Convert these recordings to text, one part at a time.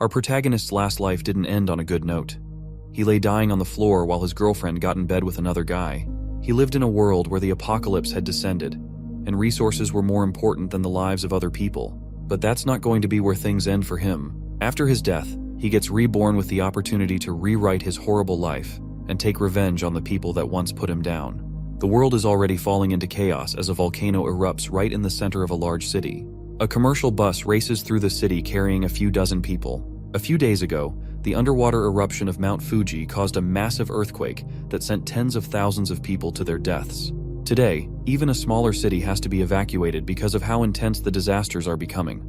Our protagonist's last life didn't end on a good note. He lay dying on the floor while his girlfriend got in bed with another guy. He lived in a world where the apocalypse had descended, and resources were more important than the lives of other people. But that's not going to be where things end for him. After his death, he gets reborn with the opportunity to rewrite his horrible life and take revenge on the people that once put him down. The world is already falling into chaos as a volcano erupts right in the center of a large city. A commercial bus races through the city carrying a few dozen people. A few days ago, the underwater eruption of Mount Fuji caused a massive earthquake that sent tens of thousands of people to their deaths. Today, even a smaller city has to be evacuated because of how intense the disasters are becoming.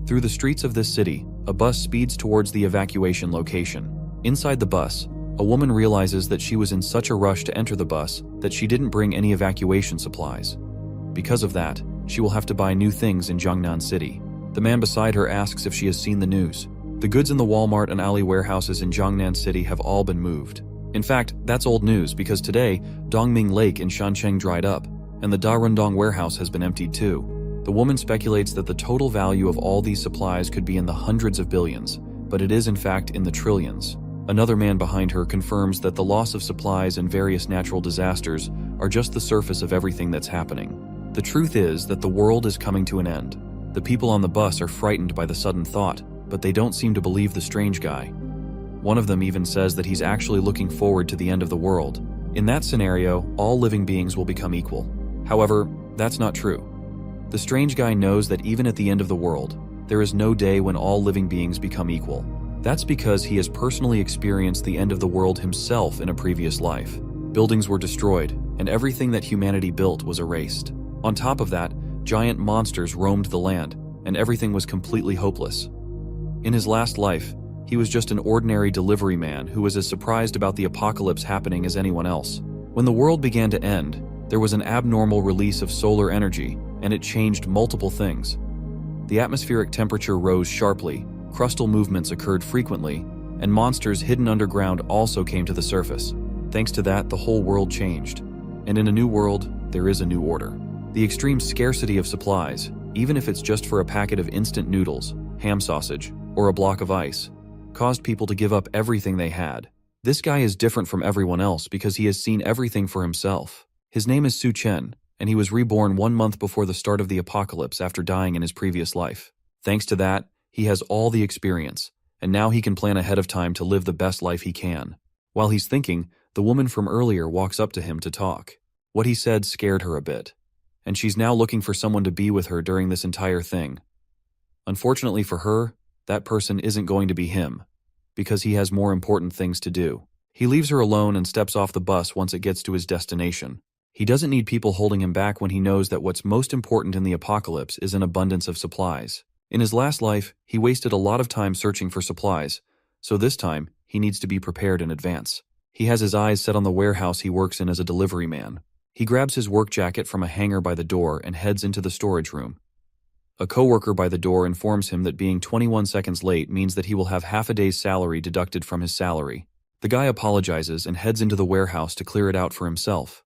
Through the streets of this city, a bus speeds towards the evacuation location. Inside the bus, a woman realizes that she was in such a rush to enter the bus that she didn't bring any evacuation supplies. Because of that, she will have to buy new things in Jiangnan City. The man beside her asks if she has seen the news. The goods in the Walmart and alley warehouses in Jiangnan City have all been moved. In fact, that's old news because today, Dongming Lake in Shancheng dried up, and the Darundong warehouse has been emptied too. The woman speculates that the total value of all these supplies could be in the hundreds of billions, but it is in fact in the trillions. Another man behind her confirms that the loss of supplies and various natural disasters are just the surface of everything that's happening. The truth is that the world is coming to an end. The people on the bus are frightened by the sudden thought, but they don't seem to believe the strange guy. One of them even says that he's actually looking forward to the end of the world. In that scenario, all living beings will become equal. However, that's not true. The strange guy knows that even at the end of the world, there is no day when all living beings become equal. That's because he has personally experienced the end of the world himself in a previous life. Buildings were destroyed, and everything that humanity built was erased. On top of that, giant monsters roamed the land, and everything was completely hopeless. In his last life, he was just an ordinary delivery man who was as surprised about the apocalypse happening as anyone else. When the world began to end, there was an abnormal release of solar energy, and it changed multiple things. The atmospheric temperature rose sharply, crustal movements occurred frequently, and monsters hidden underground also came to the surface. Thanks to that, the whole world changed. And in a new world, there is a new order. The extreme scarcity of supplies, even if it's just for a packet of instant noodles, ham sausage, or a block of ice, caused people to give up everything they had. This guy is different from everyone else because he has seen everything for himself. His name is Su Chen, and he was reborn 1 month before the start of the apocalypse after dying in his previous life. Thanks to that, he has all the experience, and now he can plan ahead of time to live the best life he can. While he's thinking, the woman from earlier walks up to him to talk. What he said scared her a bit, and she's now looking for someone to be with her during this entire thing. Unfortunately for her, that person isn't going to be him, because he has more important things to do. He leaves her alone and steps off the bus once it gets to his destination. He doesn't need people holding him back when he knows that what's most important in the apocalypse is an abundance of supplies. In his last life, he wasted a lot of time searching for supplies, so this time, he needs to be prepared in advance. He has his eyes set on the warehouse he works in as a delivery man. He grabs his work jacket from a hanger by the door and heads into the storage room. A coworker by the door informs him that being 21 seconds late means that he will have half a day's salary deducted from his salary. The guy apologizes and heads into the warehouse to clear it out for himself.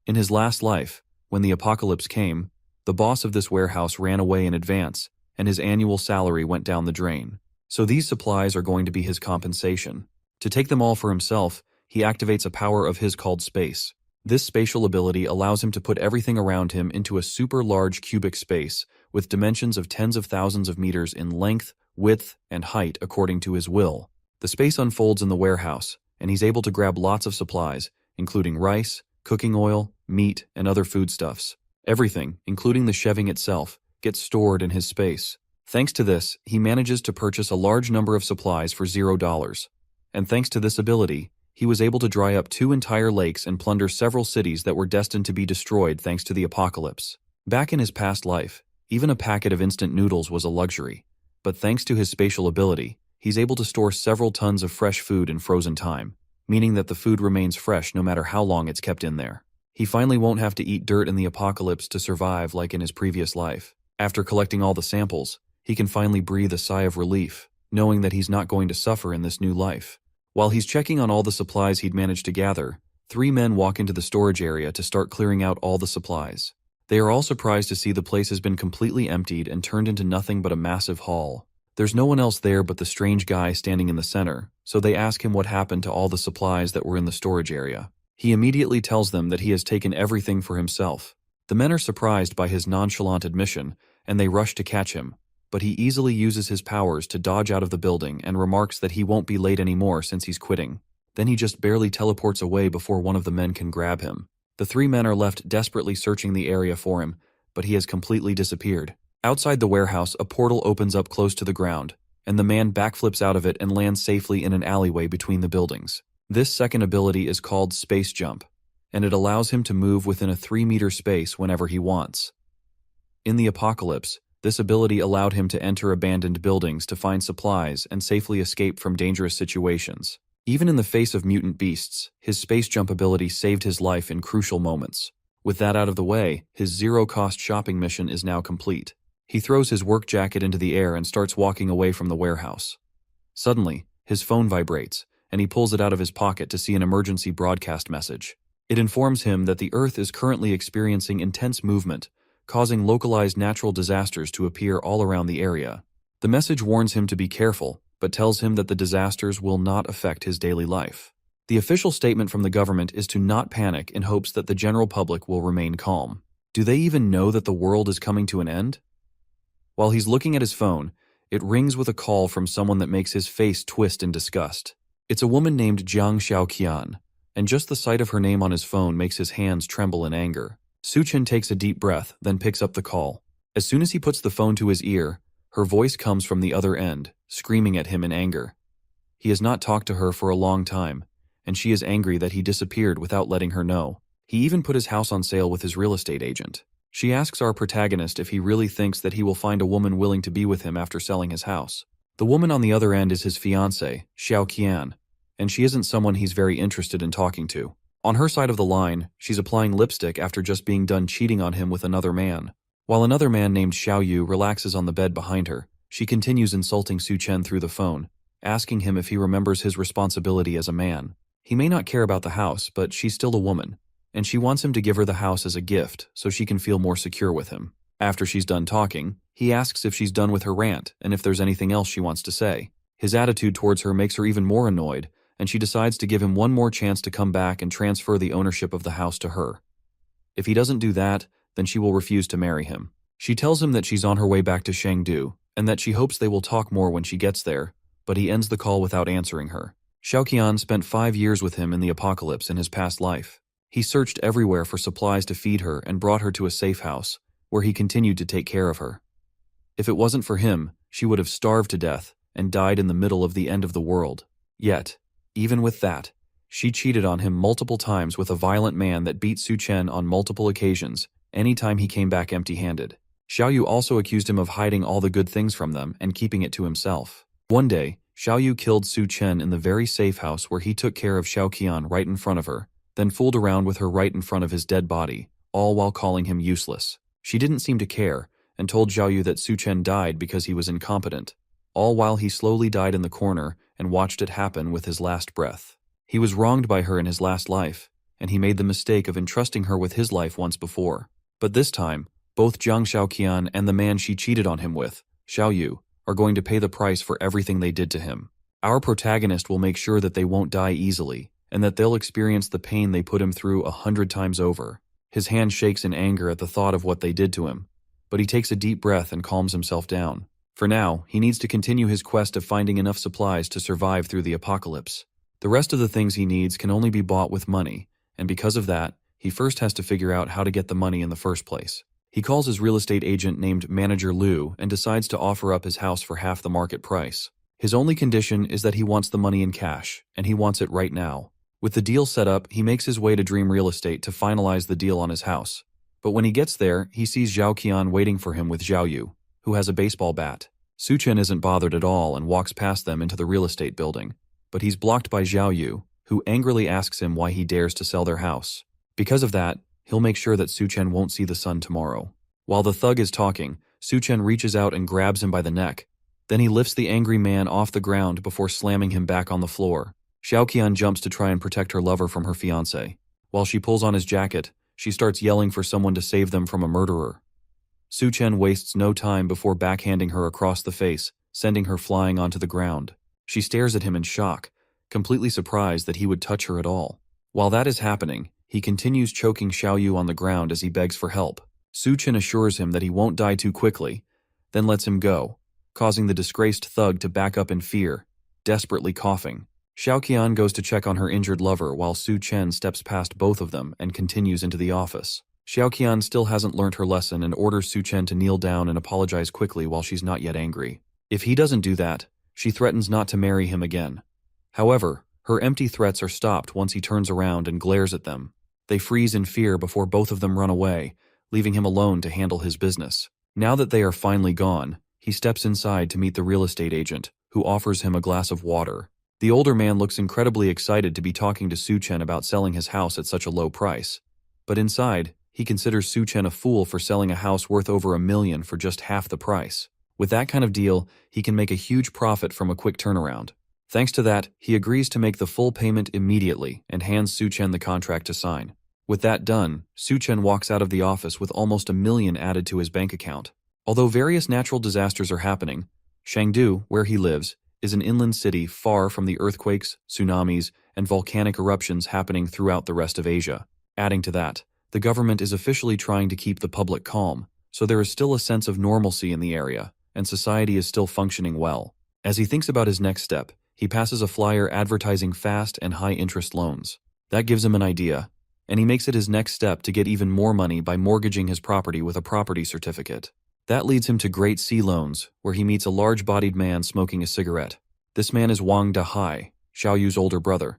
In his last life, when the apocalypse came, the boss of this warehouse ran away in advance, and his annual salary went down the drain. So these supplies are going to be his compensation. To take them all for himself, he activates a power of his called space. This spatial ability allows him to put everything around him into a super large cubic space with dimensions of tens of thousands of meters in length, width, and height according to his will. The space unfolds in the warehouse, and he's able to grab lots of supplies, including rice, cooking oil, meat, and other foodstuffs. Everything, including the shelving itself, gets stored in his space. Thanks to this, he manages to purchase a large number of supplies for $0. And thanks to this ability, he was able to dry up 2 entire lakes and plunder several cities that were destined to be destroyed thanks to the apocalypse. Back in his past life, even a packet of instant noodles was a luxury. But thanks to his spatial ability, he's able to store several tons of fresh food in frozen time, meaning that the food remains fresh no matter how long it's kept in there. He finally won't have to eat dirt in the apocalypse to survive like in his previous life. After collecting all the samples, he can finally breathe a sigh of relief, knowing that he's not going to suffer in this new life. While he's checking on all the supplies he'd managed to gather, 3 men walk into the storage area to start clearing out all the supplies. They are all surprised to see the place has been completely emptied and turned into nothing but a massive haul. There's no one else there but the strange guy standing in the center, so they ask him what happened to all the supplies that were in the storage area. He immediately tells them that he has taken everything for himself. The men are surprised by his nonchalant admission, and they rush to catch him, but he easily uses his powers to dodge out of the building and remarks that he won't be late anymore since he's quitting. Then he just barely teleports away before one of the men can grab him. The three men are left desperately searching the area for him, but he has completely disappeared. Outside the warehouse, a portal opens up close to the ground, and the man backflips out of it and lands safely in an alleyway between the buildings. This second ability is called Space Jump, and it allows him to move within a 3-meter space whenever he wants. In the apocalypse, this ability allowed him to enter abandoned buildings to find supplies and safely escape from dangerous situations. Even in the face of mutant beasts, his space jump ability saved his life in crucial moments. With that out of the way, his zero-cost shopping mission is now complete. He throws his work jacket into the air and starts walking away from the warehouse. Suddenly, his phone vibrates, and he pulls it out of his pocket to see an emergency broadcast message. It informs him that the Earth is currently experiencing intense movement, causing localized natural disasters to appear all around the area. The message warns him to be careful, but tells him that the disasters will not affect his daily life. The official statement from the government is to not panic in hopes that the general public will remain calm. Do they even know that the world is coming to an end? While he's looking at his phone, it rings with a call from someone that makes his face twist in disgust. It's a woman named Jiang Xiaoqian, and just the sight of her name on his phone makes his hands tremble in anger. Su Chen takes a deep breath, then picks up the call. As soon as he puts the phone to his ear, her voice comes from the other end, screaming at him in anger. He has not talked to her for a long time, and she is angry that he disappeared without letting her know. He even put his house on sale with his real estate agent. She asks our protagonist if he really thinks that he will find a woman willing to be with him after selling his house. The woman on the other end is his fiancée, Xiaoqian, and she isn't someone he's very interested in talking to. On her side of the line, she's applying lipstick after just being done cheating on him with another man. While another man named Xiao Yu relaxes on the bed behind her, she continues insulting Su Chen through the phone, asking him if he remembers his responsibility as a man. He may not care about the house, but she's still a woman, and she wants him to give her the house as a gift so she can feel more secure with him. After she's done talking, he asks if she's done with her rant and if there's anything else she wants to say. His attitude towards her makes her even more annoyed, and she decides to give him one more chance to come back and transfer the ownership of the house to her. If he doesn't do that, then she will refuse to marry him. She tells him that she's on her way back to Chengdu, and that she hopes they will talk more when she gets there, but he ends the call without answering her. Xiaoqian spent 5 years with him in the apocalypse in his past life. He searched everywhere for supplies to feed her and brought her to a safe house, where he continued to take care of her. If it wasn't for him, she would have starved to death and died in the middle of the end of the world. Yet, even with that, she cheated on him multiple times with a violent man that beat Su Chen on multiple occasions, anytime he came back empty-handed. Xiao Yu also accused him of hiding all the good things from them and keeping it to himself. One day, Xiao Yu killed Su Chen in the very safe house where he took care of Xiaoqian right in front of her, then fooled around with her right in front of his dead body, all while calling him useless. She didn't seem to care, and told Xiao Yu that Su Chen died because he was incompetent, all while he slowly died in the corner and watched it happen with his last breath. He was wronged by her in his last life, and he made the mistake of entrusting her with his life once before. But this time, both Jiang Xiaoqian and the man she cheated on him with, Xiao Yu, are going to pay the price for everything they did to him. Our protagonist will make sure that they won't die easily, and that they'll experience the pain they put him through 100 times over. His hand shakes in anger at the thought of what they did to him, but he takes a deep breath and calms himself down. For now, he needs to continue his quest of finding enough supplies to survive through the apocalypse. The rest of the things he needs can only be bought with money, and because of that, he first has to figure out how to get the money in the first place. He calls his real estate agent named Manager Liu and decides to offer up his house for half the market price. His only condition is that he wants the money in cash, and he wants it right now. With the deal set up, he makes his way to Dream Real Estate to finalize the deal on his house. But when he gets there, he sees Zhao Qian waiting for him with Xiao Yu, who has a baseball bat. Su Chen isn't bothered at all and walks past them into the real estate building, but he's blocked by Xiao Yu, who angrily asks him why he dares to sell their house. Because of that, he'll make sure that Su Chen won't see the sun tomorrow. While the thug is talking, Su Chen reaches out and grabs him by the neck. Then he lifts the angry man off the ground before slamming him back on the floor. Xiaoqian jumps to try and protect her lover from her fiancé. While she pulls on his jacket, she starts yelling for someone to save them from a murderer. Su Chen wastes no time before backhanding her across the face, sending her flying onto the ground. She stares at him in shock, completely surprised that he would touch her at all. While that is happening, he continues choking Xiaoyu on the ground as he begs for help. Su Chen assures him that he won't die too quickly, then lets him go, causing the disgraced thug to back up in fear, desperately coughing. Xiaoqian goes to check on her injured lover while Su Chen steps past both of them and continues into the office. Xiaoqian still hasn't learned her lesson and orders Su Chen to kneel down and apologize quickly while she's not yet angry. If he doesn't do that, she threatens not to marry him again. However, her empty threats are stopped once he turns around and glares at them. They freeze in fear before both of them run away, leaving him alone to handle his business. Now that they are finally gone, he steps inside to meet the real estate agent, who offers him a glass of water. The older man looks incredibly excited to be talking to Su Chen about selling his house at such a low price. But inside, he considers Su Chen a fool for selling a house worth over $1 million for just half the price. With that kind of deal, he can make a huge profit from a quick turnaround. Thanks to that, he agrees to make the full payment immediately and hands Su Chen the contract to sign. With that done, Su Chen walks out of the office with almost $1 million added to his bank account. Although various natural disasters are happening, Chengdu, where he lives, is an inland city far from the earthquakes, tsunamis, and volcanic eruptions happening throughout the rest of Asia. Adding to that, the government is officially trying to keep the public calm, so there is still a sense of normalcy in the area, and society is still functioning well. As he thinks about his next step, he passes a flyer advertising fast and high-interest loans. That gives him an idea, and he makes it his next step to get even more money by mortgaging his property with a property certificate. That leads him to Great Sea Loans, where he meets a large-bodied man smoking a cigarette. This man is Wang Dahai, Xiaoyu's older brother.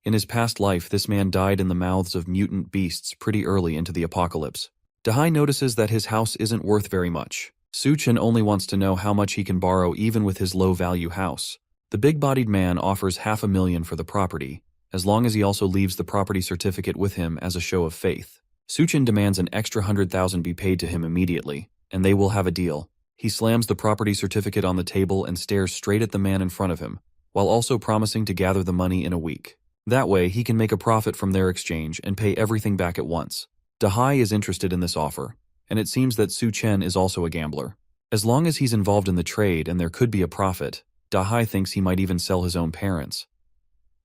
In his past life, this man died in the mouths of mutant beasts pretty early into the apocalypse. Dahai notices that his house isn't worth very much. Su Chen only wants to know how much he can borrow even with his low-value house. The big-bodied man offers $500,000 for the property, as long as he also leaves the property certificate with him as a show of faith. Su Chen demands an extra $100,000 be paid to him immediately, and they will have a deal. He slams the property certificate on the table and stares straight at the man in front of him, while also promising to gather the money in a week. That way, he can make a profit from their exchange and pay everything back at once. Dahai is interested in this offer, and it seems that Su Chen is also a gambler. As long as he's involved in the trade and there could be a profit, Dahai thinks he might even sell his own parents.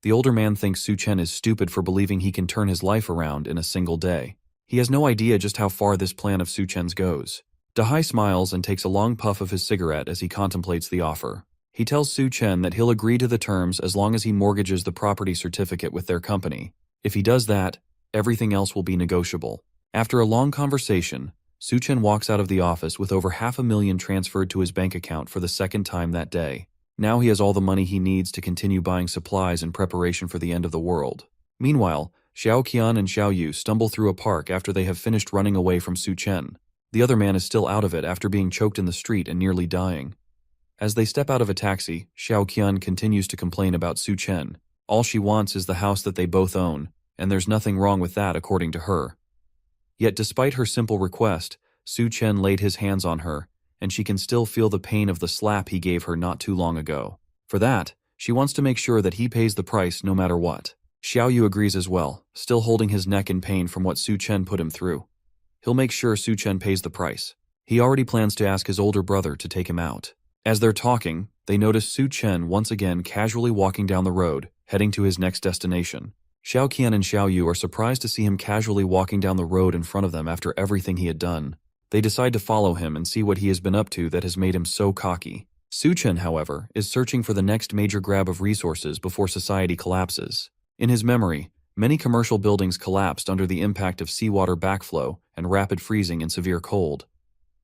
The older man thinks Su Chen is stupid for believing he can turn his life around in a single day. He has no idea just how far this plan of Su Chen's goes. Dahai smiles and takes a long puff of his cigarette as he contemplates the offer. He tells Su Chen that he'll agree to the terms as long as he mortgages the property certificate with their company. If he does that, everything else will be negotiable. After a long conversation, Su Chen walks out of the office with over $500,000 transferred to his bank account for the second time that day. Now he has all the money he needs to continue buying supplies in preparation for the end of the world. Meanwhile, Xiaoqian and Xiaoyu stumble through a park after they have finished running away from Su Chen. The other man is still out of it after being choked in the street and nearly dying. As they step out of a taxi, Xiaoqian continues to complain about Su Chen. All she wants is the house that they both own, and there's nothing wrong with that according to her. Yet despite her simple request, Su Chen laid his hands on her, and she can still feel the pain of the slap he gave her not too long ago. For that, she wants to make sure that he pays the price no matter what. Xiaoyu agrees as well, still holding his neck in pain from what Su Chen put him through. He'll make sure Su Chen pays the price. He already plans to ask his older brother to take him out. As they're talking, they notice Su Chen once again casually walking down the road, heading to his next destination. Xiaoqian and Xiaoyu are surprised to see him casually walking down the road in front of them after everything he had done. They decide to follow him and see what he has been up to that has made him so cocky. Su Chen, however, is searching for the next major grab of resources before society collapses. In his memory, many commercial buildings collapsed under the impact of seawater backflow and rapid freezing in severe cold.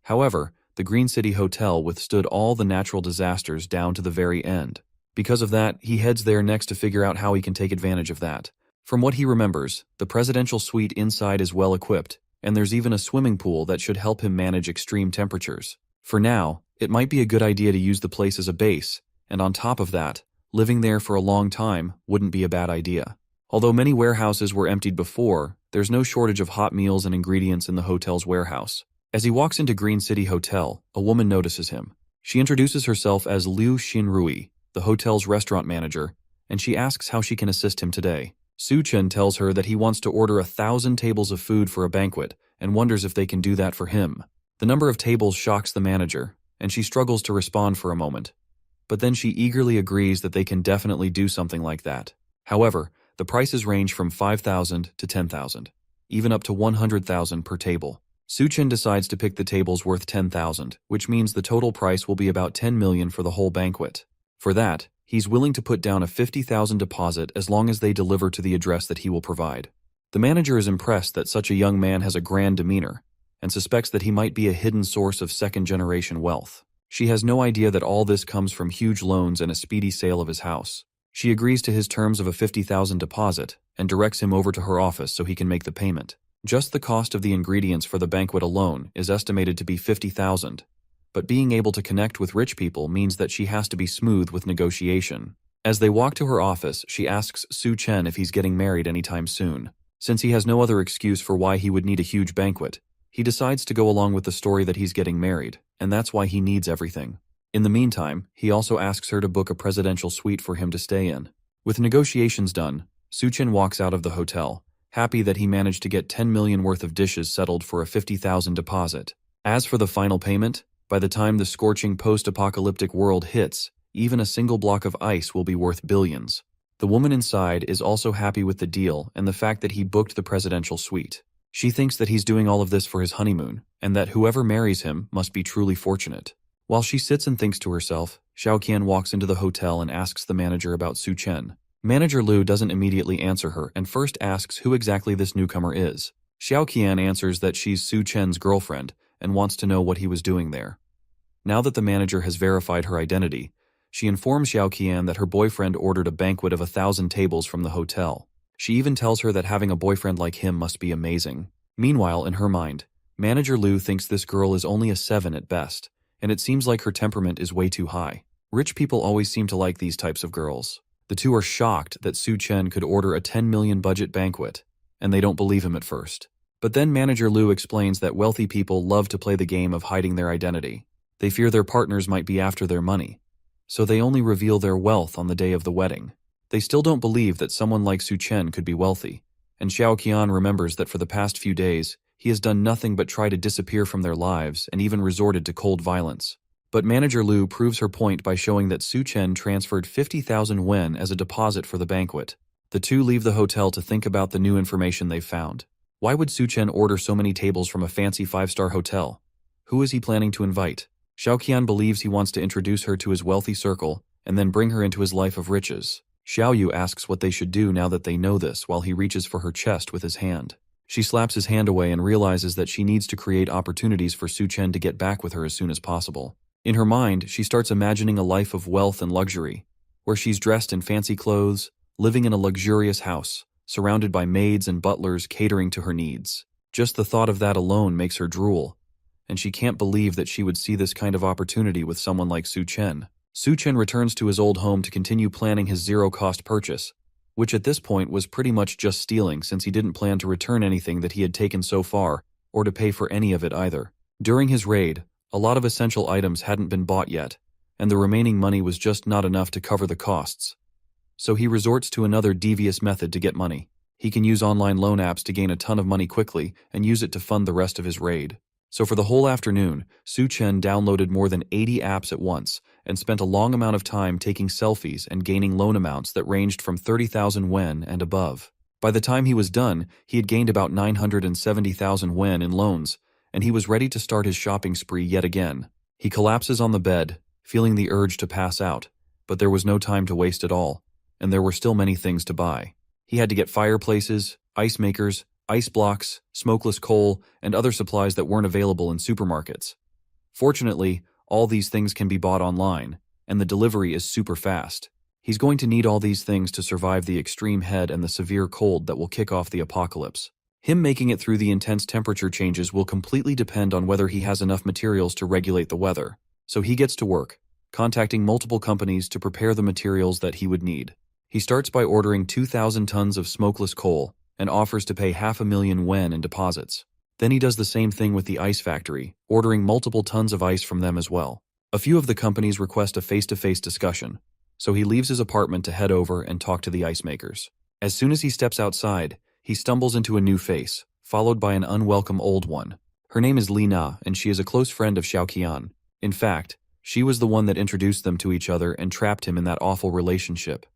However, the Green City Hotel withstood all the natural disasters down to the very end. Because of that, he heads there next to figure out how he can take advantage of that. From what he remembers, the presidential suite inside is well equipped, and there's even a swimming pool that should help him manage extreme temperatures. For now, it might be a good idea to use the place as a base, and on top of that, living there for a long time wouldn't be a bad idea. Although many warehouses were emptied before, there's no shortage of hot meals and ingredients in the hotel's warehouse. As he walks into Green City Hotel, a woman notices him. She introduces herself as Liu Xinrui, the hotel's restaurant manager, and she asks how she can assist him today. Su Chen tells her that he wants to order 1,000 tables of food for a banquet and wonders if they can do that for him. The number of tables shocks the manager, and she struggles to respond for a moment. but then she eagerly agrees that they can definitely do something like that. However, the prices range from 5,000 to 10,000, even up to 100,000 per table. Su Chen decides to pick the tables worth 10,000, which means the total price will be about 10 million for the whole banquet. For that, he's willing to put down a 50,000 deposit as long as they deliver to the address that he will provide. The manager is impressed that such a young man has a grand demeanor and suspects that he might be a hidden source of second-generation wealth. She has no idea that all this comes from huge loans and a speedy sale of his house. She agrees to his terms of a 50,000 deposit and directs him over to her office so he can make the payment. Just the cost of the ingredients for the banquet alone is estimated to be 50,000, but being able to connect with rich people means that she has to be smooth with negotiation. As they walk to her office, she asks Su Chen if he's getting married anytime soon. Since he has no other excuse for why he would need a huge banquet, he decides to go along with the story that he's getting married, and that's why he needs everything. In the meantime, he also asks her to book a presidential suite for him to stay in. With negotiations done, Su Chen walks out of the hotel, happy that he managed to get 10 million worth of dishes settled for a 50,000 deposit. As for the final payment, by the time the scorching post-apocalyptic world hits, even a single block of ice will be worth billions. The woman inside is also happy with the deal and the fact that he booked the presidential suite. She thinks that he's doing all of this for his honeymoon, and that whoever marries him must be truly fortunate. While she sits and thinks to herself, Xiaoqian walks into the hotel and asks the manager about Su Chen. Manager Liu doesn't immediately answer her and first asks who exactly this newcomer is. Xiaoqian answers that she's Su Chen's girlfriend and wants to know what he was doing there. Now that the manager has verified her identity, she informs Xiaoqian that her boyfriend ordered a banquet of 1,000 tables from the hotel. She even tells her that having a boyfriend like him must be amazing. Meanwhile, in her mind, Manager Liu thinks this girl is only a 7 at best, and it seems like her temperament is way too high. Rich people always seem to like these types of girls. The two are shocked that Su Chen could order a 10 million budget banquet, and they don't believe him at first. But then Manager Liu explains that wealthy people love to play the game of hiding their identity. They fear their partners might be after their money, so they only reveal their wealth on the day of the wedding. They still don't believe that someone like Su Chen could be wealthy, and Xiaoqian remembers that for the past few days, he has done nothing but try to disappear from their lives and even resorted to cold violence. But Manager Liu proves her point by showing that Su Chen transferred 50,000 wen as a deposit for the banquet. The two leave the hotel to think about the new information they've found. Why would Su Chen order so many tables from a fancy 5-star hotel? Who is he planning to invite? Xiaoqian believes he wants to introduce her to his wealthy circle and then bring her into his life of riches. Xiaoyu asks what they should do now that they know this while he reaches for her chest with his hand. She slaps his hand away and realizes that she needs to create opportunities for Su Chen to get back with her as soon as possible. In her mind, she starts imagining a life of wealth and luxury, where she's dressed in fancy clothes, living in a luxurious house, surrounded by maids and butlers catering to her needs. Just the thought of that alone makes her drool, and she can't believe that she would see this kind of opportunity with someone like Su Chen. Su Chen returns to his old home to continue planning his zero-cost purchase, which at this point was pretty much just stealing since he didn't plan to return anything that he had taken so far, or to pay for any of it either. During his raid, a lot of essential items hadn't been bought yet, and the remaining money was just not enough to cover the costs. So he resorts to another devious method to get money. He can use online loan apps to gain a ton of money quickly and use it to fund the rest of his raid. So for the whole afternoon, Su Chen downloaded more than 80 apps at once and spent a long amount of time taking selfies and gaining loan amounts that ranged from 30,000 wen and above. By the time he was done, he had gained about 970,000 wen in loans, and he was ready to start his shopping spree yet again. He collapses on the bed, feeling the urge to pass out, but there was no time to waste at all, and there were still many things to buy. He had to get fireplaces, ice makers, ice blocks, smokeless coal, and other supplies that weren't available in supermarkets. Fortunately, all these things can be bought online, and the delivery is super fast. He's going to need all these things to survive the extreme heat and the severe cold that will kick off the apocalypse. Him making it through the intense temperature changes will completely depend on whether he has enough materials to regulate the weather. So he gets to work, contacting multiple companies to prepare the materials that he would need. He starts by ordering 2,000 tons of smokeless coal, and offers to pay 500,000 wen in deposits. Then he does the same thing with the ice factory, ordering multiple tons of ice from them as well. A few of the companies request a face-to-face discussion, so he leaves his apartment to head over and talk to the ice makers. As soon as he steps outside, he stumbles into a new face, followed by an unwelcome old one. Her name is Li Na, and she is a close friend of Xiaoqian. In fact, She was the one that introduced them to each other and trapped him in that awful relationship.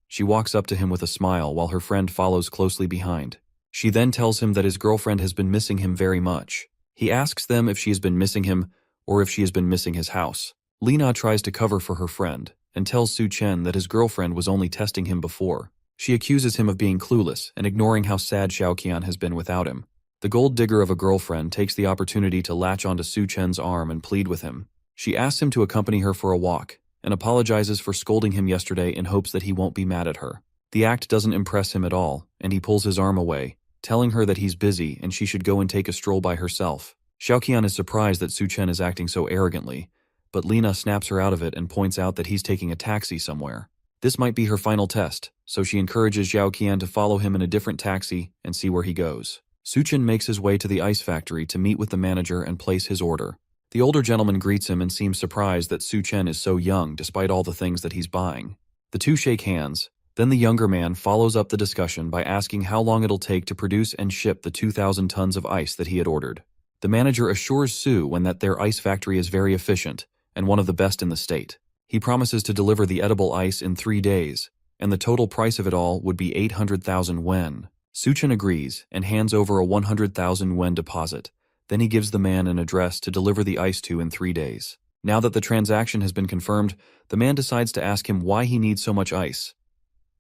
She walks up to him with a smile while her friend follows closely behind. She then tells him that his girlfriend has been missing him very much. He asks them if she has been missing him or if she has been missing his house. Lena tries to cover for her friend and tells Su Chen that his girlfriend was only testing him before. She accuses him of being clueless and ignoring how sad Xiaoqian has been without him. The gold digger of a girlfriend takes the opportunity to latch onto Su Chen's arm and plead with him. She asks him to accompany her for a walk and apologizes for scolding him yesterday in hopes that he won't be mad at her. The act doesn't impress him at all, and he pulls his arm away, telling her that he's busy and she should go and take a stroll by herself. Xiaoqian is surprised that Su Chen is acting so arrogantly, but Lena snaps her out of it and points out that he's taking a taxi somewhere. This might be her final test, so she encourages Xiaoqian to follow him in a different taxi and see where he goes. Su Chen makes his way to the ice factory to meet with the manager and place his order. The older gentleman greets him and seems surprised that Su Chen is so young despite all the things that he's buying. The two shake hands. Then the younger man follows up the discussion by asking how long it'll take to produce and ship the 2,000 tons of ice that he had ordered. The manager assures Su Chen that their ice factory is very efficient and one of the best in the state. He promises to deliver the edible ice in 3 days, and the total price of it all would be 800,000 yuan. Su Chen agrees and hands over a 100,000 yuan deposit. Then he gives the man an address to deliver the ice to in 3 days. Now that the transaction has been confirmed, the man decides to ask him why he needs so much ice.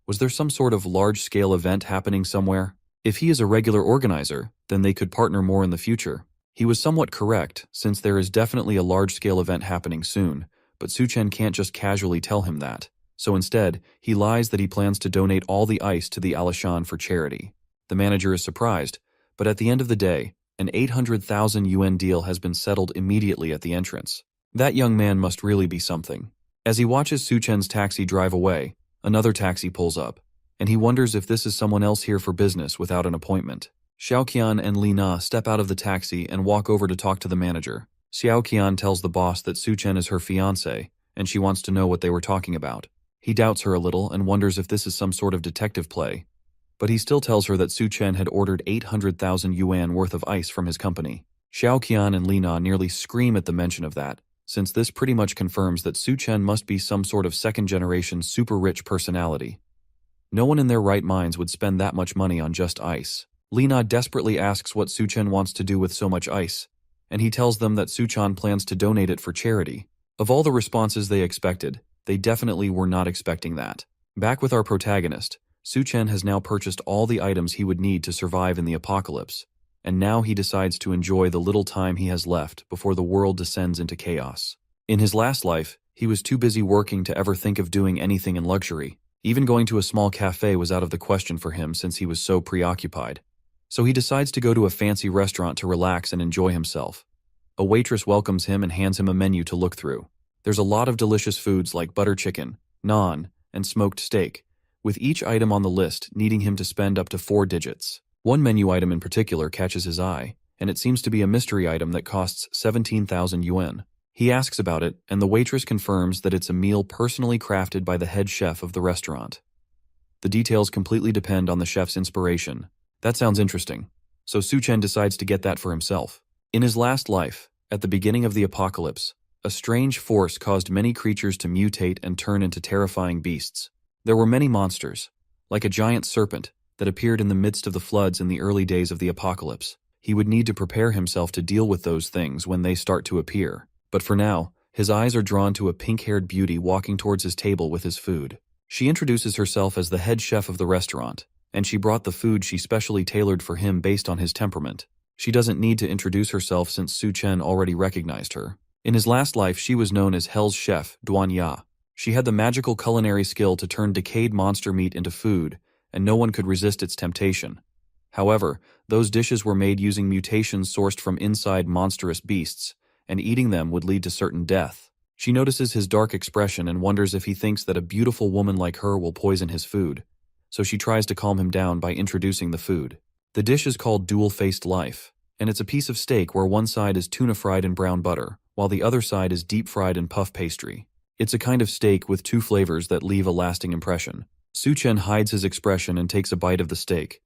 Was there some sort of large-scale event happening somewhere? If he is a regular organizer, then they could partner more in the future. He was somewhat correct, since there is definitely a large-scale event happening soon, but Su Chen can't just casually tell him that. So instead, he lies that he plans to donate all the ice to the Alishan for charity. The manager is surprised, but at the end of the day, an 800,000 yuan deal has been settled immediately at the entrance. That young man must really be something. As he watches Su Chen's taxi drive away, another taxi pulls up, and he wonders if this is someone else here for business without an appointment. Xiaoqian and Li Na step out of the taxi and walk over to talk to the manager. Xiaoqian tells the boss that Su Chen is her fiancé, and she wants to know what they were talking about. He doubts her a little and wonders if this is some sort of detective play, but he still tells her that Su Chen had ordered 800,000 yuan worth of ice from his company. Xiaoqian and Li Na nearly scream at the mention of that, since this pretty much confirms that Su Chen must be some sort of second-generation super-rich personality. No one in their right minds would spend that much money on just ice. Li Na desperately asks what Su Chen wants to do with so much ice, and he tells them that Su Chen plans to donate it for charity. Of all the responses they expected, they definitely were not expecting that. Back with our protagonist, Su Chen has now purchased all the items he would need to survive in the apocalypse, and now he decides to enjoy the little time he has left before the world descends into chaos. In his last life, he was too busy working to ever think of doing anything in luxury. Even going to a small cafe was out of the question for him since he was so preoccupied. So he decides to go to a fancy restaurant to relax and enjoy himself. A waitress welcomes him and hands him a menu to look through. There's a lot of delicious foods like butter chicken, naan, and smoked steak, with each item on the list needing him to spend up to 4 digits. One menu item in particular catches his eye, and it seems to be a mystery item that costs 17,000 yuan. He asks about it, and the waitress confirms that it's a meal personally crafted by the head chef of the restaurant. The details completely depend on the chef's inspiration. That sounds interesting. So Su Chen decides to get that for himself. In his last life, at the beginning of the apocalypse, a strange force caused many creatures to mutate and turn into terrifying beasts. There were many monsters, like a giant serpent, that appeared in the midst of the floods in the early days of the apocalypse. He would need to prepare himself to deal with those things when they start to appear. But for now, his eyes are drawn to a pink-haired beauty walking towards his table with his food. She introduces herself as the head chef of the restaurant, and she brought the food she specially tailored for him based on his temperament. She doesn't need to introduce herself since Su Chen already recognized her. In his last life, she was known as Hell's Chef, Duan Ya. She had the magical culinary skill to turn decayed monster meat into food, and no one could resist its temptation. However, those dishes were made using mutations sourced from inside monstrous beasts, and eating them would lead to certain death. She notices his dark expression and wonders if he thinks that a beautiful woman like her will poison his food, so she tries to calm him down by introducing the food. The dish is called Dual-Faced Life, and it's a piece of steak where one side is tuna fried in brown butter, while the other side is deep fried in puff pastry. It's a kind of steak with 2 flavors that leave a lasting impression. Su Chen hides his expression and takes a bite of the steak.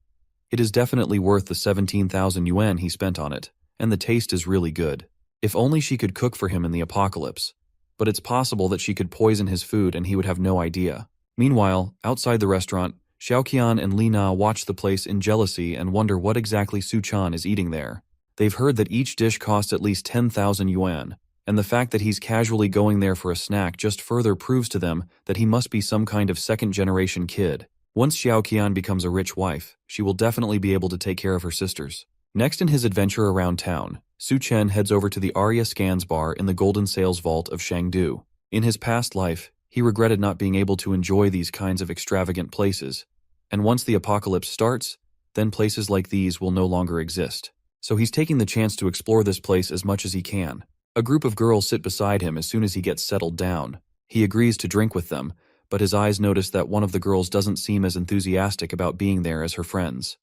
It is definitely worth the 17,000 yuan he spent on it, and the taste is really good. If only she could cook for him in the apocalypse. but it's possible that she could poison his food and he would have no idea. Meanwhile, outside the restaurant, Xiaoqian and Li Na watch the place in jealousy and wonder what exactly Su Chen is eating there. They've heard that each dish costs at least 10,000 yuan, and the fact that he's casually going there for a snack just further proves to them that he must be some kind of second-generation kid. Once Xiaoqian becomes a rich wife, she will definitely be able to take care of her sisters. Next in his adventure around town, Su Chen heads over to the Arya Scans bar in the Golden Sales Vault of Shangdu. In his past life, he regretted not being able to enjoy these kinds of extravagant places, and once the apocalypse starts, then places like these will no longer exist. So he's taking the chance to explore this place as much as he can. A group of girls sit beside him as soon as he gets settled down. He agrees to drink with them, but his eyes notice that one of the girls doesn't seem as enthusiastic about being there as her friends.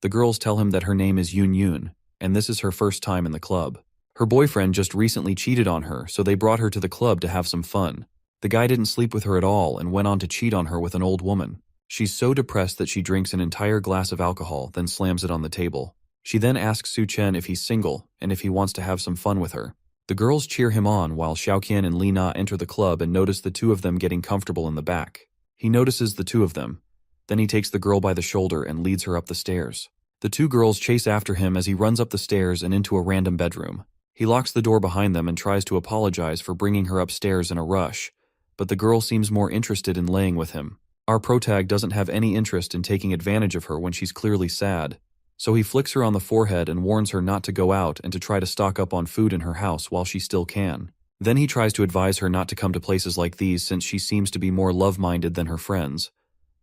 The girls tell him that her name is Yun Yun, and this is her first time in the club. Her boyfriend just recently cheated on her, so they brought her to the club to have some fun. The guy didn't sleep with her at all and went on to cheat on her with an old woman. She's so depressed that she drinks an entire glass of alcohol, then slams it on the table. She then asks Su Chen if he's single and if he wants to have some fun with her. The girls cheer him on while Xiaoqian and Li Na enter the club and notice the two of them getting comfortable in the back. He notices the two of them. Then he takes the girl by the shoulder and leads her up the stairs. The two girls chase after him as he runs up the stairs and into a random bedroom. He locks the door behind them and tries to apologize for bringing her upstairs in a rush, but the girl seems more interested in laying with him. Our protag doesn't have any interest in taking advantage of her when she's clearly sad, so he flicks her on the forehead and warns her not to go out and to try to stock up on food in her house while she still can. Then he tries to advise her not to come to places like these since she seems to be more love-minded than her friends.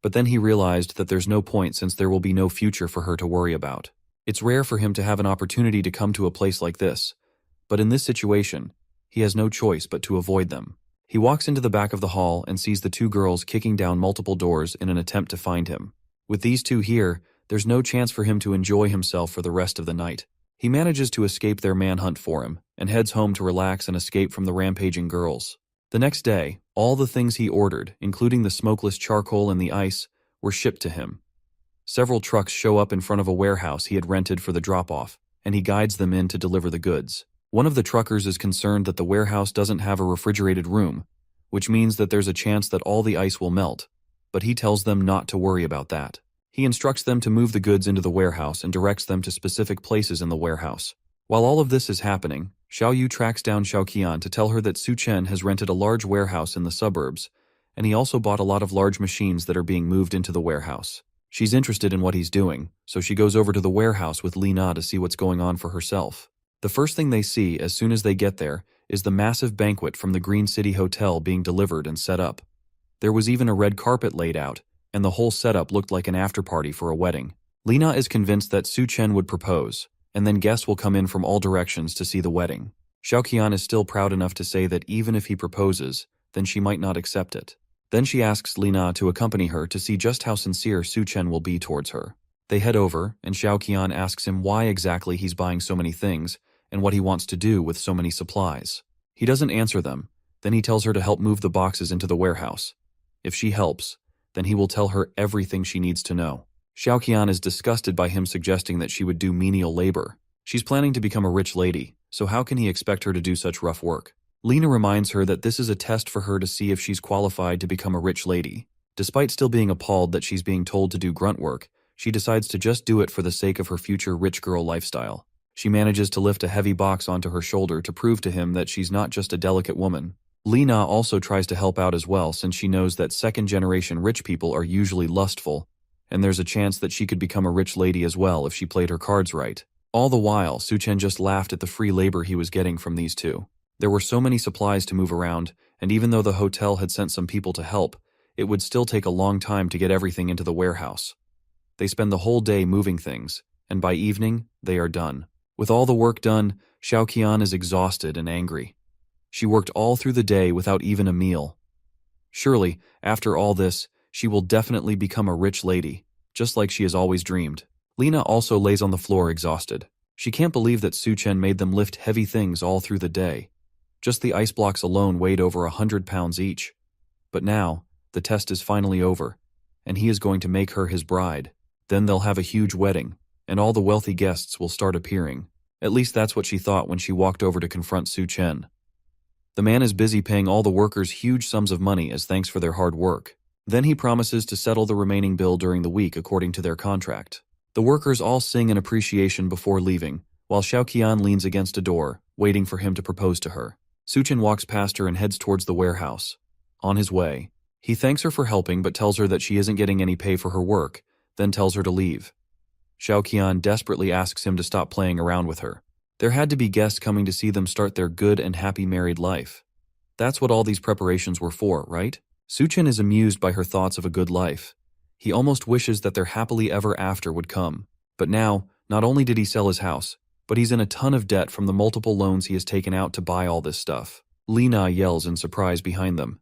But then he realized that there's no point since there will be no future for her to worry about. It's rare for him to have an opportunity to come to a place like this, but in this situation, he has no choice but to avoid them. He walks into the back of the hall and sees the two girls kicking down multiple doors in an attempt to find him. With these two here, there's no chance for him to enjoy himself for the rest of the night. He manages to escape their manhunt for him and heads home to relax and escape from the rampaging girls. The next day, all the things he ordered, including the smokeless charcoal and the ice, were shipped to him. Several trucks show up in front of a warehouse he had rented for the drop-off, and he guides them in to deliver the goods. One of the truckers is concerned that the warehouse doesn't have a refrigerated room, which means that there's a chance that all the ice will melt, but he tells them not to worry about that. He instructs them to move the goods into the warehouse and directs them to specific places in the warehouse. While all of this is happening, Xiao Yu tracks down Xiaoqian to tell her that Su Chen has rented a large warehouse in the suburbs, and he also bought a lot of large machines that are being moved into the warehouse. She's interested in what he's doing, so she goes over to the warehouse with Li Na to see what's going on for herself. The first thing they see as soon as they get there is the massive banquet from the Green City Hotel being delivered and set up. There was even a red carpet laid out, and the whole setup looked like an after-party for a wedding. Li Na is convinced that Su Chen would propose, and then guests will come in from all directions to see the wedding. Xiaoqian is still proud enough to say that even if he proposes, then she might not accept it. Then she asks Li Na to accompany her to see just how sincere Su Chen will be towards her. They head over, and Xiaoqian asks him why exactly he's buying so many things, and what he wants to do with so many supplies. He doesn't answer them. Then he tells her to help move the boxes into the warehouse. If she helps, then he will tell her everything she needs to know. Xiaoqian is disgusted by him suggesting that she would do menial labor. She's planning to become a rich lady, so how can he expect her to do such rough work? Lena reminds her that this is a test for her to see if she's qualified to become a rich lady. Despite still being appalled that she's being told to do grunt work, she decides to just do it for the sake of her future rich girl lifestyle. She manages to lift a heavy box onto her shoulder to prove to him that she's not just a delicate woman. Lena also tries to help out as well since she knows that second-generation rich people are usually lustful, and there's a chance that she could become a rich lady as well if she played her cards right. All the while, Su Chen just laughed at the free labor he was getting from these two. There were so many supplies to move around, and even though the hotel had sent some people to help, it would still take a long time to get everything into the warehouse. They spend the whole day moving things, and by evening, they are done. With all the work done, Xiaoqian is exhausted and angry. She worked all through the day without even a meal. Surely, after all this, she will definitely become a rich lady, just like she has always dreamed. Lena also lays on the floor exhausted. She can't believe that Su Chen made them lift heavy things all through the day. Just the ice blocks alone weighed over 100 pounds each. But now, the test is finally over, and he is going to make her his bride. Then they'll have a huge wedding, and all the wealthy guests will start appearing. At least that's what she thought when she walked over to confront Su Chen. The man is busy paying all the workers huge sums of money as thanks for their hard work. Then he promises to settle the remaining bill during the week according to their contract. The workers all sing in appreciation before leaving, while Xiaoqian leans against a door, waiting for him to propose to her. Su Chen walks past her and heads towards the warehouse. On his way, he thanks her for helping but tells her that she isn't getting any pay for her work, then tells her to leave. Xiaoqian desperately asks him to stop playing around with her. There had to be guests coming to see them start their good and happy married life. That's what all these preparations were for, right? Su Chen is amused by her thoughts of a good life. He almost wishes that their happily ever after would come. But now, not only did he sell his house, but he's in a ton of debt from the multiple loans he has taken out to buy all this stuff. Lina yells in surprise behind them.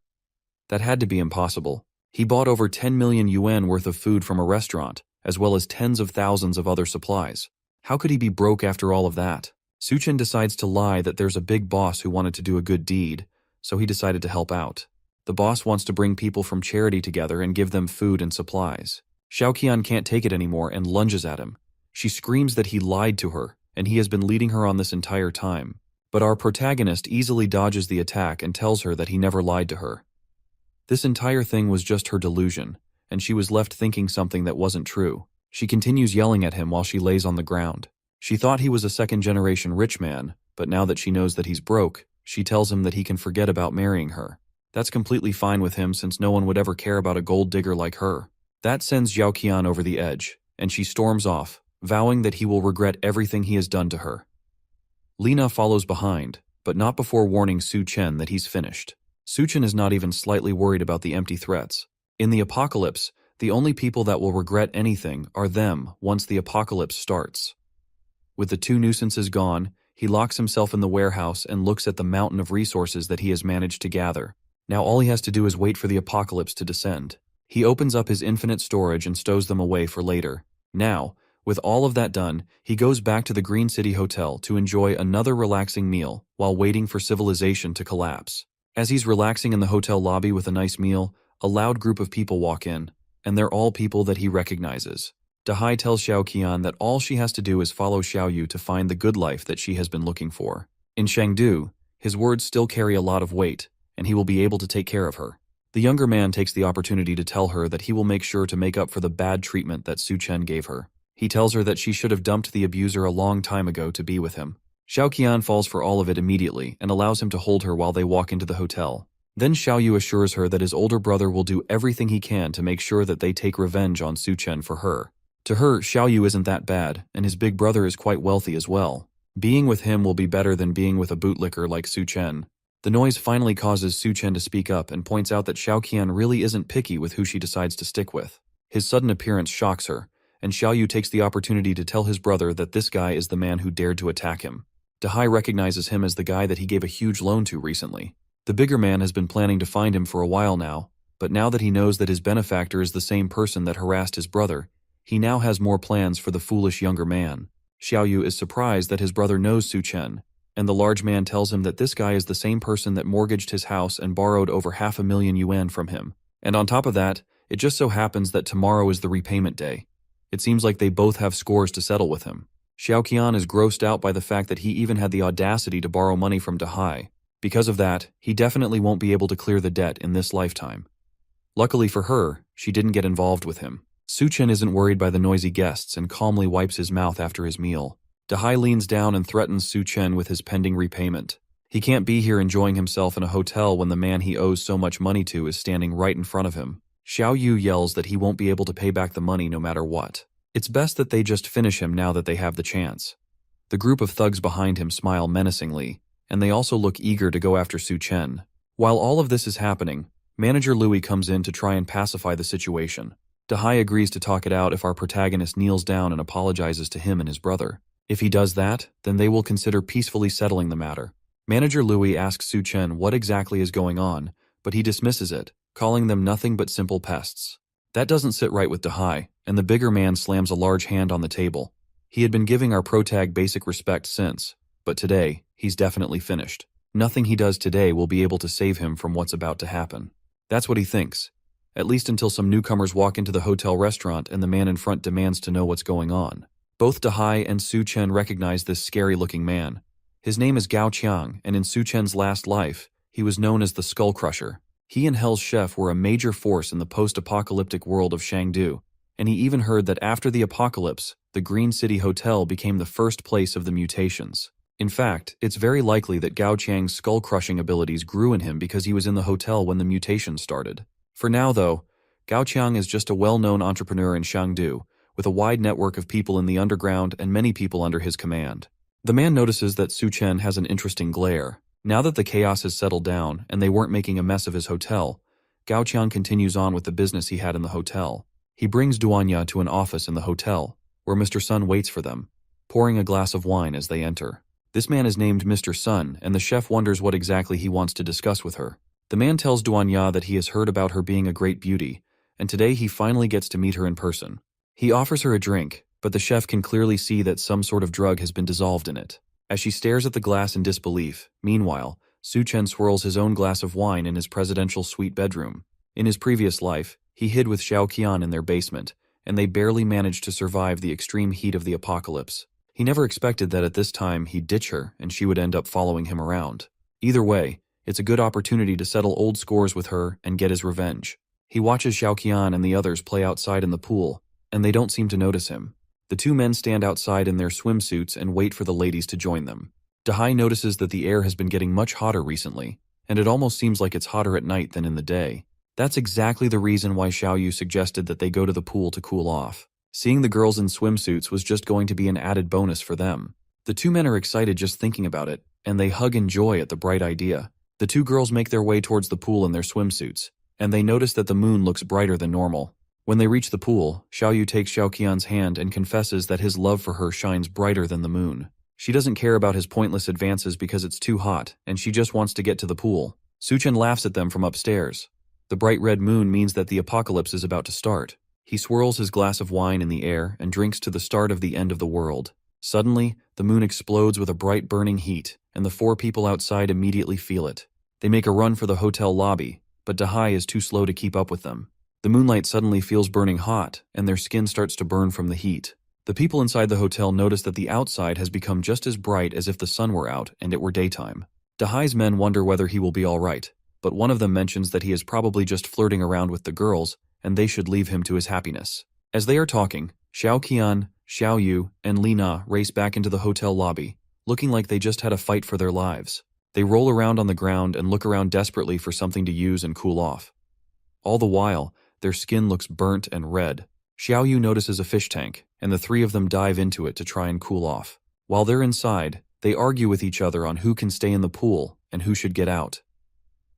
That had to be impossible. He bought over 10 million yuan worth of food from a restaurant, as well as tens of thousands of other supplies. How could he be broke after all of that? Su Chen decides to lie that there's a big boss who wanted to do a good deed, so he decided to help out. The boss wants to bring people from charity together and give them food and supplies. Xiaoqian can't take it anymore and lunges at him. She screams that he lied to her, and he has been leading her on this entire time. But our protagonist easily dodges the attack and tells her that he never lied to her. This entire thing was just her delusion, and she was left thinking something that wasn't true. She continues yelling at him while she lays on the ground. She thought he was a second-generation rich man, but now that she knows that he's broke, she tells him that he can forget about marrying her. That's completely fine with him since no one would ever care about a gold digger like her. That sends Xiaoqian over the edge, and she storms off, vowing that he will regret everything he has done to her. Lina follows behind, but not before warning Su Chen that he's finished. Su Chen is not even slightly worried about the empty threats. In the apocalypse, the only people that will regret anything are them once the apocalypse starts. With the two nuisances gone, he locks himself in the warehouse and looks at the mountain of resources that he has managed to gather. Now all he has to do is wait for the apocalypse to descend. He opens up his infinite storage and stows them away for later. Now, with all of that done, he goes back to the Green City Hotel to enjoy another relaxing meal while waiting for civilization to collapse. As he's relaxing in the hotel lobby with a nice meal, a loud group of people walk in, and they're all people that he recognizes. Dahai tells Xiaoqian that all she has to do is follow Xiaoyu to find the good life that she has been looking for. In Chengdu, his words still carry a lot of weight, and he will be able to take care of her. The younger man takes the opportunity to tell her that he will make sure to make up for the bad treatment that Su Chen gave her. He tells her that she should have dumped the abuser a long time ago to be with him. Xiaoqian falls for all of it immediately and allows him to hold her while they walk into the hotel. Then Xiaoyu assures her that his older brother will do everything he can to make sure that they take revenge on Su Chen for her. To her, Xiaoyu isn't that bad, and his big brother is quite wealthy as well. Being with him will be better than being with a bootlicker like Su Chen. The noise finally causes Su Chen to speak up and points out that Xiaoqian really isn't picky with who she decides to stick with. His sudden appearance shocks her, and Xiaoyu takes the opportunity to tell his brother that this guy is the man who dared to attack him. Dahai recognizes him as the guy that he gave a huge loan to recently. The bigger man has been planning to find him for a while now, but now that he knows that his benefactor is the same person that harassed his brother, he now has more plans for the foolish younger man. Xiaoyu is surprised that his brother knows Su Chen, and the large man tells him that this guy is the same person that mortgaged his house and borrowed over 500,000 yuan from him. And on top of that, it just so happens that tomorrow is the repayment day. It seems like they both have scores to settle with him. Xiaoqian is grossed out by the fact that he even had the audacity to borrow money from Dahai. Because of that, he definitely won't be able to clear the debt in this lifetime. Luckily for her, she didn't get involved with him. Su Chen isn't worried by the noisy guests and calmly wipes his mouth after his meal. Dahai leans down and threatens Su Chen with his pending repayment. He can't be here enjoying himself in a hotel when the man he owes so much money to is standing right in front of him. Xiaoyu yells that he won't be able to pay back the money no matter what. It's best that they just finish him now that they have the chance. The group of thugs behind him smile menacingly, and they also look eager to go after Su Chen. While all of this is happening, Manager Louis comes in to try and pacify the situation. Dahai agrees to talk it out if our protagonist kneels down and apologizes to him and his brother. If he does that, then they will consider peacefully settling the matter. Manager Louis asks Su Chen what exactly is going on, but he dismisses it, calling them nothing but simple pests. That doesn't sit right with Dahai, and the bigger man slams a large hand on the table. He had been giving our protag basic respect since, but today, he's definitely finished. Nothing he does today will be able to save him from what's about to happen. That's what he thinks, at least until some newcomers walk into the hotel restaurant and the man in front demands to know what's going on. Both Dahai and Su Chen recognize this scary-looking man. His name is Gao Qiang, and in Su Chen's last life, He was known as the Skull Crusher. He and Hell's Chef were a major force in the post-apocalyptic world of Chengdu, and he even heard that after the apocalypse, the Green City Hotel became the first place of the mutations. In fact, it's very likely that Gao Qiang's skull-crushing abilities grew in him because he was in the hotel when the mutations started. For now, though, Gao Qiang is just a well-known entrepreneur in Chengdu, with a wide network of people in the underground and many people under his command. The man notices that Su Chen has an interesting glare. Now that the chaos has settled down and they weren't making a mess of his hotel, Gao Qiang continues on with the business he had in the hotel. He brings Duanya to an office in the hotel, where Mr. Sun waits for them, pouring a glass of wine as they enter. This man is named Mr. Sun, and the chef wonders what exactly he wants to discuss with her. The man tells Duanya that he has heard about her being a great beauty, and today he finally gets to meet her in person. He offers her a drink, but the chef can clearly see that some sort of drug has been dissolved in it. As she stares at the glass in disbelief, meanwhile, Su Chen swirls his own glass of wine in his presidential suite bedroom. In his previous life, he hid with Xiao Qian in their basement, and they barely managed to survive the extreme heat of the apocalypse. He never expected that at this time he'd ditch her and she would end up following him around. Either way, it's a good opportunity to settle old scores with her and get his revenge. He watches Xiao Qian and the others play outside in the pool, and they don't seem to notice him. The two men stand outside in their swimsuits and wait for the ladies to join them. Dahai notices that the air has been getting much hotter recently, and it almost seems like it's hotter at night than in the day. That's exactly the reason why Xiao Yu suggested that they go to the pool to cool off. Seeing the girls in swimsuits was just going to be an added bonus for them. The two men are excited just thinking about it, and they hug in joy at the bright idea. The two girls make their way towards the pool in their swimsuits, and they notice that the moon looks brighter than normal. When they reach the pool, Xiao Yu takes Xiao Qian's hand and confesses that his love for her shines brighter than the moon. She doesn't care about his pointless advances because it's too hot, and she just wants to get to the pool. Su Chen laughs at them from upstairs. The bright red moon means that the apocalypse is about to start. He swirls his glass of wine in the air and drinks to the start of the end of the world. Suddenly, the moon explodes with a bright burning heat, and the four people outside immediately feel it. They make a run for the hotel lobby, but Dahai is too slow to keep up with them. The moonlight suddenly feels burning hot, and their skin starts to burn from the heat. The people inside the hotel notice that the outside has become just as bright as if the sun were out and it were daytime. Dahai's men wonder whether he will be all right, but one of them mentions that he is probably just flirting around with the girls, and they should leave him to his happiness. As they are talking, Xiao Qian, Xiao Yu, and Li Na race back into the hotel lobby, looking like they just had a fight for their lives. They roll around on the ground and look around desperately for something to use and cool off. All the while, their skin looks burnt and red. Xiao Yu notices a fish tank, and the three of them dive into it to try and cool off. While they're inside, they argue with each other on who can stay in the pool and who should get out.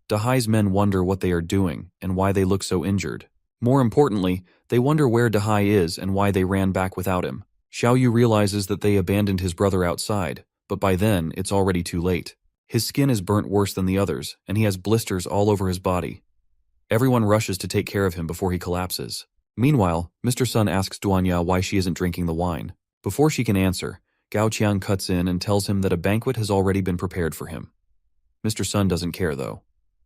Dahai's men wonder what they are doing and why they look so injured. More importantly, they wonder where Dahai is and why they ran back without him. Xiao Yu realizes that they abandoned his brother outside, but by then it's already too late. His skin is burnt worse than the others, and he has blisters all over his body. Everyone rushes to take care of him before he collapses. Meanwhile, Mr. Sun asks Duanya why she isn't drinking the wine. Before she can answer, Gao Qiang cuts in and tells him that a banquet has already been prepared for him. Mr. Sun doesn't care, though.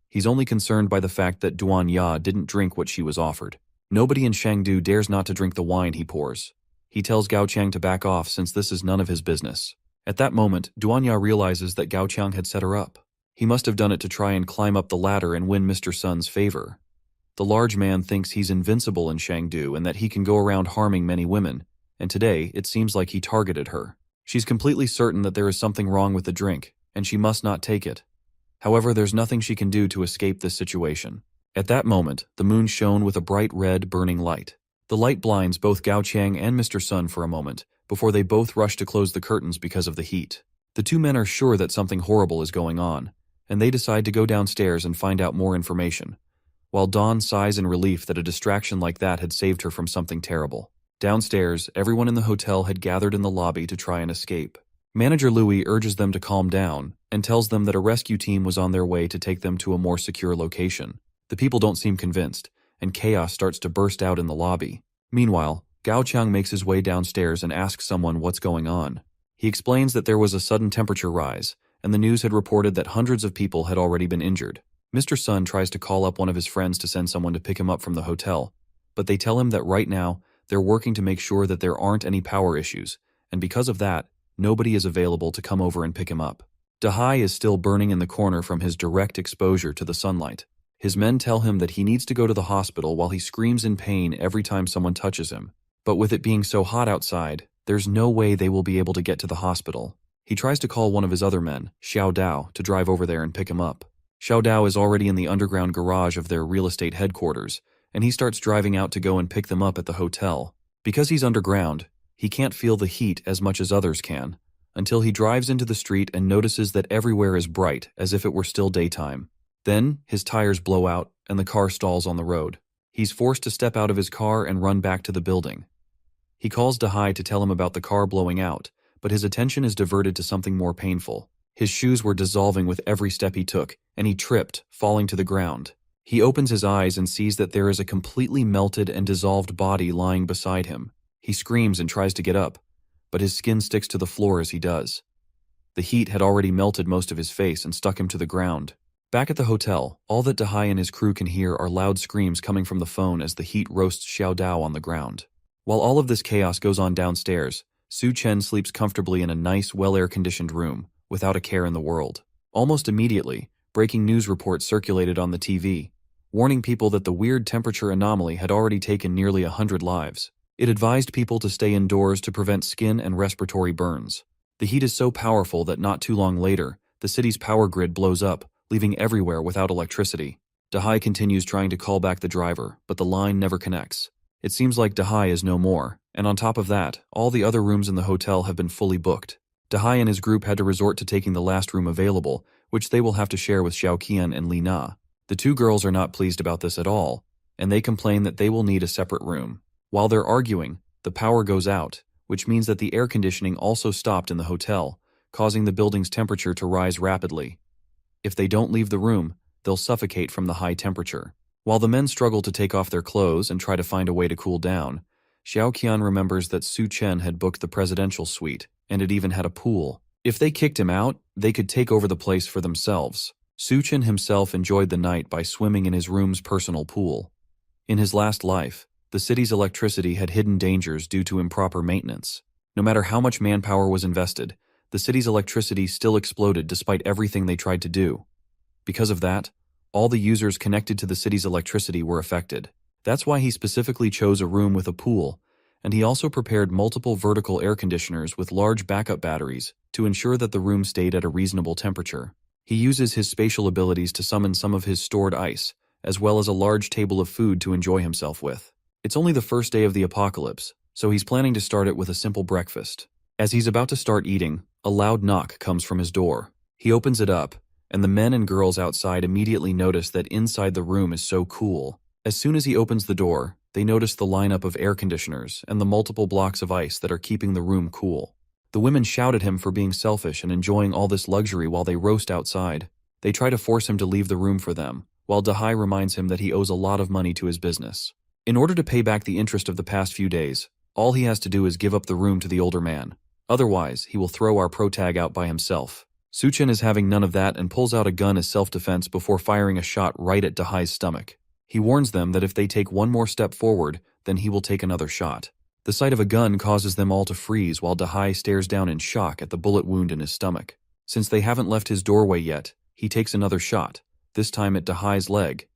He's only concerned by the fact that Duanya didn't drink what she was offered. Nobody in Chengdu dares not to drink the wine he pours. He tells Gao Qiang to back off since this is none of his business. At that moment, Duanya realizes that Gao Qiang had set her up. He must have done it to try and climb up the ladder and win Mr. Sun's favor. The large man thinks he's invincible in Chengdu and that he can go around harming many women, and today it seems like he targeted her. She's completely certain that there is something wrong with the drink, and she must not take it. However, there's nothing she can do to escape this situation. At that moment, the moon shone with a bright red burning light. The light blinds both Gao Qiang and Mr. Sun for a moment, before they both rush to close the curtains because of the heat. The two men are sure that something horrible is going on, and they decide to go downstairs and find out more information, while Dawn sighs in relief that a distraction like that had saved her from something terrible. Downstairs, everyone in the hotel had gathered in the lobby to try and escape. Manager Louis urges them to calm down and tells them that a rescue team was on their way to take them to a more secure location. The people don't seem convinced, and chaos starts to burst out in the lobby. Meanwhile, Gao Qiang makes his way downstairs and asks someone what's going on. He explains that there was a sudden temperature rise, and the news had reported that hundreds of people had already been injured. Mr. Sun tries to call up one of his friends to send someone to pick him up from the hotel, but they tell him that right now, they're working to make sure that there aren't any power issues, and because of that, nobody is available to come over and pick him up. Dahai is still burning in the corner from his direct exposure to the sunlight. His men tell him that he needs to go to the hospital while he screams in pain every time someone touches him. But with it being so hot outside, there's no way they will be able to get to the hospital. He tries to call one of his other men, Xiao Dao, to drive over there and pick him up. Xiao Dao is already in the underground garage of their real estate headquarters, and he starts driving out to go and pick them up at the hotel. Because he's underground, he can't feel the heat as much as others can, until he drives into the street and notices that everywhere is bright, as if it were still daytime. Then, his tires blow out, and the car stalls on the road. He's forced to step out of his car and run back to the building. He calls Dahai to tell him about the car blowing out, but his attention is diverted to something more painful. His shoes were dissolving with every step he took, and he tripped, falling to the ground. He opens his eyes and sees that there is a completely melted and dissolved body lying beside him. He screams and tries to get up, but his skin sticks to the floor as he does. The heat had already melted most of his face and stuck him to the ground. Back at the hotel, all that Dahai and his crew can hear are loud screams coming from the phone as the heat roasts Xiao Dao on the ground. While all of this chaos goes on downstairs, Su Chen sleeps comfortably in a nice, well-air-conditioned room, without a care in the world. Almost immediately, breaking news reports circulated on the TV, warning people that the weird temperature anomaly had already taken nearly 100 lives. It advised people to stay indoors to prevent skin and respiratory burns. The heat is so powerful that not too long later, the city's power grid blows up, leaving everywhere without electricity. Dahai continues trying to call back the driver, but the line never connects. It seems like Dahai is no more, and on top of that, all the other rooms in the hotel have been fully booked. Dahai and his group had to resort to taking the last room available, which they will have to share with Xiao Qian and Li Na. The two girls are not pleased about this at all, and they complain that they will need a separate room. While they're arguing, the power goes out, which means that the air conditioning also stopped in the hotel, causing the building's temperature to rise rapidly. If they don't leave the room, they'll suffocate from the high temperature. While the men struggle to take off their clothes and try to find a way to cool down, Xiao Qian remembers that Su Chen had booked the presidential suite, and it even had a pool. If they kicked him out, they could take over the place for themselves. Su Chen himself enjoyed the night by swimming in his room's personal pool. In his last life, the city's electricity had hidden dangers due to improper maintenance. No matter how much manpower was invested, the city's electricity still exploded despite everything they tried to do. Because of that, all the users connected to the city's electricity were affected. That's why he specifically chose a room with a pool, and he also prepared multiple vertical air conditioners with large backup batteries to ensure that the room stayed at a reasonable temperature. He uses his spatial abilities to summon some of his stored ice, as well as a large table of food to enjoy himself with. It's only the first day of the apocalypse, so he's planning to start it with a simple breakfast. As he's about to start eating, a loud knock comes from his door. He opens it up, and the men and girls outside immediately notice that inside the room is so cool. As soon as he opens the door, they notice the lineup of air conditioners and the multiple blocks of ice that are keeping the room cool. The women shout at him for being selfish and enjoying all this luxury while they roast outside. They try to force him to leave the room for them, while Dahai reminds him that he owes a lot of money to his business. In order to pay back the interest of the past few days, all he has to do is give up the room to the older man. Otherwise, he will throw our protag out by himself. Su Chen is having none of that and pulls out a gun as self-defense before firing a shot right at Dahai's stomach. He warns them that if they take one more step forward, then he will take another shot. The sight of a gun causes them all to freeze while Dahai stares down in shock at the bullet wound in his stomach. Since they haven't left his doorway yet, he takes another shot, this time at Dahai's leg.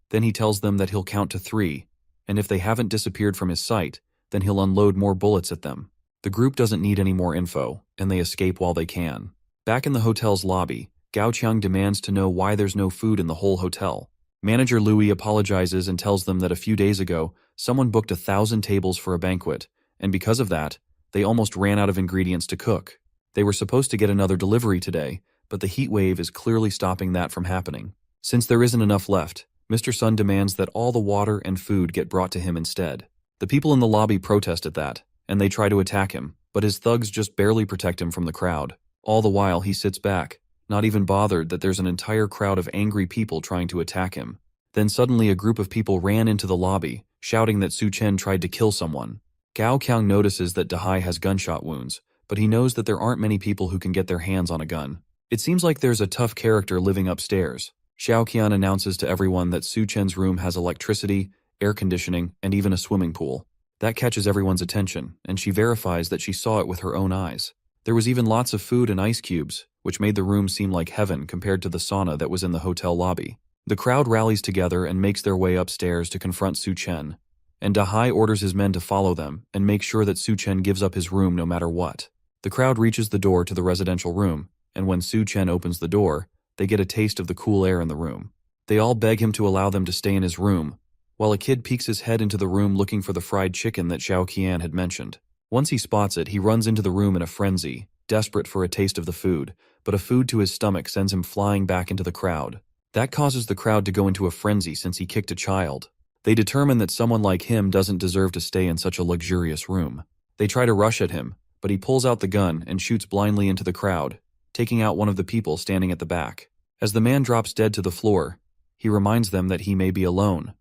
Then he tells them that he'll count to 3, and if they haven't disappeared from his sight, then he'll unload more bullets at them. The group doesn't need any more info, and they escape while they can. Back in the hotel's lobby, Gao Qiang demands to know why there's no food in the whole hotel. Manager Louis apologizes and tells them that a few days ago, someone booked 1,000 tables for a banquet, and because of that, they almost ran out of ingredients to cook. They were supposed to get another delivery today, but the heat wave is clearly stopping that from happening. Since there isn't enough left, Mr. Sun demands that all the water and food get brought to him instead. The people in the lobby protest at that, and they try to attack him, but his thugs just barely protect him from the crowd. All the while he sits back, not even bothered that there's an entire crowd of angry people trying to attack him. Then suddenly a group of people ran into the lobby, shouting that Su Chen tried to kill someone. Gao Qiang notices that Dahai has gunshot wounds, but he knows that there aren't many people who can get their hands on a gun. It seems like there's a tough character living upstairs. Xiao Qian announces to everyone that Su Chen's room has electricity, air conditioning, and even a swimming pool. That catches everyone's attention, and she verifies that she saw it with her own eyes. There was even lots of food and ice cubes, which made the room seem like heaven compared to the sauna that was in the hotel lobby. The crowd rallies together and makes their way upstairs to confront Su Chen, and Dahai orders his men to follow them and make sure that Su Chen gives up his room no matter what. The crowd reaches the door to the residential room, and when Su Chen opens the door, they get a taste of the cool air in the room. They all beg him to allow them to stay in his room, while a kid peeks his head into the room looking for the fried chicken that Xiao Qian had mentioned. Once he spots it, he runs into the room in a frenzy, desperate for a taste of the food, but a food to his stomach sends him flying back into the crowd. That causes the crowd to go into a frenzy since he kicked a child. They determine that someone like him doesn't deserve to stay in such a luxurious room. They try to rush at him, but he pulls out the gun and shoots blindly into the crowd, taking out one of the people standing at the back. As the man drops dead to the floor, he reminds them that he may be alone,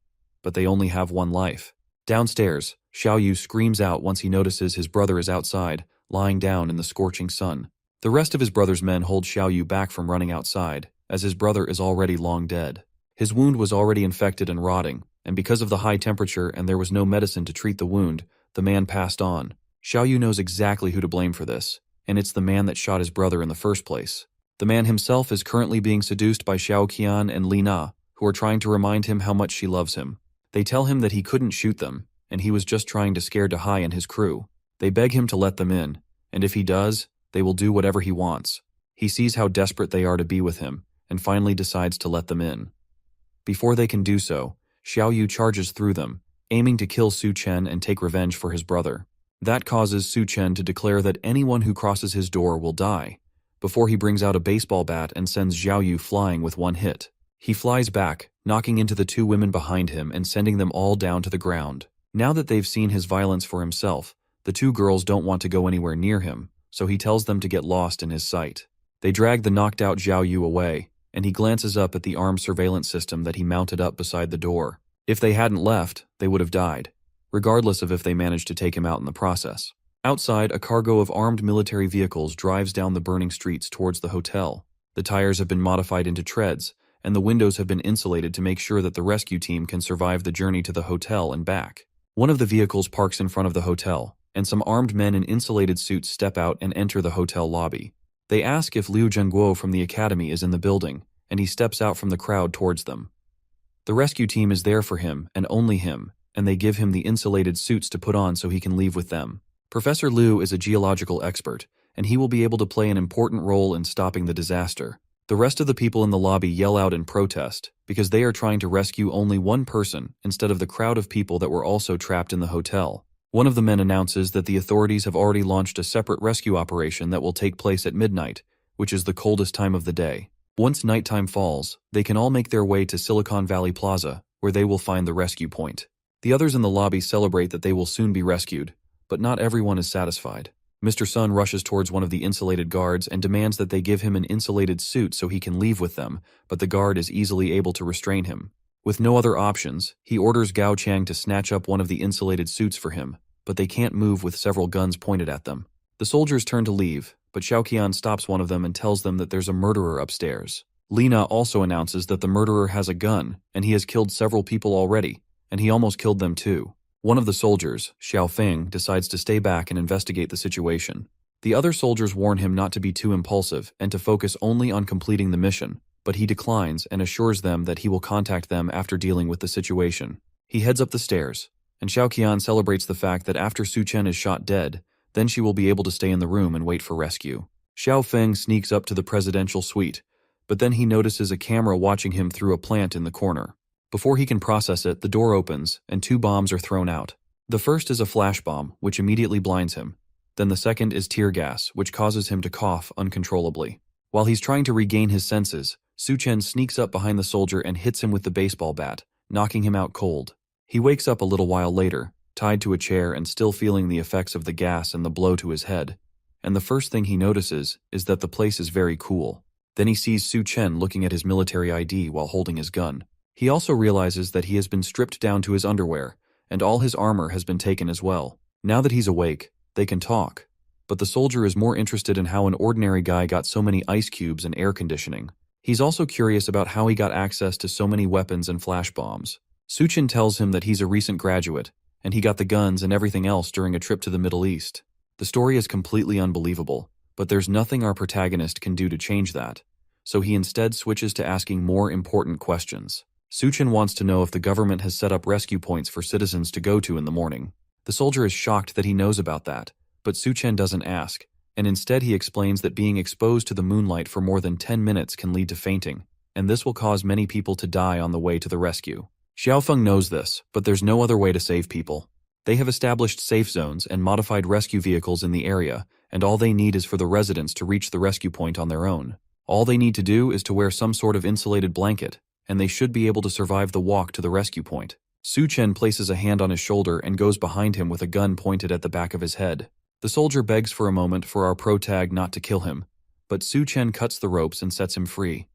but they only have one life. Downstairs, Xiao Yu screams out once he notices his brother is outside, lying down in the scorching sun. The rest of his brother's men hold Xiao Yu back from running outside, as his brother is already long dead. His wound was already infected and rotting, and because of the high temperature and there was no medicine to treat the wound, the man passed on. Xiao Yu knows exactly who to blame for this, and it's the man that shot his brother in the first place. The man himself is currently being seduced by Xiao Qian and Li Na, who are trying to remind him how much she loves him. They tell him that he couldn't shoot them, and he was just trying to scare Dahai and his crew. They beg him to let them in, and if he does, they will do whatever he wants. He sees how desperate they are to be with him, and finally decides to let them in. Before they can do so, Xiao Yu charges through them, aiming to kill Su Chen and take revenge for his brother. That causes Su Chen to declare that anyone who crosses his door will die, before he brings out a baseball bat and sends Xiao Yu flying with one hit. He flies back, knocking into the two women behind him and sending them all down to the ground. Now that they've seen his violence for himself, the two girls don't want to go anywhere near him, so he tells them to get lost in his sight. They drag the knocked-out Xiao Yu away, and he glances up at the armed surveillance system that he mounted up beside the door. If they hadn't left, they would have died, regardless of if they managed to take him out in the process. Outside, a cargo of armed military vehicles drives down the burning streets towards the hotel. The tires have been modified into treads, and the windows have been insulated to make sure that the rescue team can survive the journey to the hotel and back. One of the vehicles parks in front of the hotel, and some armed men in insulated suits step out and enter the hotel lobby. They ask if Liu Zhengguo from the academy is in the building, and he steps out from the crowd towards them. The rescue team is there for him, and only him, and they give him the insulated suits to put on so he can leave with them. Professor Liu is a geological expert, and he will be able to play an important role in stopping the disaster. The rest of the people in the lobby yell out in protest, because they are trying to rescue only one person instead of the crowd of people that were also trapped in the hotel. One of the men announces that the authorities have already launched a separate rescue operation that will take place at midnight, which is the coldest time of the day. Once nighttime falls, they can all make their way to Silicon Valley Plaza, where they will find the rescue point. The others in the lobby celebrate that they will soon be rescued, but not everyone is satisfied. Mr. Sun rushes towards one of the insulated guards and demands that they give him an insulated suit so he can leave with them, but the guard is easily able to restrain him. With no other options, he orders Gao Chang to snatch up one of the insulated suits for him, but they can't move with several guns pointed at them. The soldiers turn to leave, but Xiao Qian stops one of them and tells them that there's a murderer upstairs. Lina also announces that the murderer has a gun, and he has killed several people already, and he almost killed them too. One of the soldiers, Xiao Feng, decides to stay back and investigate the situation. The other soldiers warn him not to be too impulsive and to focus only on completing the mission, but he declines and assures them that he will contact them after dealing with the situation. He heads up the stairs, and Xiao Qian celebrates the fact that after Su Chen is shot dead, then she will be able to stay in the room and wait for rescue. Xiao Feng sneaks up to the presidential suite, but then he notices a camera watching him through a plant in the corner. Before he can process it, the door opens, and two bombs are thrown out. The first is a flash bomb, which immediately blinds him. Then the second is tear gas, which causes him to cough uncontrollably. While he's trying to regain his senses, Su Chen sneaks up behind the soldier and hits him with the baseball bat, knocking him out cold. He wakes up a little while later, tied to a chair and still feeling the effects of the gas and the blow to his head. And the first thing he notices is that the place is very cool. Then he sees Su Chen looking at his military ID while holding his gun. He also realizes that he has been stripped down to his underwear, and all his armor has been taken as well. Now that he's awake, they can talk. But the soldier is more interested in how an ordinary guy got so many ice cubes and air conditioning. He's also curious about how he got access to so many weapons and flash bombs. Su Chen tells him that he's a recent graduate, and he got the guns and everything else during a trip to the Middle East. The story is completely unbelievable, but But there's nothing our protagonist can do to change that, so he instead switches to asking more important questions. Su Chen wants to know if the government has set up rescue points for citizens to go to in the morning. The soldier is shocked that he knows about that, but Su Chen doesn't ask, and instead he explains that being exposed to the moonlight for more than 10 minutes can lead to fainting, and this will cause many people to die on the way to the rescue. Xiaofeng knows this, but there's no other way to save people. They have established safe zones and modified rescue vehicles in the area, and all they need is for the residents to reach the rescue point on their own. All they need to do is to wear some sort of insulated blanket, and they should be able to survive the walk to the rescue point. Su Chen places a hand on his shoulder and goes behind him with a gun pointed at the back of his head. The soldier begs for a moment for our protag not to kill him, but Su Chen cuts the ropes and sets him free.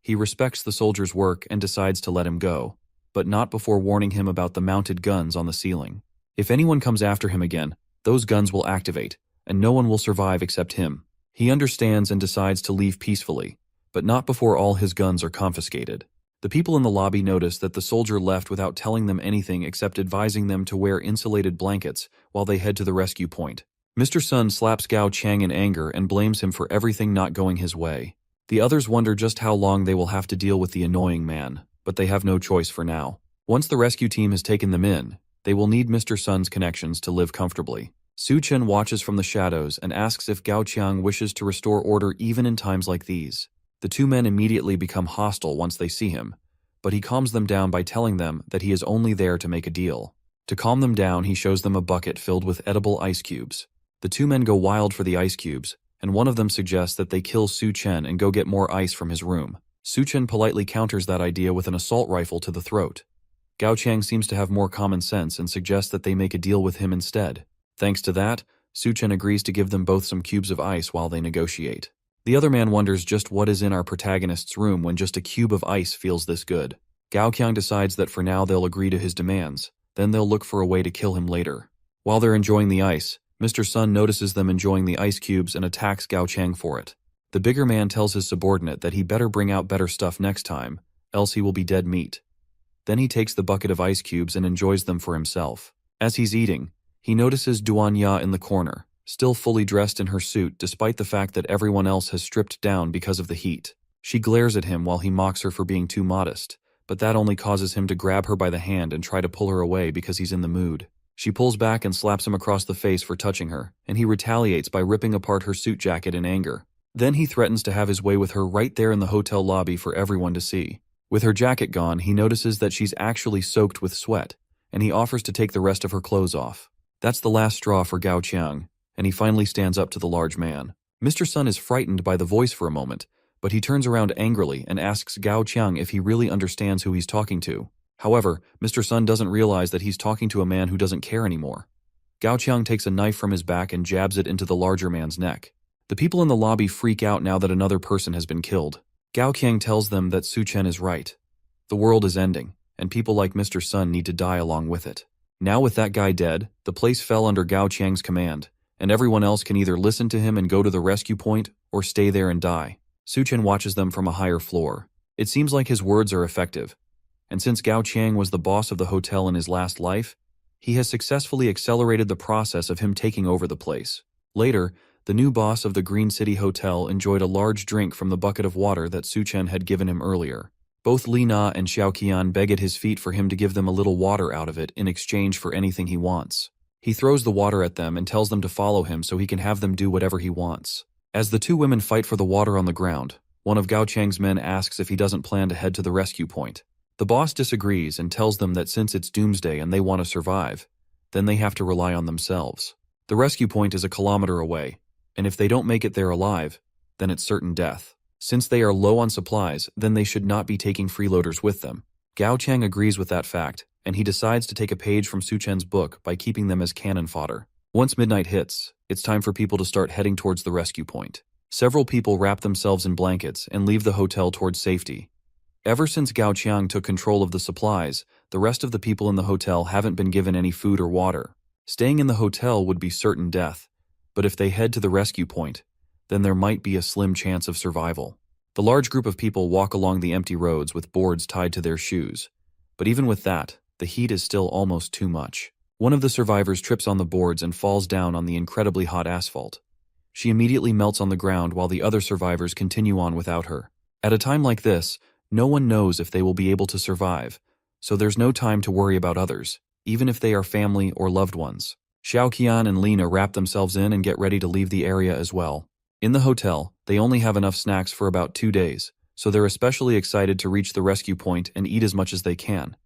He respects the soldier's work and decides to let him go, but not before warning him about the mounted guns on the ceiling. If anyone comes after him again, those guns will activate, and no one will survive except him. He understands and decides to leave peacefully, but not before all his guns are confiscated. The people in the lobby notice that the soldier left without telling them anything except advising them to wear insulated blankets while they head to the rescue point. Mr. Sun slaps Gao Chang in anger and blames him for everything not going his way. The others wonder just how long they will have to deal with the annoying man, but they have no choice for now. Once the rescue team has taken them in, they will need Mr. Sun's connections to live comfortably. Su Chen watches from the shadows and asks if Gao Qiang wishes to restore order even in times like these. The two men immediately become hostile once they see him, but he calms them down by telling them that he is only there to make a deal. To calm them down, he shows them a bucket filled with edible ice cubes. The two men go wild for the ice cubes, and one of them suggests that they kill Su Chen and go get more ice from his room. Su Chen politely counters that idea with an assault rifle to the throat. Gao Qiang seems to have more common sense and suggests that they make a deal with him instead. Thanks to that, Su Chen agrees to give them both some cubes of ice while they negotiate. The other man wonders just what is in our protagonist's room when just a cube of ice feels this good. Gao Qiang decides that for now they'll agree to his demands, then they'll look for a way to kill him later. While they're enjoying the ice, Mr. Sun notices them enjoying the ice cubes and attacks Gao Qiang for it. The bigger man tells his subordinate that he better bring out better stuff next time, else he will be dead meat. Then he takes the bucket of ice cubes and enjoys them for himself. As he's eating, he notices Duan Ya in the corner, still fully dressed in her suit despite the fact that everyone else has stripped down because of the heat. She glares at him while he mocks her for being too modest, but that only causes him to grab her by the hand and try to pull her away because he's in the mood. She pulls back and slaps him across the face for touching her, and he retaliates by ripping apart her suit jacket in anger. Then he threatens to have his way with her right there in the hotel lobby for everyone to see. With her jacket gone, he notices that she's actually soaked with sweat, and he offers to take the rest of her clothes off. That's the last straw for Gao Qiang, and he finally stands up to the large man. Mr. Sun is frightened by the voice for a moment, but he turns around angrily and asks Gao Qiang if he really understands who he's talking to. However, Mr. Sun doesn't realize that he's talking to a man who doesn't care anymore. Gao Qiang takes a knife from his back and jabs it into the larger man's neck. The people in the lobby freak out now that another person has been killed. Gao Qiang tells them that Su Chen is right. The world is ending, and people like Mr. Sun need to die along with it. Now with that guy dead, the place fell under Gao Qiang's command, and everyone else can either listen to him and go to the rescue point, or stay there and die. Su Chen watches them from a higher floor. It seems like his words are effective, and since Gao Qiang was the boss of the hotel in his last life, he has successfully accelerated the process of him taking over the place. Later, the new boss of the Green City Hotel enjoyed a large drink from the bucket of water that Su Chen had given him earlier. Both Li Na and Xiao Qian beg at his feet for him to give them a little water out of it in exchange for anything he wants. He throws the water at them and tells them to follow him so he can have them do whatever he wants. As the two women fight for the water on the ground, one of Gao Qiang's men asks if he doesn't plan to head to the rescue point. The boss disagrees and tells them that since it's Doomsday and they want to survive, then they have to rely on themselves. The rescue point is a kilometer away, and if they don't make it there alive, then it's certain death. Since they are low on supplies, then they should not be taking freeloaders with them. Gao Qiang agrees with that fact, and he decides to take a page from Su Chen's book by keeping them as cannon fodder. Once midnight hits, it's time for people to start heading towards the rescue point. Several people wrap themselves in blankets and leave the hotel towards safety. Ever since Gao Qiang took control of the supplies, the rest of the people in the hotel haven't been given any food or water. Staying in the hotel would be certain death, but if they head to the rescue point, then there might be a slim chance of survival. The large group of people walk along the empty roads with boards tied to their shoes, but even with that, the heat is still almost too much. One of the survivors trips on the boards and falls down on the incredibly hot asphalt. She immediately melts on the ground while the other survivors continue on without her. At a time like this, no one knows if they will be able to survive, so there's no time to worry about others, even if they are family or loved ones. Xiao Qian and Lina wrap themselves in and get ready to leave the area as well. In the hotel, they only have enough snacks for about 2 days, so they're especially excited to reach the rescue point and eat as much as they can.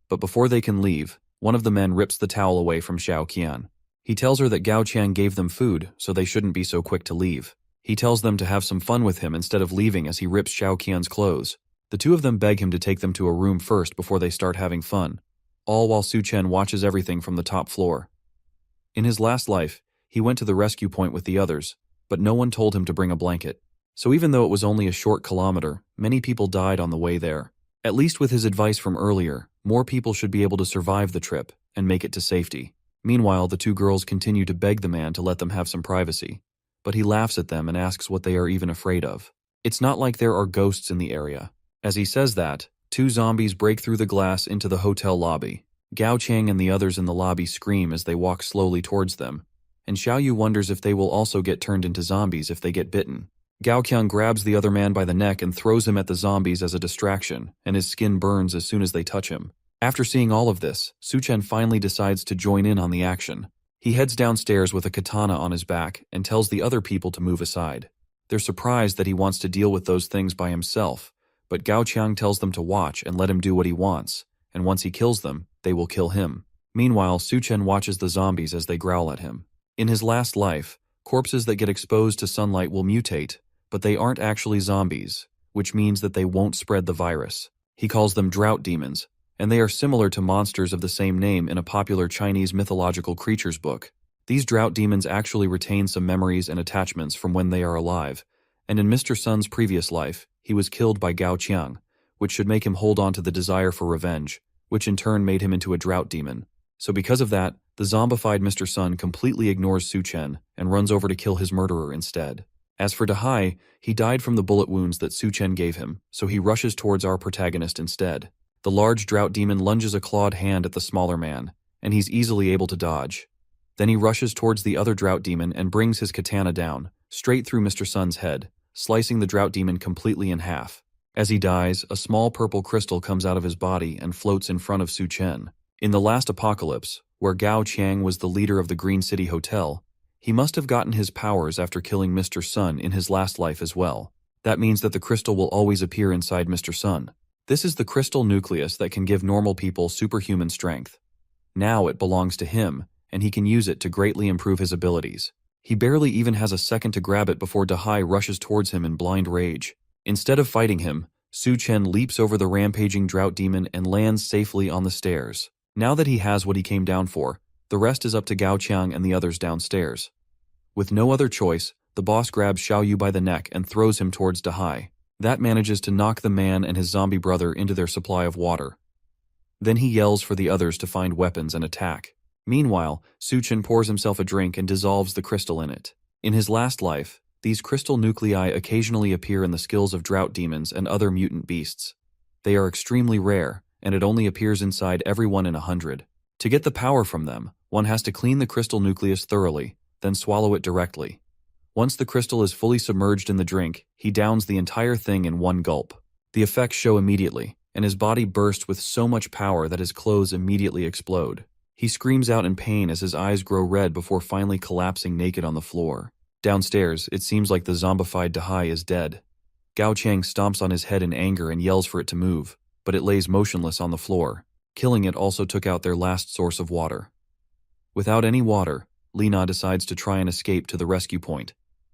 But before they can leave, one of the men rips the towel away from Xiao Qian. He tells her that Gao Qiang gave them food, so they shouldn't be so quick to leave. He tells them to have some fun with him instead of leaving as he rips Xiao Qian's clothes. The two of them beg him to take them to a room first before they start having fun, all while Su Chen watches everything from the top floor. In his last life, he went to the rescue point with the others, but no one told him to bring a blanket. So even though it was only a short kilometer, many people died on the way there. At least with his advice from earlier, more people should be able to survive the trip and make it to safety. Meanwhile, the two girls continue to beg the man to let them have some privacy, but he laughs at them and asks what they are even afraid of. It's not like there are ghosts in the area. As he says that, 2 zombies break through the glass into the hotel lobby. Gao Qiang and the others in the lobby scream as they walk slowly towards them, and Xiao Yu wonders if they will also get turned into zombies if they get bitten. Gao Qiang grabs the other man by the neck and throws him at the zombies as a distraction, and his skin burns as soon as they touch him. After seeing all of this, Su Chen finally decides to join in on the action. He heads downstairs with a katana on his back and tells the other people to move aside. They're surprised that he wants to deal with those things by himself, but Gao Qiang tells them to watch and let him do what he wants, and once he kills them, they will kill him. Meanwhile, Su Chen watches the zombies as they growl at him. In his last life, corpses that get exposed to sunlight will mutate, but they aren't actually zombies, which means that they won't spread the virus. He calls them drought demons, and they are similar to monsters of the same name in a popular Chinese mythological creatures book. These drought demons actually retain some memories and attachments from when they are alive, and in Mr. Sun's previous life, he was killed by Gao Qiang, which should make him hold on to the desire for revenge, which in turn made him into a drought demon. So because of that, the zombified Mr. Sun completely ignores Su Chen and runs over to kill his murderer instead. As for Dahai, he died from the bullet wounds that Su Chen gave him, so he rushes towards our protagonist instead. The large drought demon lunges a clawed hand at the smaller man, and he's easily able to dodge. Then he rushes towards the other drought demon and brings his katana down, straight through Mr. Sun's head, slicing the drought demon completely in half. As he dies, a small purple crystal comes out of his body and floats in front of Su Chen. In the last apocalypse, where Gao Qiang was the leader of the Green City Hotel, he must have gotten his powers after killing Mr. Sun in his last life as well. That means that the crystal will always appear inside Mr. Sun. This is the crystal nucleus that can give normal people superhuman strength. Now it belongs to him, and he can use it to greatly improve his abilities. He barely even has a second to grab it before Dahai rushes towards him in blind rage. Instead of fighting him, Su Chen leaps over the rampaging drought demon and lands safely on the stairs. Now that he has what he came down for, the rest is up to Gao Qiang and the others downstairs. With no other choice, the boss grabs Xiao Yu by the neck and throws him towards Dahai. That manages to knock the man and his zombie brother into their supply of water. Then he yells for the others to find weapons and attack. Meanwhile, Su Chen pours himself a drink and dissolves the crystal in it. In his last life, these crystal nuclei occasionally appear in the skills of drought demons and other mutant beasts. They are extremely rare, and it only appears inside everyone in 100. To get the power from them, one has to clean the crystal nucleus thoroughly, then swallow it directly. Once the crystal is fully submerged in the drink, he downs the entire thing in one gulp. The effects show immediately, and his body bursts with so much power that his clothes immediately explode. He screams out in pain as his eyes grow red before finally collapsing naked on the floor. Downstairs, it seems like the zombified Dahai is dead. Gao Qiang stomps on his head in anger and yells for it to move, but it lays motionless on the floor. Killing it also took out their last source of water. Without any water, Lina decides to try and escape to the rescue point,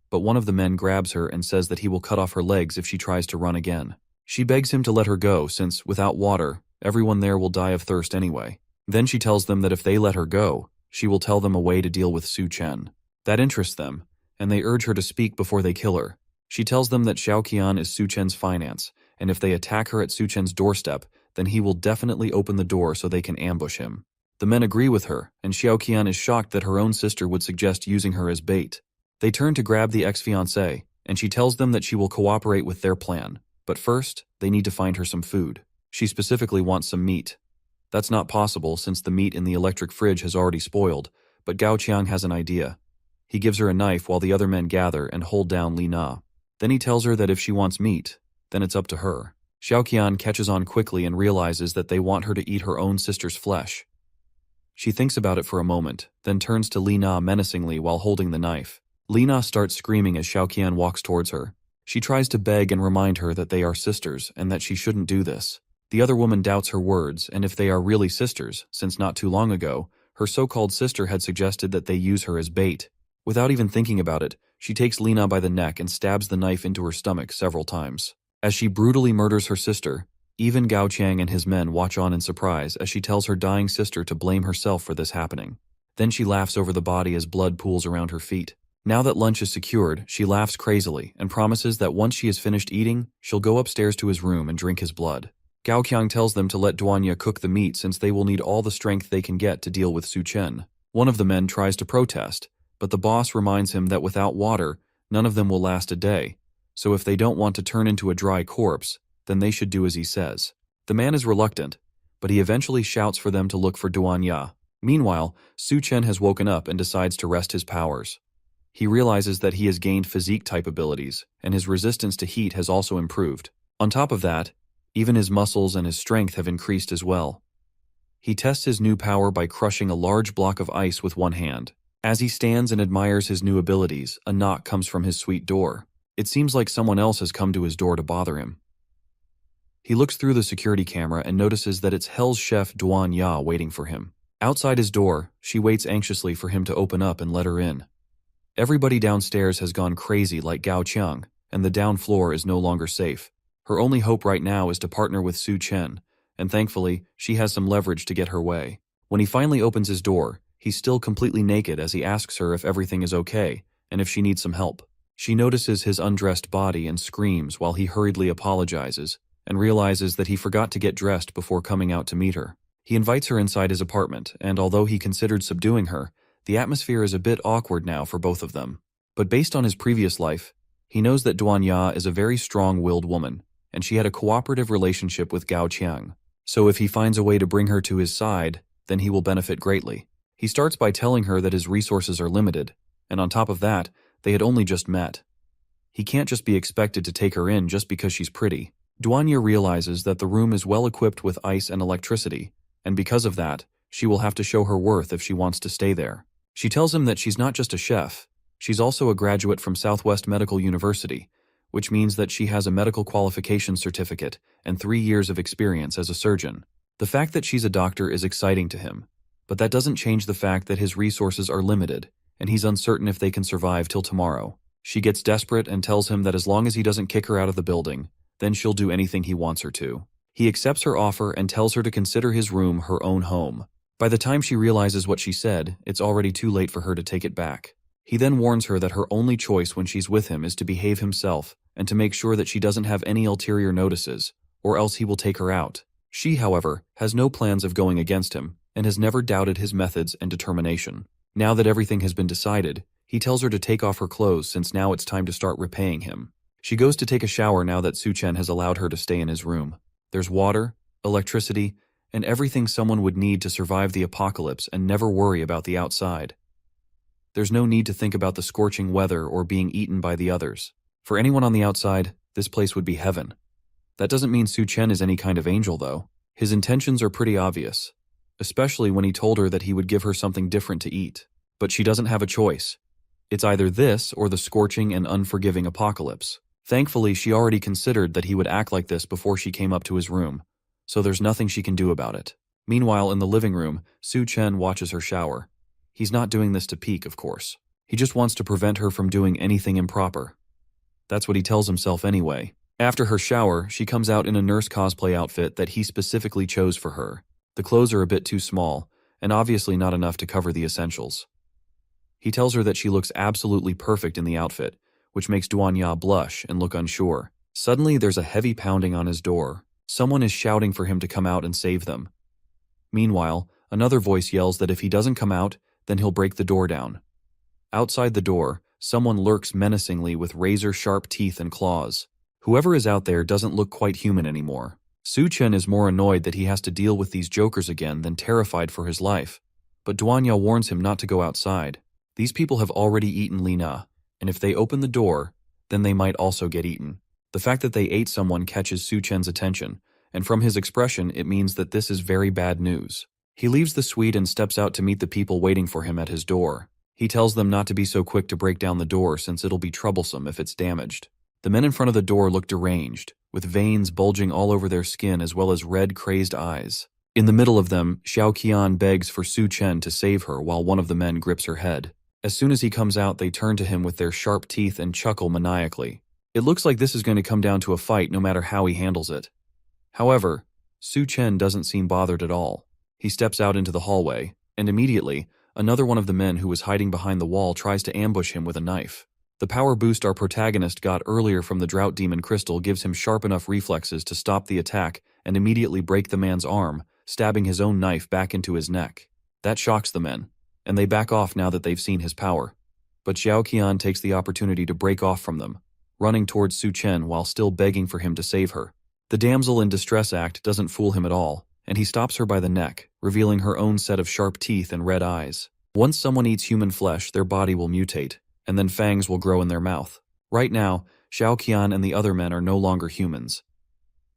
but one of the men grabs her and says that he will cut off her legs if she tries to run again. She begs him to let her go since, without water, everyone there will die of thirst anyway. Then she tells them that if they let her go, she will tell them a way to deal with Su Chen. That interests them, and they urge her to speak before they kill her. She tells them that Xiao Qian is Su Chen's finance, and if they attack her at Su Chen's doorstep, then he will definitely open the door so they can ambush him. The men agree with her, and Xiao Qian is shocked that her own sister would suggest using her as bait. They turn to grab the ex-fiancé, and she tells them that she will cooperate with their plan. But first, they need to find her some food. She specifically wants some meat. That's not possible since the meat in the electric fridge has already spoiled, but Gao Qiang has an idea. He gives her a knife while the other men gather and hold down Li Na. Then he tells her that if she wants meat, then it's up to her. Xiaoqian catches on quickly and realizes that they want her to eat her own sister's flesh. She thinks about it for a moment, then turns to Li Na menacingly while holding the knife. Li Na starts screaming as Xiaoqian walks towards her. She tries to beg and remind her that they are sisters and that she shouldn't do this. The other woman doubts her words, and if they are really sisters, since not too long ago, her so-called sister had suggested that they use her as bait. Without even thinking about it, she takes Li Na by the neck and stabs the knife into her stomach several times. As she brutally murders her sister, even Gao Qiang and his men watch on in surprise as she tells her dying sister to blame herself for this happening. Then she laughs over the body as blood pools around her feet. Now that lunch is secured, she laughs crazily and promises that once she is finished eating, she'll go upstairs to his room and drink his blood. Gao Qiang tells them to let Duanya cook the meat since they will need all the strength they can get to deal with Su Chen. One of the men tries to protest, but the boss reminds him that without water, none of them will last a day, so if they don't want to turn into a dry corpse, then they should do as he says. The man is reluctant, but he eventually shouts for them to look for Duanya. Meanwhile, Su Chen has woken up and decides to rest his powers. He realizes that he has gained physique-type abilities, and his resistance to heat has also improved. On top of that, even his muscles and his strength have increased as well. He tests his new power by crushing a large block of ice with one hand. As he stands and admires his new abilities, a knock comes from his suite door. It seems like someone else has come to his door to bother him. He looks through the security camera and notices that it's Hell's chef Duan Ya waiting for him. Outside his door, she waits anxiously for him to open up and let her in. Everybody downstairs has gone crazy like Gao Qiang, and the down floor is no longer safe. Her only hope right now is to partner with Su Chen, and thankfully, she has some leverage to get her way. When he finally opens his door, he's still completely naked as he asks her if everything is okay, and if she needs some help. She notices his undressed body and screams while he hurriedly apologizes, and realizes that he forgot to get dressed before coming out to meet her. He invites her inside his apartment, and although he considered subduing her, the atmosphere is a bit awkward now for both of them. But based on his previous life, he knows that Duan Ya is a very strong-willed woman, and she had a cooperative relationship with Gao Qiang. So if he finds a way to bring her to his side, then he will benefit greatly. He starts by telling her that his resources are limited, and on top of that, they had only just met. He can't just be expected to take her in just because she's pretty. Duanya realizes that the room is well equipped with ice and electricity, and because of that, she will have to show her worth if she wants to stay there. She tells him that she's not just a chef, she's also a graduate from Southwest Medical University, which means that she has a medical qualification certificate and 3 years of experience as a surgeon. The fact that she's a doctor is exciting to him, but that doesn't change the fact that his resources are limited, and he's uncertain if they can survive till tomorrow. She gets desperate and tells him that as long as he doesn't kick her out of the building, then she'll do anything he wants her to. He accepts her offer and tells her to consider his room her own home. By the time she realizes what she said, it's already too late for her to take it back. He then warns her that her only choice when she's with him is to behave himself and to make sure that she doesn't have any ulterior notices, or else he will take her out. She, however, has no plans of going against him and has never doubted his methods and determination. Now that everything has been decided, he tells her to take off her clothes since now it's time to start repaying him. She goes to take a shower now that Su Chen has allowed her to stay in his room. There's water, electricity, and everything someone would need to survive the apocalypse and never worry about the outside. There's no need to think about the scorching weather or being eaten by the others. For anyone on the outside, this place would be heaven. That doesn't mean Su Chen is any kind of angel, though. His intentions are pretty obvious, especially when he told her that he would give her something different to eat. But she doesn't have a choice. It's either this or the scorching and unforgiving apocalypse. Thankfully, she already considered that he would act like this before she came up to his room, so there's nothing she can do about it. Meanwhile, in the living room, Su Chen watches her shower. He's not doing this to peek, of course. He just wants to prevent her from doing anything improper. That's what he tells himself anyway. After her shower, she comes out in a nurse cosplay outfit that he specifically chose for her. The clothes are a bit too small, and obviously not enough to cover the essentials. He tells her that she looks absolutely perfect in the outfit, which makes Duanya blush and look unsure. Suddenly, there's a heavy pounding on his door. Someone is shouting for him to come out and save them. Meanwhile, another voice yells that if he doesn't come out, then he'll break the door down. Outside the door, someone lurks menacingly with razor-sharp teeth and claws. Whoever is out there doesn't look quite human anymore. Su Chen is more annoyed that he has to deal with these jokers again than terrified for his life, but Duanya warns him not to go outside. These people have already eaten Lina, and if they open the door, then they might also get eaten. The fact that they ate someone catches Su Chen's attention, and from his expression it means that this is very bad news. He leaves the suite and steps out to meet the people waiting for him at his door. He tells them not to be so quick to break down the door since it'll be troublesome if it's damaged. The men in front of the door look deranged, with veins bulging all over their skin as well as red, crazed eyes. In the middle of them, Xiao Qian begs for Su Chen to save her while one of the men grips her head. As soon as he comes out, they turn to him with their sharp teeth and chuckle maniacally. It looks like this is going to come down to a fight no matter how he handles it. However, Su Chen doesn't seem bothered at all. He steps out into the hallway, and immediately, another one of the men who was hiding behind the wall tries to ambush him with a knife. The power boost our protagonist got earlier from the Drought Demon Crystal gives him sharp enough reflexes to stop the attack and immediately break the man's arm, stabbing his own knife back into his neck. That shocks the men, and they back off now that they've seen his power. But Xiao Qian takes the opportunity to break off from them, running towards Su Chen while still begging for him to save her. The damsel in distress act doesn't fool him at all, and he stops her by the neck, revealing her own set of sharp teeth and red eyes. Once someone eats human flesh, their body will mutate, and then fangs will grow in their mouth. Right now, Xiao Qian and the other men are no longer humans.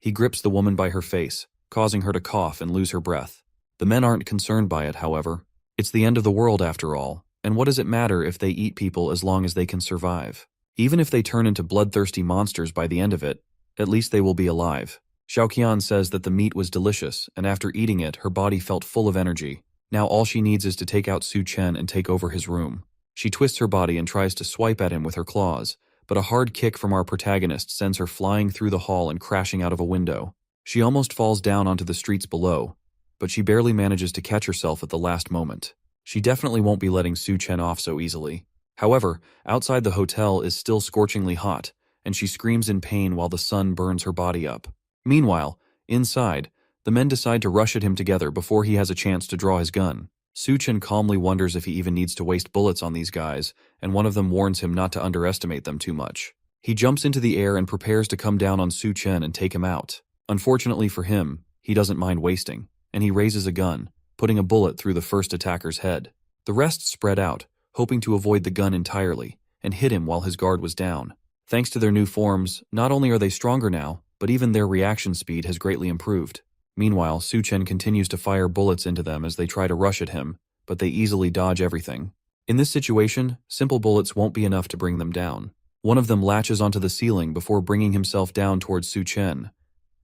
He grips the woman by her face, causing her to cough and lose her breath. The men aren't concerned by it, however. It's the end of the world after all, and what does it matter if they eat people as long as they can survive? Even if they turn into bloodthirsty monsters by the end of it, at least they will be alive. Xiao Qian says that the meat was delicious, and after eating it, her body felt full of energy. Now all she needs is to take out Su Chen and take over his room. She twists her body and tries to swipe at him with her claws, but a hard kick from our protagonist sends her flying through the hall and crashing out of a window. She almost falls down onto the streets below, but she barely manages to catch herself at the last moment. She definitely won't be letting Su Chen off so easily. However, outside the hotel is still scorchingly hot, and she screams in pain while the sun burns her body up. Meanwhile, inside, the men decide to rush at him together before he has a chance to draw his gun. Su Chen calmly wonders if he even needs to waste bullets on these guys, and one of them warns him not to underestimate them too much. He jumps into the air and prepares to come down on Su Chen and take him out. Unfortunately for him, he doesn't mind wasting, and he raises a gun, putting a bullet through the first attacker's head. The rest spread out, hoping to avoid the gun entirely, and hit him while his guard was down. Thanks to their new forms, not only are they stronger now, but even their reaction speed has greatly improved. Meanwhile, Su Chen continues to fire bullets into them as they try to rush at him, but they easily dodge everything. In this situation, simple bullets won't be enough to bring them down. One of them latches onto the ceiling before bringing himself down towards Su Chen.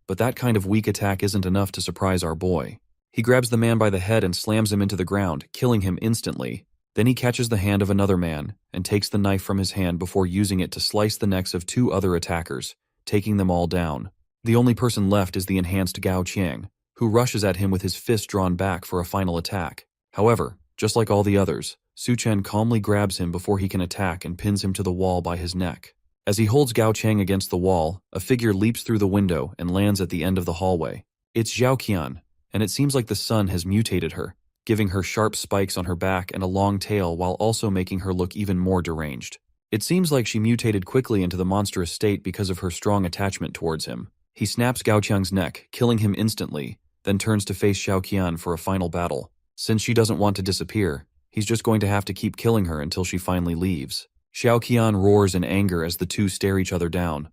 But that kind of weak attack isn't enough to surprise our boy. He grabs the man by the head and slams him into the ground, killing him instantly. Then he catches the hand of another man and takes the knife from his hand before using it to slice the necks of 2 other attackers, taking them all down. The only person left is the enhanced Gao Qiang, who rushes at him with his fist drawn back for a final attack. However, just like all the others, Su Chen calmly grabs him before he can attack and pins him to the wall by his neck. As he holds Gao Qiang against the wall, a figure leaps through the window and lands at the end of the hallway. It's Xiao Qian, and it seems like the sun has mutated her, giving her sharp spikes on her back and a long tail while also making her look even more deranged. It seems like she mutated quickly into the monstrous state because of her strong attachment towards him. He snaps Gao Qiang's neck, killing him instantly, then turns to face Xiao Qian for a final battle. Since she doesn't want to disappear, he's just going to have to keep killing her until she finally leaves. Xiao Qian roars in anger as the two stare each other down.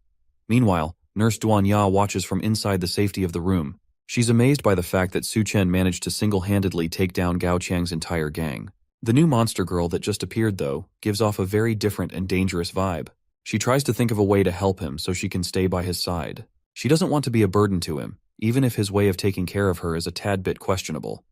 Meanwhile, Nurse Duanya watches from inside the safety of the room. She's amazed by the fact that Su Chen managed to single-handedly take down Gao Qiang's entire gang. The new monster girl that just appeared, though, gives off a very different and dangerous vibe. She tries to think of a way to help him so she can stay by his side. She doesn't want to be a burden to him, even if his way of taking care of her is a tad bit questionable.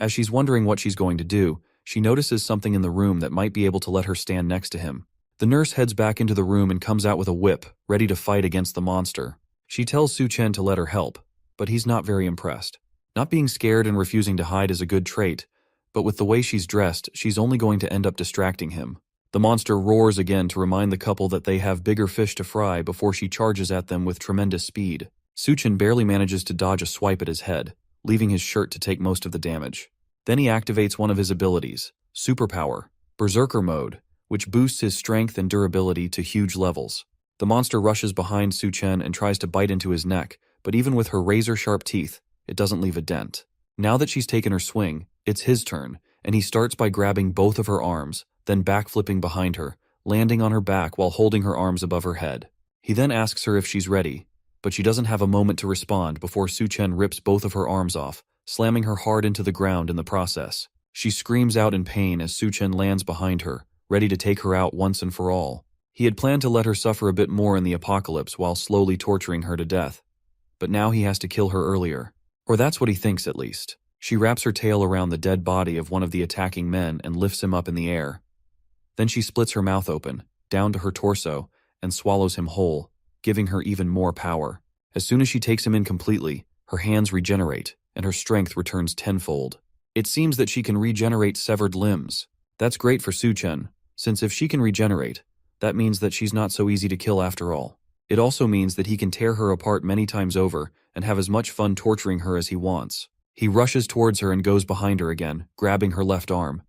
As she's wondering what she's going to do, she notices something in the room that might be able to let her stand next to him. The nurse heads back into the room and comes out with a whip, ready to fight against the monster. She tells Su Chen to let her help, but he's not very impressed. Not being scared and refusing to hide is a good trait, but with the way she's dressed, she's only going to end up distracting him. The monster roars again to remind the couple that they have bigger fish to fry before she charges at them with tremendous speed. Su Chen barely manages to dodge a swipe at his head, leaving his shirt to take most of the damage. Then he activates one of his abilities, Superpower, Berserker Mode, which boosts his strength and durability to huge levels. The monster rushes behind Su Chen and tries to bite into his neck, but even with her razor-sharp teeth, it doesn't leave a dent. Now that she's taken her swing, it's his turn, and he starts by grabbing both of her arms, then backflipping behind her, landing on her back while holding her arms above her head. He then asks her if she's ready, but she doesn't have a moment to respond before Su Chen rips both of her arms off, slamming her hard into the ground in the process. She screams out in pain as Su Chen lands behind her, ready to take her out once and for all. He had planned to let her suffer a bit more in the apocalypse while slowly torturing her to death, but now he has to kill her earlier. Or that's what he thinks at least. She wraps her tail around the dead body of one of the attacking men and lifts him up in the air. Then she splits her mouth open, down to her torso, and swallows him whole, giving her even more power. As soon as she takes him in completely, her hands regenerate, and her strength returns tenfold. It seems that she can regenerate severed limbs. That's great for Su Chen, since if she can regenerate, that means that she's not so easy to kill after all. It also means that he can tear her apart many times over and have as much fun torturing her as he wants. He rushes towards her and goes behind her again, grabbing her left arm.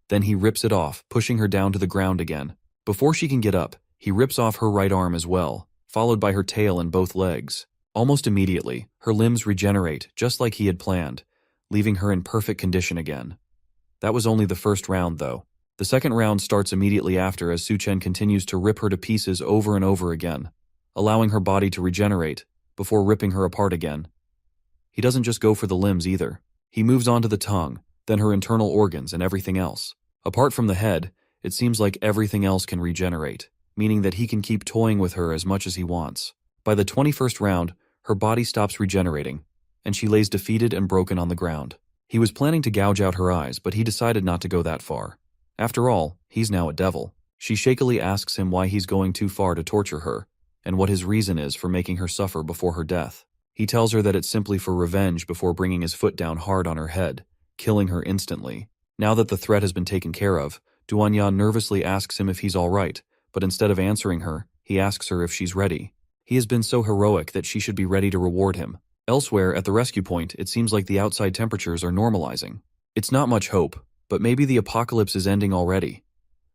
Then he rips it off, pushing her down to the ground again. Before she can get up, he rips off her right arm as well, followed by her tail and both legs. Almost immediately, her limbs regenerate, just like he had planned, leaving her in perfect condition again. That was only the first round, though. The second round starts immediately after as Su Chen continues to rip her to pieces over and over again, allowing her body to regenerate, before ripping her apart again. He doesn't just go for the limbs either. He moves on to the tongue, then her internal organs and everything else. Apart from the head, it seems like everything else can regenerate, meaning that he can keep toying with her as much as he wants. By the 21st round, her body stops regenerating, and she lays defeated and broken on the ground. He was planning to gouge out her eyes, but he decided not to go that far. After all, he's now a devil. She shakily asks him why he's going too far to torture her, and what his reason is for making her suffer before her death. He tells her that it's simply for revenge before bringing his foot down hard on her head, killing her instantly. Now that the threat has been taken care of, Duanya nervously asks him if he's all right, but instead of answering her, he asks her if she's ready. He has been so heroic that she should be ready to reward him. Elsewhere, at the rescue point, it seems like the outside temperatures are normalizing. It's not much hope, but maybe the apocalypse is ending already.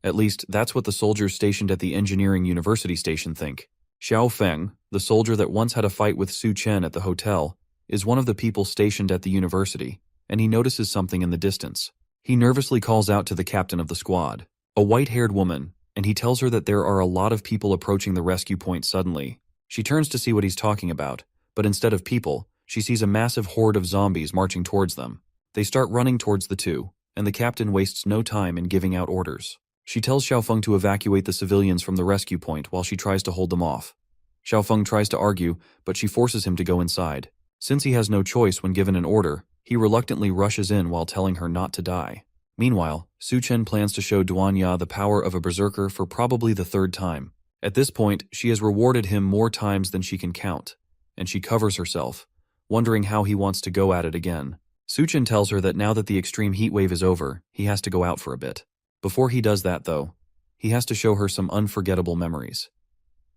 At least, that's what the soldiers stationed at the engineering university station think. Xiao Feng, the soldier that once had a fight with Su Chen at the hotel, is one of the people stationed at the university, and he notices something in the distance. He nervously calls out to the captain of the squad, a white-haired woman, and he tells her that there are a lot of people approaching the rescue point suddenly. She turns to see what he's talking about, but instead of people, she sees a massive horde of zombies marching towards them. They start running towards the two, and the captain wastes no time in giving out orders. She tells Xiaofeng to evacuate the civilians from the rescue point while she tries to hold them off. Xiaofeng tries to argue, but she forces him to go inside. Since he has no choice when given an order, he reluctantly rushes in while telling her not to die. Meanwhile, Su Chen plans to show Duanya the power of a berserker for probably the third time. At this point, she has rewarded him more times than she can count, and she covers herself, wondering how he wants to go at it again. Su Chen tells her that now that the extreme heat wave is over, he has to go out for a bit. Before he does that, though, he has to show her some unforgettable memories.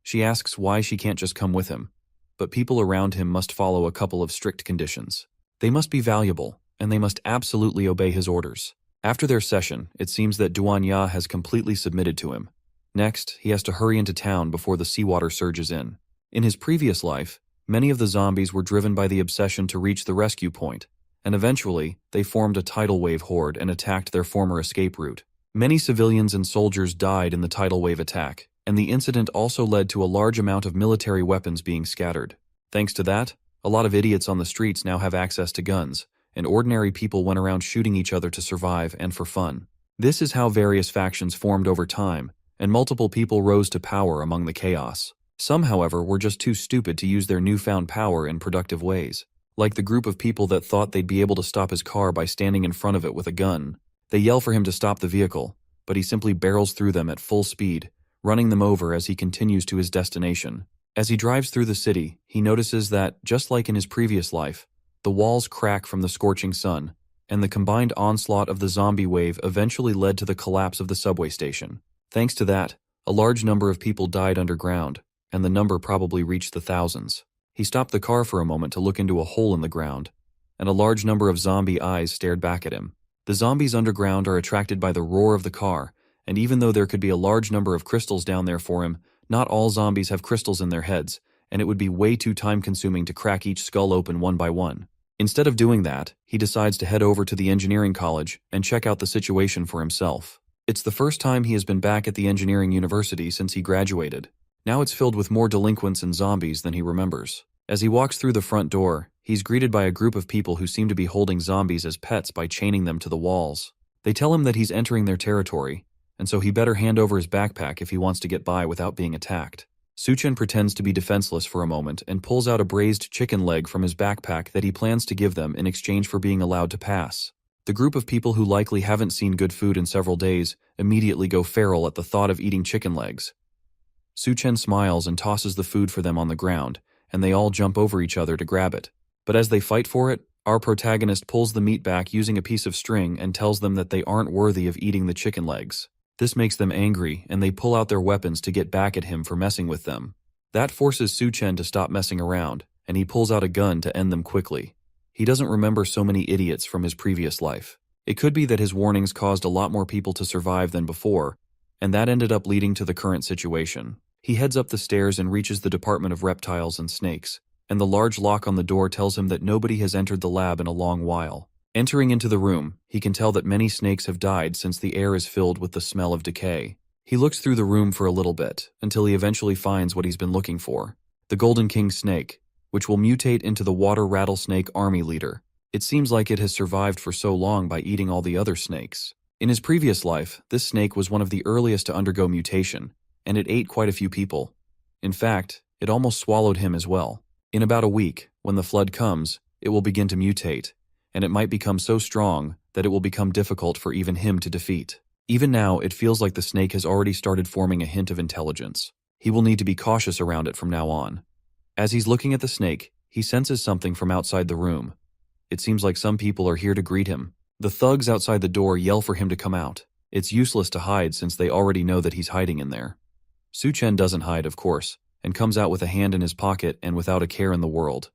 She asks why she can't just come with him, but people around him must follow a couple of strict conditions. They must be valuable, and they must absolutely obey his orders. After their session, it seems that Duanya has completely submitted to him. Next, he has to hurry into town before the seawater surges in. In his previous life, many of the zombies were driven by the obsession to reach the rescue point, and eventually, they formed a tidal wave horde and attacked their former escape route. Many civilians and soldiers died in the tidal wave attack, and the incident also led to a large amount of military weapons being scattered. Thanks to that, a lot of idiots on the streets now have access to guns, and ordinary people went around shooting each other to survive and for fun. This is how various factions formed over time, and multiple people rose to power among the chaos. Some, however, were just too stupid to use their newfound power in productive ways. Like the group of people that thought they'd be able to stop his car by standing in front of it with a gun. They yell for him to stop the vehicle, but he simply barrels through them at full speed, running them over as he continues to his destination. As he drives through the city, he notices that, just like in his previous life, the walls crack from the scorching sun, and the combined onslaught of the zombie wave eventually led to the collapse of the subway station. Thanks to that, a large number of people died underground, and the number probably reached the thousands. He stopped the car for a moment to look into a hole in the ground, and a large number of zombie eyes stared back at him. The zombies underground are attracted by the roar of the car, and even though there could be a large number of crystals down there for him, not all zombies have crystals in their heads, and it would be way too time-consuming to crack each skull open one by one. Instead of doing that, he decides to head over to the engineering college and check out the situation for himself. It's the first time he has been back at the engineering university since he graduated. Now it's filled with more delinquents and zombies than he remembers. As he walks through the front door, he's greeted by a group of people who seem to be holding zombies as pets by chaining them to the walls. They tell him that he's entering their territory, and so he better hand over his backpack if he wants to get by without being attacked. Su Chen pretends to be defenseless for a moment and pulls out a braised chicken leg from his backpack that he plans to give them in exchange for being allowed to pass. The group of people who likely haven't seen good food in several days immediately go feral at the thought of eating chicken legs. Su Chen smiles and tosses the food for them on the ground, and they all jump over each other to grab it. But as they fight for it, our protagonist pulls the meat back using a piece of string and tells them that they aren't worthy of eating the chicken legs. This makes them angry, and they pull out their weapons to get back at him for messing with them. That forces Su Chen to stop messing around, and he pulls out a gun to end them quickly. He doesn't remember so many idiots from his previous life. It could be that his warnings caused a lot more people to survive than before, and that ended up leading to the current situation. He heads up the stairs and reaches the Department of Reptiles and Snakes, and the large lock on the door tells him that nobody has entered the lab in a long while. Entering into the room, he can tell that many snakes have died since the air is filled with the smell of decay. He looks through the room for a little bit, until he eventually finds what he's been looking for: the Golden King snake, which will mutate into the water rattlesnake army leader. It seems like it has survived for so long by eating all the other snakes. In his previous life, this snake was one of the earliest to undergo mutation, and it ate quite a few people. In fact, it almost swallowed him as well. In about a week, when the flood comes, it will begin to mutate, and it might become so strong that it will become difficult for even him to defeat. Even now, it feels like the snake has already started forming a hint of intelligence. He will need to be cautious around it from now on. As he's looking at the snake, he senses something from outside the room. It seems like some people are here to greet him. The thugs outside the door yell for him to come out. It's useless to hide since they already know that he's hiding in there. Su Chen doesn't hide, of course, and comes out with a hand in his pocket and without a care in the world.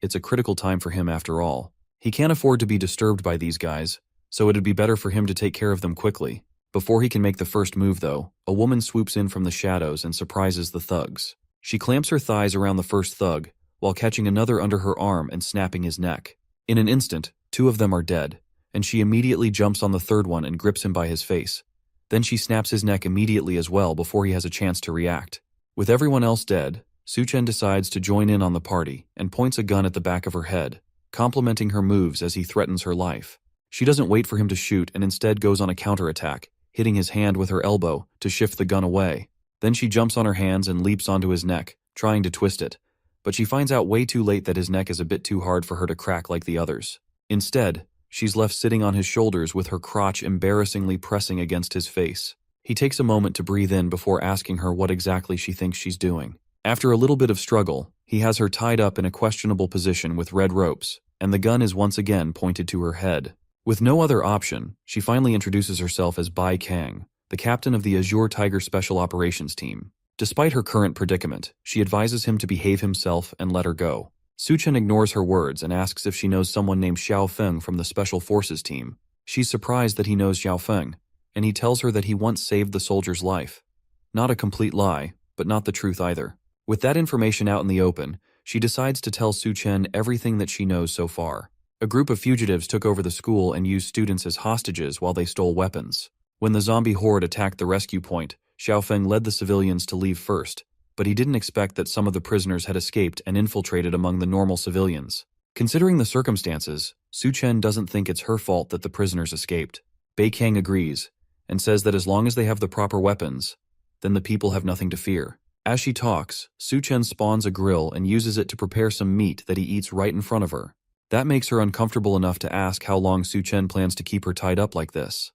It's a critical time for him after all. He can't afford to be disturbed by these guys, so it'd be better for him to take care of them quickly. Before he can make the first move, though, a woman swoops in from the shadows and surprises the thugs. She clamps her thighs around the first thug, while catching another under her arm and snapping his neck. In an instant, two of them are dead, and she immediately jumps on the third one and grips him by his face. Then she snaps his neck immediately as well before he has a chance to react. With everyone else dead, Su Chen decides to join in on the party and points a gun at the back of her head, complimenting her moves as he threatens her life. She doesn't wait for him to shoot and instead goes on a counterattack, hitting his hand with her elbow to shift the gun away. Then she jumps on her hands and leaps onto his neck, trying to twist it, but she finds out way too late that his neck is a bit too hard for her to crack like the others. Instead, she's left sitting on his shoulders with her crotch embarrassingly pressing against his face. He takes a moment to breathe in before asking her what exactly she thinks she's doing. After a little bit of struggle, he has her tied up in a questionable position with red ropes, and the gun is once again pointed to her head. With no other option, she finally introduces herself as Bai Kang, the captain of the Azure Tiger Special Operations Team. Despite her current predicament, she advises him to behave himself and let her go. Su Chen ignores her words and asks if she knows someone named Xiao Feng from the Special Forces team. She's surprised that he knows Xiao Feng, and he tells her that he once saved the soldier's life. Not a complete lie, but not the truth either. With that information out in the open, she decides to tell Su Chen everything that she knows so far. A group of fugitives took over the school and used students as hostages while they stole weapons. When the zombie horde attacked the rescue point, Xiao Feng led the civilians to leave first, but he didn't expect that some of the prisoners had escaped and infiltrated among the normal civilians. Considering the circumstances, Su Chen doesn't think it's her fault that the prisoners escaped. Bai Kang agrees, and says that as long as they have the proper weapons, then the people have nothing to fear. As she talks, Su Chen spawns a grill and uses it to prepare some meat that he eats right in front of her. That makes her uncomfortable enough to ask how long Su Chen plans to keep her tied up like this.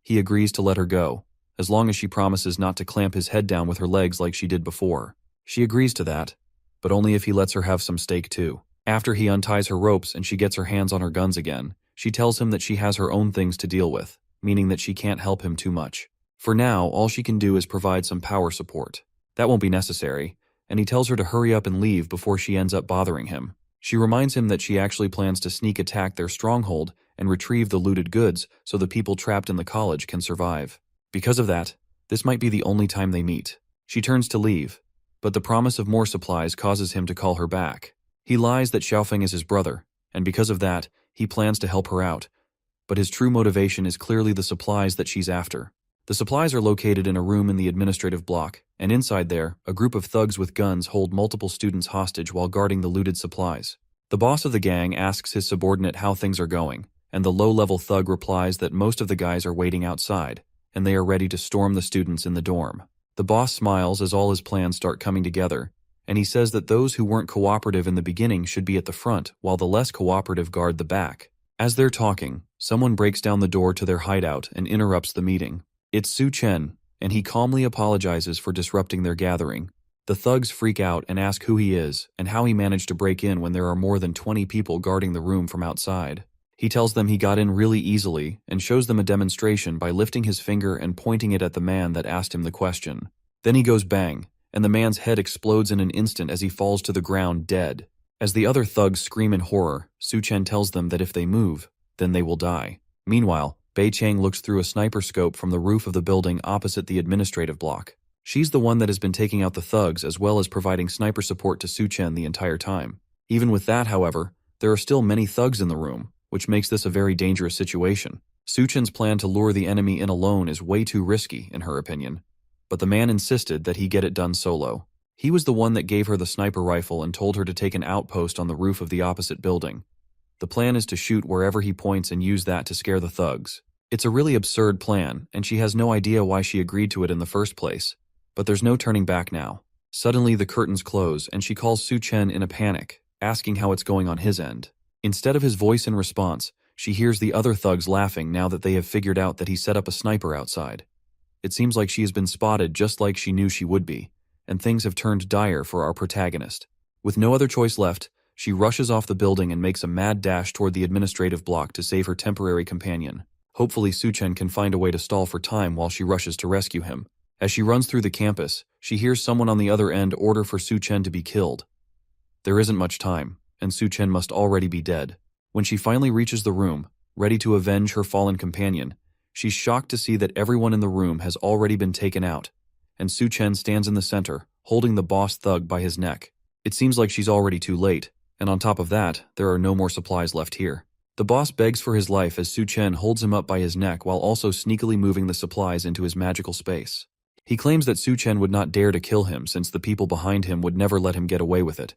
He agrees to let her go, as long as she promises not to clamp his head down with her legs like she did before. She agrees to that, but only if he lets her have some steak too. After he unties her ropes and she gets her hands on her guns again, she tells him that she has her own things to deal with, meaning that she can't help him too much. For now, all she can do is provide some power support. That won't be necessary, and he tells her to hurry up and leave before she ends up bothering him. She reminds him that she actually plans to sneak attack their stronghold and retrieve the looted goods so the people trapped in the college can survive. Because of that, this might be the only time they meet. She turns to leave, but the promise of more supplies causes him to call her back. He lies that Xiaofeng is his brother, and because of that, he plans to help her out. But his true motivation is clearly the supplies that she's after. The supplies are located in a room in the administrative block, and inside there, a group of thugs with guns hold multiple students hostage while guarding the looted supplies. The boss of the gang asks his subordinate how things are going, and the low-level thug replies that most of the guys are waiting outside, and they are ready to storm the students in the dorm. The boss smiles as all his plans start coming together, and he says that those who weren't cooperative in the beginning should be at the front, while the less cooperative guard the back. As they're talking, someone breaks down the door to their hideout and interrupts the meeting. It's Su Chen, and he calmly apologizes for disrupting their gathering. The thugs freak out and ask who he is and how he managed to break in when there are more than 20 people guarding the room from outside. He tells them he got in really easily and shows them a demonstration by lifting his finger and pointing it at the man that asked him the question. Then he goes bang, and the man's head explodes in an instant as he falls to the ground dead. As the other thugs scream in horror, Su Chen tells them that if they move, then they will die. Meanwhile, Bei Chang looks through a sniper scope from the roof of the building opposite the administrative block. She's the one that has been taking out the thugs as well as providing sniper support to Su Chen the entire time. Even with that, however, there are still many thugs in the room, which makes this a very dangerous situation. Su Chen's plan to lure the enemy in alone is way too risky, in her opinion. But the man insisted that he get it done solo. He was the one that gave her the sniper rifle and told her to take an outpost on the roof of the opposite building. The plan is to shoot wherever he points and use that to scare the thugs. It's a really absurd plan, and she has no idea why she agreed to it in the first place. But there's no turning back now. Suddenly the curtains close and she calls Su Chen in a panic, asking how it's going on his end. Instead of his voice in response, she hears the other thugs laughing now that they have figured out that he set up a sniper outside. It seems like she has been spotted just like she knew she would be, and things have turned dire for our protagonist. With no other choice left, she rushes off the building and makes a mad dash toward the administrative block to save her temporary companion. Hopefully Su Chen can find a way to stall for time while she rushes to rescue him. As she runs through the campus, she hears someone on the other end order for Su Chen to be killed. There isn't much time, and Su Chen must already be dead. When she finally reaches the room, ready to avenge her fallen companion, she's shocked to see that everyone in the room has already been taken out, and Su Chen stands in the center, holding the boss thug by his neck. It seems like she's already too late, and on top of that, there are no more supplies left here. The boss begs for his life as Su Chen holds him up by his neck while also sneakily moving the supplies into his magical space. He claims that Su Chen would not dare to kill him since the people behind him would never let him get away with it.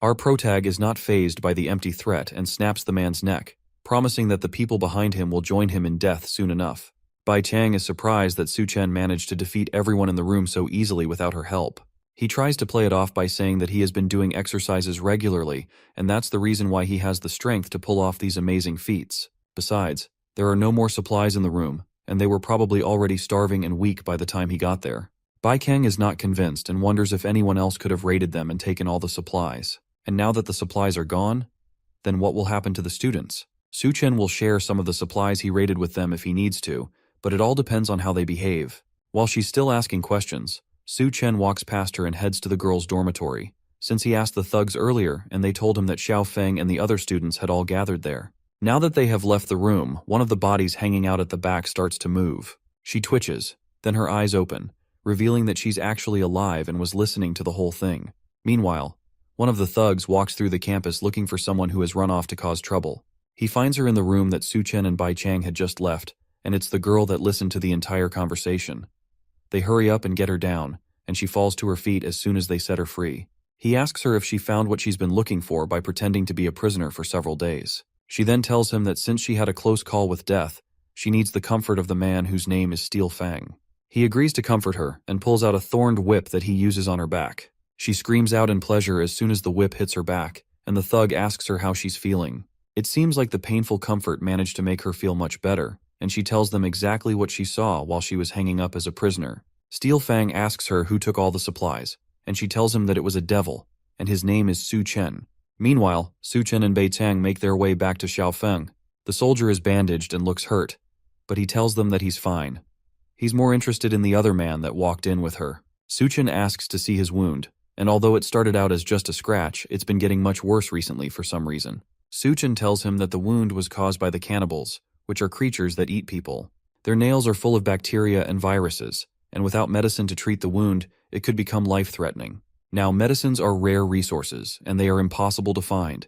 Our protag is not fazed by the empty threat and snaps the man's neck, promising that the people behind him will join him in death soon enough. Bai Chang is surprised that Su Chen managed to defeat everyone in the room so easily without her help. He tries to play it off by saying that he has been doing exercises regularly, and that's the reason why he has the strength to pull off these amazing feats. Besides, there are no more supplies in the room, and they were probably already starving and weak by the time he got there. Bai Kang is not convinced and wonders if anyone else could have raided them and taken all the supplies. And now that the supplies are gone, then what will happen to the students? Su Chen will share some of the supplies he raided with them if he needs to, but it all depends on how they behave. While she's still asking questions, Su Chen walks past her and heads to the girls' dormitory, since he asked the thugs earlier and they told him that Xiao Feng and the other students had all gathered there. Now that they have left the room, one of the bodies hanging out at the back starts to move. She twitches, then her eyes open, revealing that she's actually alive and was listening to the whole thing. Meanwhile, one of the thugs walks through the campus looking for someone who has run off to cause trouble. He finds her in the room that Su Chen and Bai Chang had just left, and it's the girl that listened to the entire conversation. They hurry up and get her down, and she falls to her feet as soon as they set her free. He asks her if she found what she's been looking for by pretending to be a prisoner for several days. She then tells him that since she had a close call with death, she needs the comfort of the man whose name is Steel Fang. He agrees to comfort her and pulls out a thorned whip that he uses on her back. She screams out in pleasure as soon as the whip hits her back, and the thug asks her how she's feeling. It seems like the painful comfort managed to make her feel much better, and she tells them exactly what she saw while she was hanging up as a prisoner. Steel Fang asks her who took all the supplies, and she tells him that it was a devil, and his name is Su Chen. Meanwhile, Su Chen and Bei Tang make their way back to Xiao Feng. The soldier is bandaged and looks hurt, but he tells them that he's fine. He's more interested in the other man that walked in with her. Su Chen asks to see his wound, and although it started out as just a scratch, it's been getting much worse recently for some reason. Su Chen tells him that the wound was caused by the cannibals, which are creatures that eat people. Their nails are full of bacteria and viruses, and without medicine to treat the wound, it could become life-threatening. Now, medicines are rare resources, and they are impossible to find.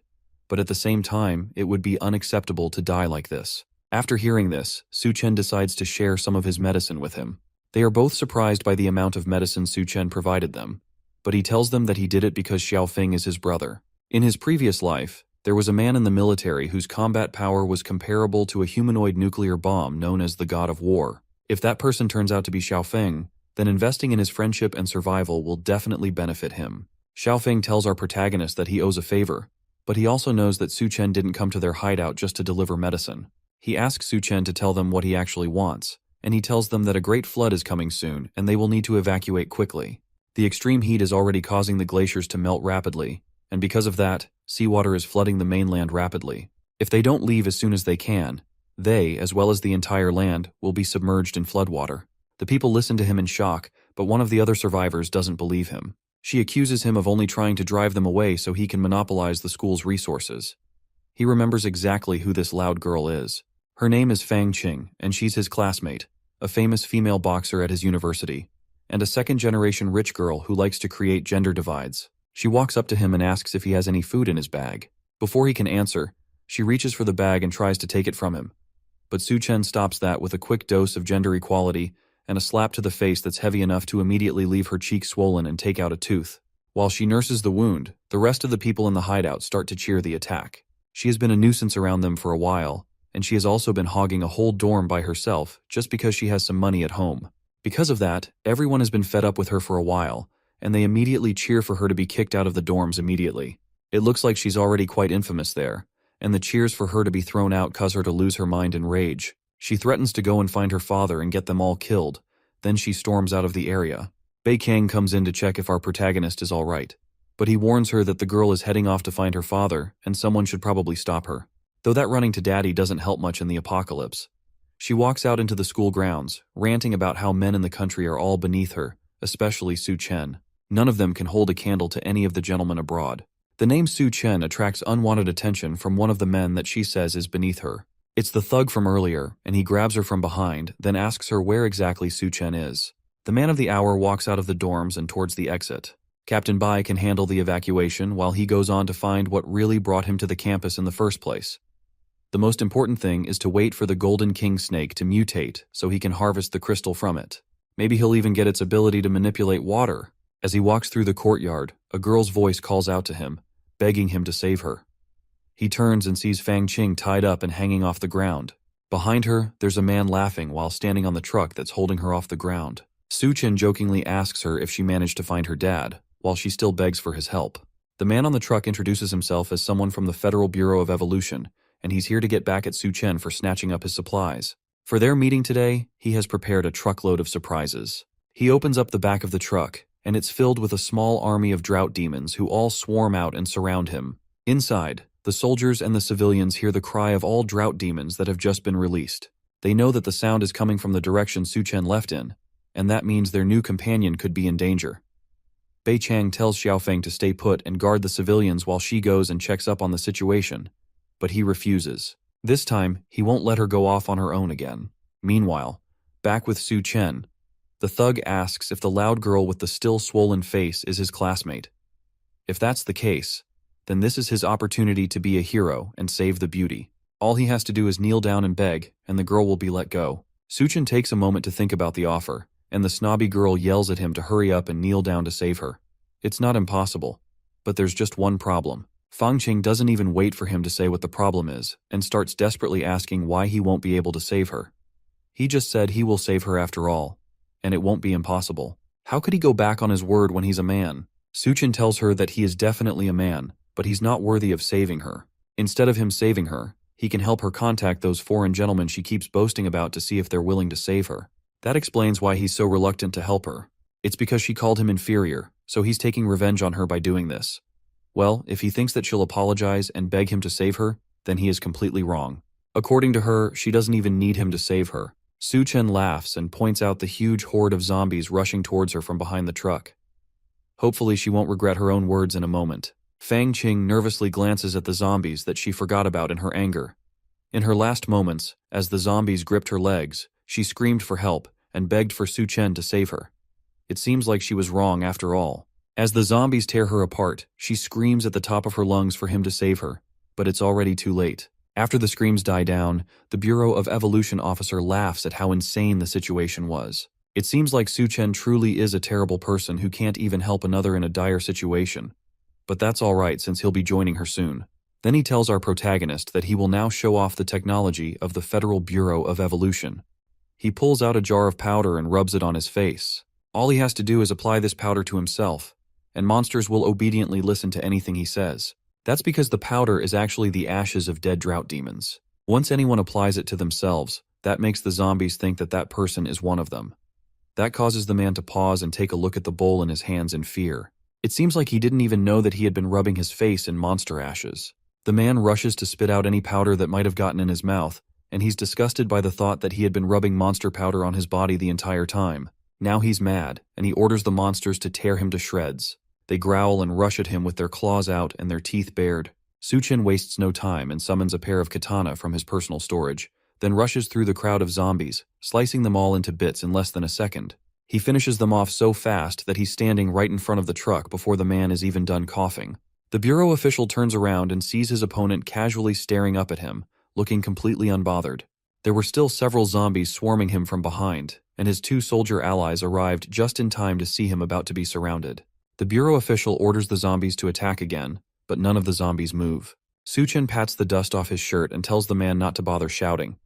but at the same time, it would be unacceptable to die like this. After hearing this, Su Chen decides to share some of his medicine with him. They are both surprised by the amount of medicine Su Chen provided them, but he tells them that he did it because Xiaofeng is his brother. In his previous life, there was a man in the military whose combat power was comparable to a humanoid nuclear bomb known as the God of War. If that person turns out to be Xiaofeng, then investing in his friendship and survival will definitely benefit him. Xiaofeng tells our protagonist that he owes a favor, but he also knows that Su Chen didn't come to their hideout just to deliver medicine. He asks Su Chen to tell them what he actually wants, and he tells them that a great flood is coming soon and they will need to evacuate quickly. The extreme heat is already causing the glaciers to melt rapidly, and because of that, seawater is flooding the mainland rapidly. If they don't leave as soon as they can, they, as well as the entire land, will be submerged in floodwater. The people listen to him in shock, but one of the other survivors doesn't believe him. She accuses him of only trying to drive them away so he can monopolize the school's resources. He remembers exactly who this loud girl is. Her name is Fang Qing, and she's his classmate, a famous female boxer at his university, and a second-generation rich girl who likes to create gender divides. She walks up to him and asks if he has any food in his bag. Before he can answer, she reaches for the bag and tries to take it from him. But Su Chen stops that with a quick dose of gender equality and a slap to the face that's heavy enough to immediately leave her cheek swollen and take out a tooth. While she nurses the wound, the rest of the people in the hideout start to cheer the attack. She has been a nuisance around them for a while, and she has also been hogging a whole dorm by herself just because she has some money at home. Because of that, everyone has been fed up with her for a while, and they immediately cheer for her to be kicked out of the dorms immediately. It looks like she's already quite infamous there, and the cheers for her to be thrown out cause her to lose her mind in rage. She threatens to go and find her father and get them all killed. Then she storms out of the area. Bei Kang comes in to check if our protagonist is all right, but he warns her that the girl is heading off to find her father and someone should probably stop her. Though that running to daddy doesn't help much in the apocalypse. She walks out into the school grounds, ranting about how men in the country are all beneath her, especially Su Chen. None of them can hold a candle to any of the gentlemen abroad. The name Su Chen attracts unwanted attention from one of the men that she says is beneath her. It's the thug from earlier, and he grabs her from behind, then asks her where exactly Su Chen is. The man of the hour walks out of the dorms and towards the exit. Captain Bai can handle the evacuation while he goes on to find what really brought him to the campus in the first place. The most important thing is to wait for the Golden King snake to mutate so he can harvest the crystal from it. Maybe he'll even get its ability to manipulate water. As he walks through the courtyard, a girl's voice calls out to him, begging him to save her. He turns and sees Fang Qing tied up and hanging off the ground. Behind her, there's a man laughing while standing on the truck that's holding her off the ground. Su Chen jokingly asks her if she managed to find her dad, while she still begs for his help. The man on the truck introduces himself as someone from the Federal Bureau of Evolution, and he's here to get back at Su Chen for snatching up his supplies. For their meeting today, he has prepared a truckload of surprises. He opens up the back of the truck, and it's filled with a small army of drought demons who all swarm out and surround him. Inside, the soldiers and the civilians hear the cry of all drought demons that have just been released. They know that the sound is coming from the direction Su Chen left in, and that means their new companion could be in danger. Bei Chang tells Xiaofeng to stay put and guard the civilians while she goes and checks up on the situation, but he refuses. This time, he won't let her go off on her own again. Meanwhile, back with Su Chen, the thug asks if the loud girl with the still swollen face is his classmate. If that's the case, then this is his opportunity to be a hero and save the beauty. All he has to do is kneel down and beg, and the girl will be let go. Su Chen takes a moment to think about the offer, and the snobby girl yells at him to hurry up and kneel down to save her. It's not impossible, but there's just one problem. Fang Qing doesn't even wait for him to say what the problem is, and starts desperately asking why he won't be able to save her. He just said he will save her after all, and it won't be impossible. How could he go back on his word when he's a man? Su Chen tells her that he is definitely a man, but he's not worthy of saving her. Instead of him saving her, he can help her contact those foreign gentlemen she keeps boasting about to see if they're willing to save her. That explains why he's so reluctant to help her. It's because she called him inferior, so he's taking revenge on her by doing this. Well, if he thinks that she'll apologize and beg him to save her, then he is completely wrong. According to her, she doesn't even need him to save her. Su Chen laughs and points out the huge horde of zombies rushing towards her from behind the truck. Hopefully she won't regret her own words in a moment. Fang Qing nervously glances at the zombies that she forgot about in her anger. In her last moments, as the zombies gripped her legs, she screamed for help and begged for Su Chen to save her. It seems like she was wrong after all. As the zombies tear her apart, she screams at the top of her lungs for him to save her, but it's already too late. After the screams die down, the Bureau of Evolution officer laughs at how insane the situation was. It seems like Su Chen truly is a terrible person who can't even help another in a dire situation. But that's alright since he'll be joining her soon. Then he tells our protagonist that he will now show off the technology of the Federal Bureau of Evolution. He pulls out a jar of powder and rubs it on his face. All he has to do is apply this powder to himself, and monsters will obediently listen to anything he says. That's because the powder is actually the ashes of dead drought demons. Once anyone applies it to themselves, that makes the zombies think that that person is one of them. That causes the man to pause and take a look at the bowl in his hands in fear. It seems like he didn't even know that he had been rubbing his face in monster ashes. The man rushes to spit out any powder that might have gotten in his mouth, and he's disgusted by the thought that he had been rubbing monster powder on his body the entire time. Now he's mad, and he orders the monsters to tear him to shreds. They growl and rush at him with their claws out and their teeth bared. Su Chen wastes no time and summons a pair of katana from his personal storage, then rushes through the crowd of zombies, slicing them all into bits in less than a second. He finishes them off so fast that he's standing right in front of the truck before the man is even done coughing. The bureau official turns around and sees his opponent casually staring up at him, looking completely unbothered. There were still several zombies swarming him from behind, and his two soldier allies arrived just in time to see him about to be surrounded. The bureau official orders the zombies to attack again, but none of the zombies move. Su Chen pats the dust off his shirt and tells the man not to bother shouting.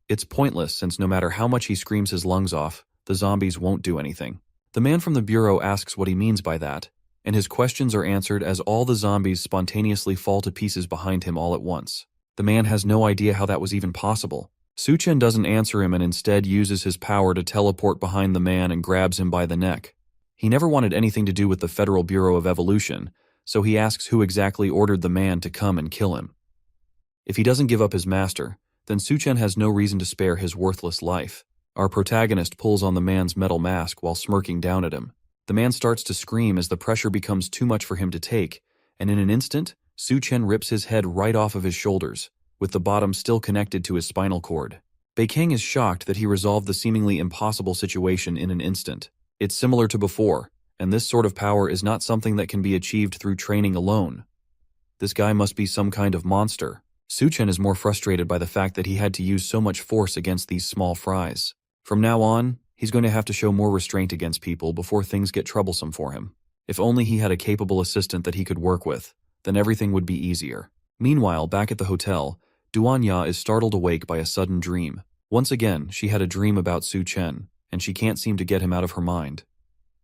It's pointless since no matter how much he screams his lungs off, the zombies won't do anything. The man from the bureau asks what he means by that, and his questions are answered as all the zombies spontaneously fall to pieces behind him all at once. The man has no idea how that was even possible. Su Chen doesn't answer him and instead uses his power to teleport behind the man and grabs him by the neck. He never wanted anything to do with the Federal Bureau of Evolution, so he asks who exactly ordered the man to come and kill him. If he doesn't give up his master, then Su Chen has no reason to spare his worthless life. Our protagonist pulls on the man's metal mask while smirking down at him. The man starts to scream as the pressure becomes too much for him to take, and in an instant, Su Chen rips his head right off of his shoulders, with the bottom still connected to his spinal cord. Beikang is shocked that he resolved the seemingly impossible situation in an instant. It's similar to before, and this sort of power is not something that can be achieved through training alone. This guy must be some kind of monster. Su Chen is more frustrated by the fact that he had to use so much force against these small fries. From now on, he's going to have to show more restraint against people before things get troublesome for him. If only he had a capable assistant that he could work with, then everything would be easier. Meanwhile, back at the hotel, Duanya is startled awake by a sudden dream. Once again, she had a dream about Su Chen, and she can't seem to get him out of her mind.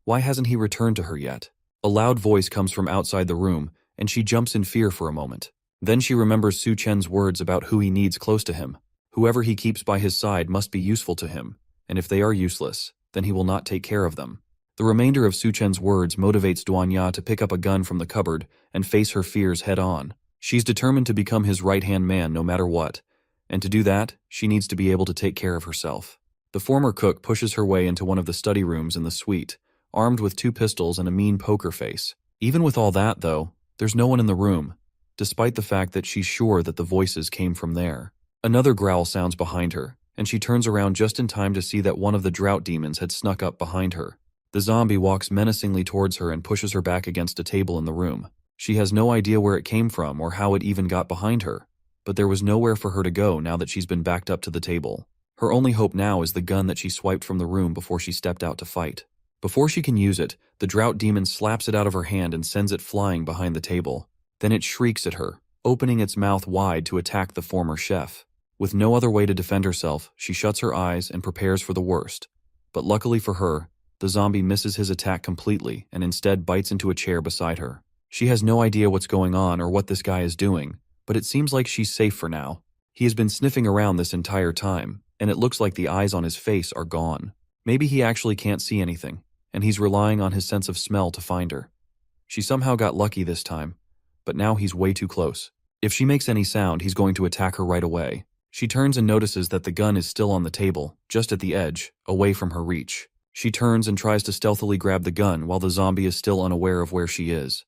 Why hasn't he returned to her yet? A loud voice comes from outside the room, and she jumps in fear for a moment. Then she remembers Su Chen's words about who he needs close to him. Whoever he keeps by his side must be useful to him, and if they are useless, then he will not take care of them. The remainder of Su Chen's words motivates Duanya to pick up a gun from the cupboard and face her fears head-on. She's determined to become his right-hand man no matter what, and to do that, she needs to be able to take care of herself. The former cook pushes her way into one of the study rooms in the suite, armed with 2 pistols and a mean poker face. Even with all that, though, there's no one in the room, despite the fact that she's sure that the voices came from there. Another growl sounds behind her, and she turns around just in time to see that one of the drought demons had snuck up behind her. The zombie walks menacingly towards her and pushes her back against a table in the room. She has no idea where it came from or how it even got behind her, but there was nowhere for her to go now that she's been backed up to the table. Her only hope now is the gun that she swiped from the room before she stepped out to fight. Before she can use it, the drought demon slaps it out of her hand and sends it flying behind the table. Then it shrieks at her, opening its mouth wide to attack the former chef. With no other way to defend herself, she shuts her eyes and prepares for the worst. But luckily for her, the zombie misses his attack completely and instead bites into a chair beside her. She has no idea what's going on or what this guy is doing, but it seems like she's safe for now. He has been sniffing around this entire time, and it looks like the eyes on his face are gone. Maybe he actually can't see anything, and he's relying on his sense of smell to find her. She somehow got lucky this time, but now he's way too close. If she makes any sound, he's going to attack her right away. She turns and notices that the gun is still on the table, just at the edge, away from her reach. She turns and tries to stealthily grab the gun while the zombie is still unaware of where she is.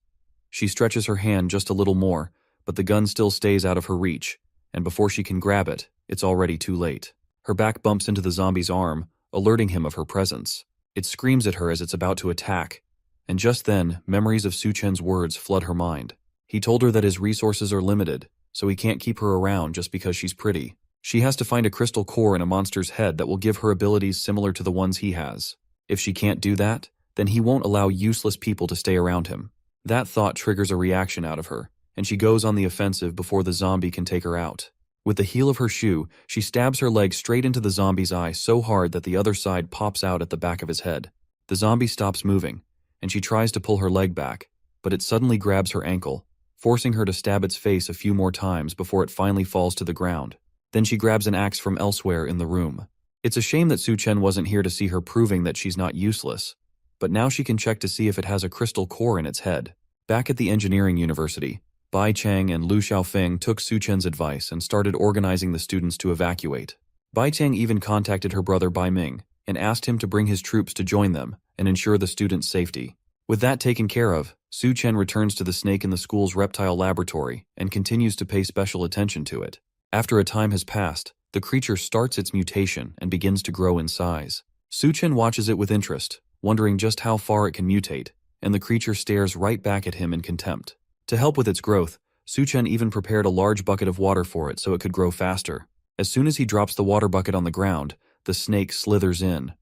She stretches her hand just a little more, but the gun still stays out of her reach, and before she can grab it, it's already too late. Her back bumps into the zombie's arm, alerting him of her presence. It screams at her as it's about to attack, and just then, memories of Su Chen's words flood her mind. He told her that his resources are limited, so he can't keep her around just because she's pretty. She has to find a crystal core in a monster's head that will give her abilities similar to the ones he has. If she can't do that, then he won't allow useless people to stay around him. That thought triggers a reaction out of her, and she goes on the offensive before the zombie can take her out. With the heel of her shoe, she stabs her leg straight into the zombie's eye so hard that the other side pops out at the back of his head. The zombie stops moving, and she tries to pull her leg back, but it suddenly grabs her ankle, forcing her to stab its face a few more times before it finally falls to the ground. Then she grabs an axe from elsewhere in the room. It's a shame that Su Chen wasn't here to see her proving that she's not useless, but now she can check to see if it has a crystal core in its head. Back at the engineering university, Bai Chang and Lu Xiaofeng took Su Chen's advice and started organizing the students to evacuate. Bai Chang even contacted her brother Bai Ming and asked him to bring his troops to join them and ensure the students' safety. With that taken care of, Su Chen returns to the snake in the school's reptile laboratory and continues to pay special attention to it. After a time has passed, the creature starts its mutation and begins to grow in size. Su Chen watches it with interest, wondering just how far it can mutate, and the creature stares right back at him in contempt. To help with its growth, Su Chen even prepared a large bucket of water for it so it could grow faster. As soon as he drops the water bucket on the ground, the snake slithers in.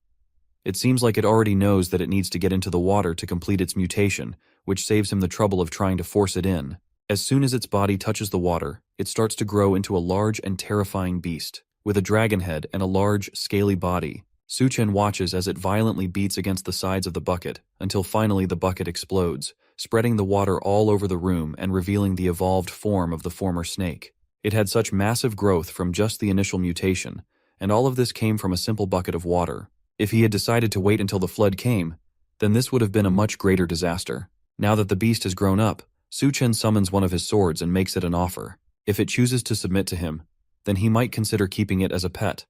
It seems like it already knows that it needs to get into the water to complete its mutation, which saves him the trouble of trying to force it in. As soon as its body touches the water, it starts to grow into a large and terrifying beast, with a dragon head and a large, scaly body. Su Chen watches as it violently beats against the sides of the bucket, until finally the bucket explodes, spreading the water all over the room and revealing the evolved form of the former snake. It had such massive growth from just the initial mutation, and all of this came from a simple bucket of water. If he had decided to wait until the flood came, then this would have been a much greater disaster. Now that the beast has grown up, Su Chen summons one of his swords and makes it an offer. If it chooses to submit to him, then he might consider keeping it as a pet.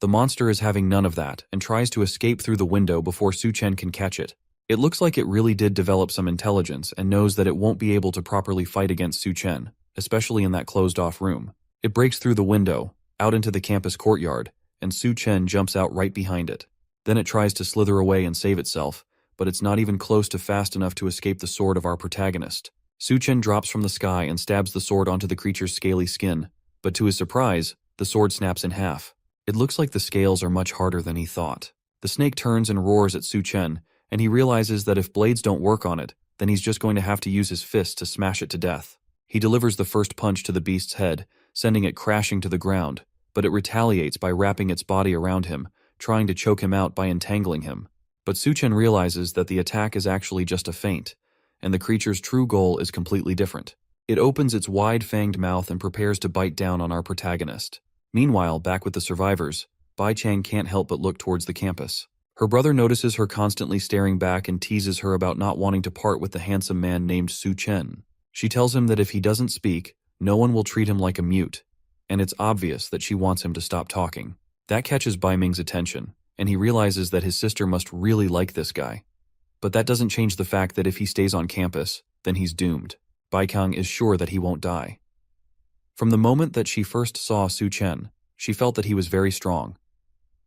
The monster is having none of that and tries to escape through the window before Su Chen can catch it. It looks like it really did develop some intelligence and knows that it won't be able to properly fight against Su Chen, especially in that closed-off room. It breaks through the window, out into the campus courtyard, and Su Chen jumps out right behind it. Then it tries to slither away and save itself, but it's not even close to fast enough to escape the sword of our protagonist. Su Chen drops from the sky and stabs the sword onto the creature's scaly skin, but to his surprise, the sword snaps in half. It looks like the scales are much harder than he thought. The snake turns and roars at Su Chen, and he realizes that if blades don't work on it, then he's just going to have to use his fists to smash it to death. He delivers the first punch to the beast's head, sending it crashing to the ground, but it retaliates by wrapping its body around him, trying to choke him out by entangling him. But Su Chen realizes that the attack is actually just a feint, and the creature's true goal is completely different. It opens its wide-fanged mouth and prepares to bite down on our protagonist. Meanwhile, back with the survivors, Bai Chang can't help but look towards the campus. Her brother notices her constantly staring back and teases her about not wanting to part with the handsome man named Su Chen. She tells him that if he doesn't speak, no one will treat him like a mute, and it's obvious that she wants him to stop talking. That catches Bai Ming's attention, and he realizes that his sister must really like this guy. But that doesn't change the fact that if he stays on campus, then he's doomed. Bai Kang is sure that he won't die. From the moment that she first saw Su Chen, she felt that he was very strong.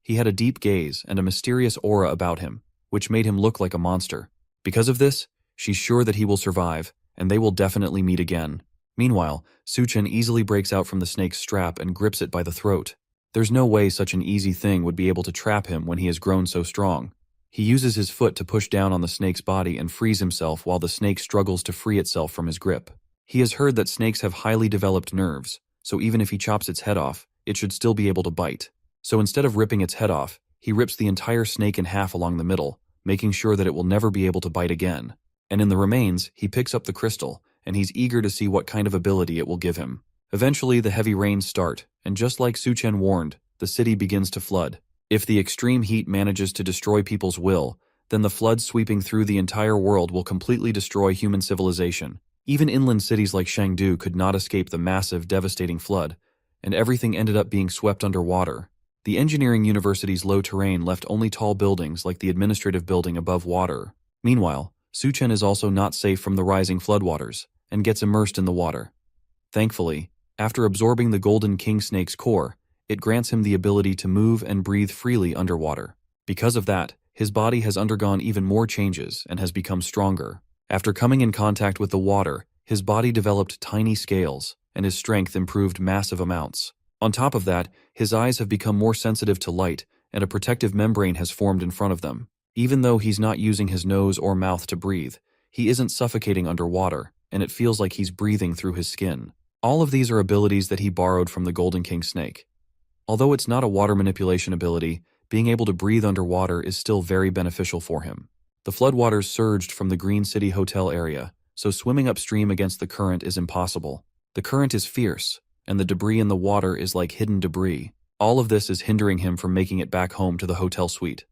He had a deep gaze and a mysterious aura about him, which made him look like a monster. Because of this, she's sure that he will survive, and they will definitely meet again. Meanwhile, Su Chen easily breaks out from the snake's strap and grips it by the throat. There's no way such an easy thing would be able to trap him when he has grown so strong. He uses his foot to push down on the snake's body and frees himself while the snake struggles to free itself from his grip. He has heard that snakes have highly developed nerves, so even if he chops its head off, it should still be able to bite. So instead of ripping its head off, he rips the entire snake in half along the middle, making sure that it will never be able to bite again. And in the remains, he picks up the crystal, and he's eager to see what kind of ability it will give him. Eventually, the heavy rains start, and just like Su Chen warned, the city begins to flood. If the extreme heat manages to destroy people's will, then the flood sweeping through the entire world will completely destroy human civilization. Even inland cities like Chengdu could not escape the massive, devastating flood, and everything ended up being swept underwater. The engineering university's low terrain left only tall buildings like the administrative building above water. Meanwhile, Su Chen is also not safe from the rising floodwaters, and gets immersed in the water. Thankfully, after absorbing the golden king snake's core, it grants him the ability to move and breathe freely underwater. Because of that, his body has undergone even more changes and has become stronger. After coming in contact with the water, his body developed tiny scales, and his strength improved massive amounts. On top of that, his eyes have become more sensitive to light, and a protective membrane has formed in front of them. Even though he's not using his nose or mouth to breathe, he isn't suffocating underwater, and it feels like he's breathing through his skin. All of these are abilities that he borrowed from the Golden King snake. Although it's not a water manipulation ability, being able to breathe underwater is still very beneficial for him. The floodwaters surged from the Green City Hotel area, so swimming upstream against the current is impossible. The current is fierce, and the debris in the water is like hidden debris. All of this is hindering him from making it back home to the hotel suite.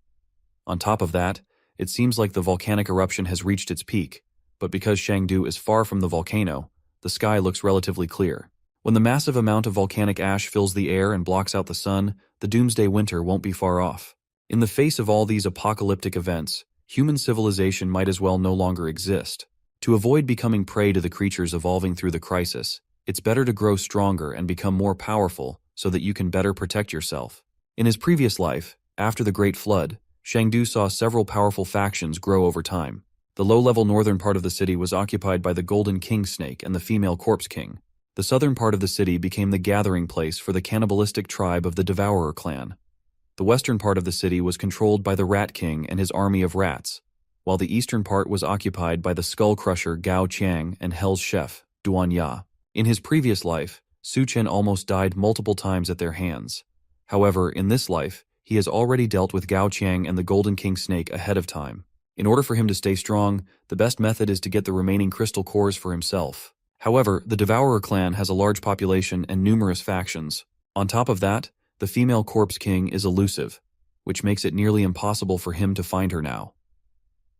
On top of that, it seems like the volcanic eruption has reached its peak, but because Shangdu is far from the volcano, the sky looks relatively clear. When the massive amount of volcanic ash fills the air and blocks out the sun, the doomsday winter won't be far off. In the face of all these apocalyptic events, human civilization might as well no longer exist. To avoid becoming prey to the creatures evolving through the crisis, it's better to grow stronger and become more powerful so that you can better protect yourself. In his previous life, after the Great Flood, Shangdu saw several powerful factions grow over time. The low-level northern part of the city was occupied by the Golden King Snake and the female Corpse King. The southern part of the city became the gathering place for the cannibalistic tribe of the Devourer clan. The western part of the city was controlled by the Rat King and his army of rats, while the eastern part was occupied by the Skull Crusher Gao Qiang and Hell's Chef, Duan Ya. In his previous life, Su Chen almost died multiple times at their hands. However, in this life, he has already dealt with Gao Qiang and the Golden King Snake ahead of time. In order for him to stay strong, the best method is to get the remaining crystal cores for himself. However, the Devourer clan has a large population and numerous factions. On top of that, the female Corpse King is elusive, which makes it nearly impossible for him to find her now.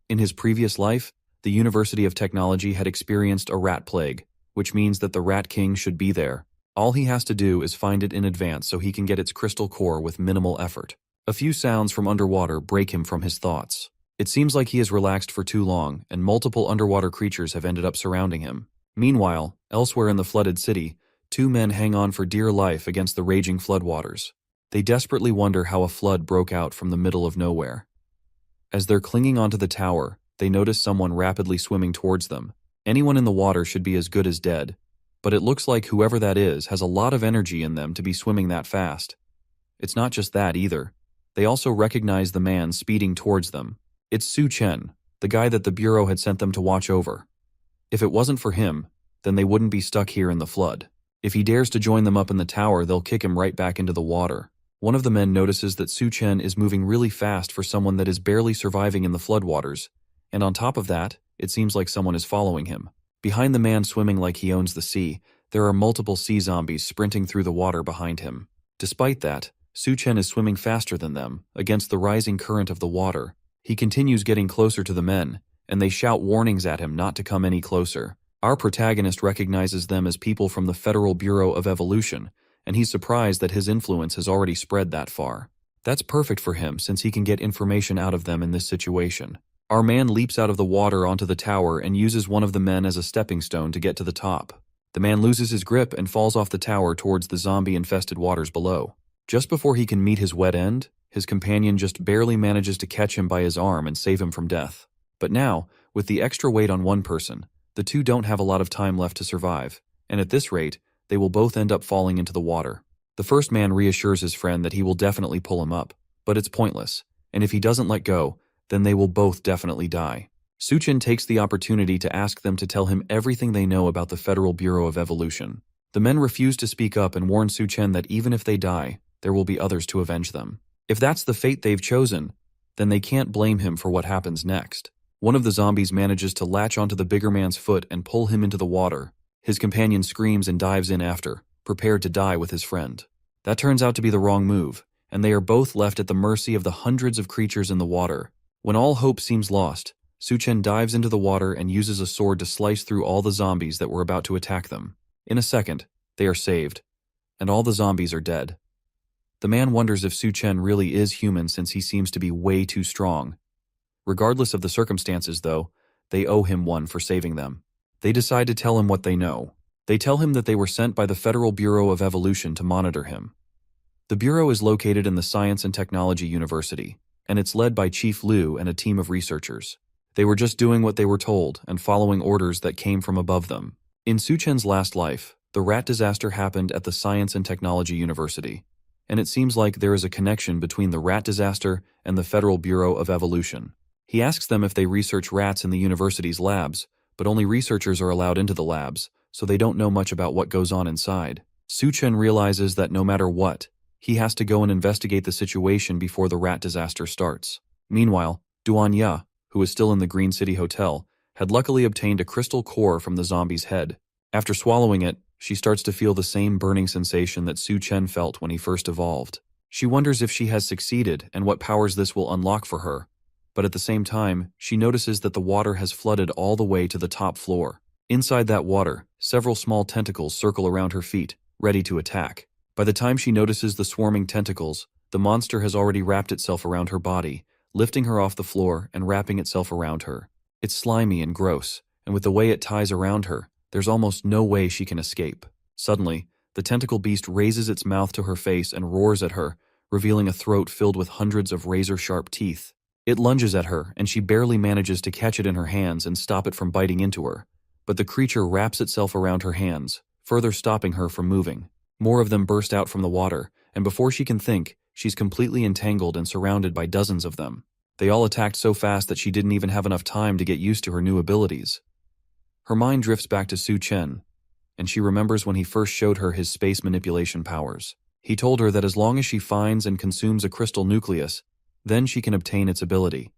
In his previous life, the University of Technology had experienced a rat plague, which means that the Rat King should be there. All he has to do is find it in advance so he can get its crystal core with minimal effort. A few sounds from underwater break him from his thoughts. It seems like he has relaxed for too long, and multiple underwater creatures have ended up surrounding him. Meanwhile, elsewhere in the flooded city, two men hang on for dear life against the raging floodwaters. They desperately wonder how a flood broke out from the middle of nowhere. As they're clinging onto the tower, they notice someone rapidly swimming towards them. Anyone in the water should be as good as dead, but it looks like whoever that is has a lot of energy in them to be swimming that fast. It's not just that either. They also recognize the man speeding towards them. It's Su Chen, the guy that the Bureau had sent them to watch over. If it wasn't for him, then they wouldn't be stuck here in the flood. If he dares to join them up in the tower, they'll kick him right back into the water. One of the men notices that Su Chen is moving really fast for someone that is barely surviving in the floodwaters, and on top of that, it seems like someone is following him. Behind the man swimming like he owns the sea, there are multiple sea zombies sprinting through the water behind him. Despite that, Su Chen is swimming faster than them, against the rising current of the water. He continues getting closer to the men, and they shout warnings at him not to come any closer. Our protagonist recognizes them as people from the Federal Bureau of Evolution, and he's surprised that his influence has already spread that far. That's perfect for him since he can get information out of them in this situation. Our man leaps out of the water onto the tower and uses one of the men as a stepping stone to get to the top. The man loses his grip and falls off the tower towards the zombie-infested waters below. Just before he can meet his wet end, his companion just barely manages to catch him by his arm and save him from death. But now, with the extra weight on one person, the two don't have a lot of time left to survive, and at this rate, they will both end up falling into the water. The first man reassures his friend that he will definitely pull him up, but it's pointless, and if he doesn't let go, then they will both definitely die. Su Chen takes the opportunity to ask them to tell him everything they know about the Federal Bureau of Evolution. The men refuse to speak up and warn Su Chen that even if they die, there will be others to avenge them. If that's the fate they've chosen, then they can't blame him for what happens next. One of the zombies manages to latch onto the bigger man's foot and pull him into the water. His companion screams and dives in after, prepared to die with his friend. That turns out to be the wrong move, and they are both left at the mercy of the hundreds of creatures in the water. When all hope seems lost, Su Chen dives into the water and uses a sword to slice through all the zombies that were about to attack them. In a second, they are saved, and all the zombies are dead. The man wonders if Su Chen really is human since he seems to be way too strong. Regardless of the circumstances, though, they owe him one for saving them. They decide to tell him what they know. They tell him that they were sent by the Federal Bureau of Evolution to monitor him. The Bureau is located in the Science and Technology University, and it's led by Chief Liu and a team of researchers. They were just doing what they were told and following orders that came from above them. In Su Chen's last life, The rat disaster happened at the Science and Technology University, and it seems like there is a connection between the rat disaster and the Federal Bureau of Evolution. He asks them if they research rats in the university's labs, but only researchers are allowed into the labs, so they don't know much about what goes on inside. Su Chen realizes that no matter what, he has to go and investigate the situation before the rat disaster starts. Meanwhile, Duanya, who is still in the Green City Hotel, had luckily obtained a crystal core from the zombie's head. After swallowing it, she starts to feel the same burning sensation that Su Chen felt when he first evolved. She wonders if she has succeeded and what powers this will unlock for her. But at the same time, she notices that the water has flooded all the way to the top floor. Inside that water, several small tentacles circle around her feet, ready to attack. By the time she notices the swarming tentacles, the monster has already wrapped itself around her body, lifting her off the floor and wrapping itself around her. It's slimy and gross, and with the way it ties around her, there's almost no way she can escape. Suddenly, the tentacle beast raises its mouth to her face and roars at her, revealing a throat filled with hundreds of razor-sharp teeth. It lunges at her, and she barely manages to catch it in her hands and stop it from biting into her. But the creature wraps itself around her hands, further stopping her from moving. More of them burst out from the water, and before she can think, she's completely entangled and surrounded by dozens of them. They all attacked so fast that she didn't even have enough time to get used to her new abilities. Her mind drifts back to Su Chen, and she remembers when he first showed her his space manipulation powers. He told her that as long as she finds and consumes a crystal nucleus, then she can obtain its ability.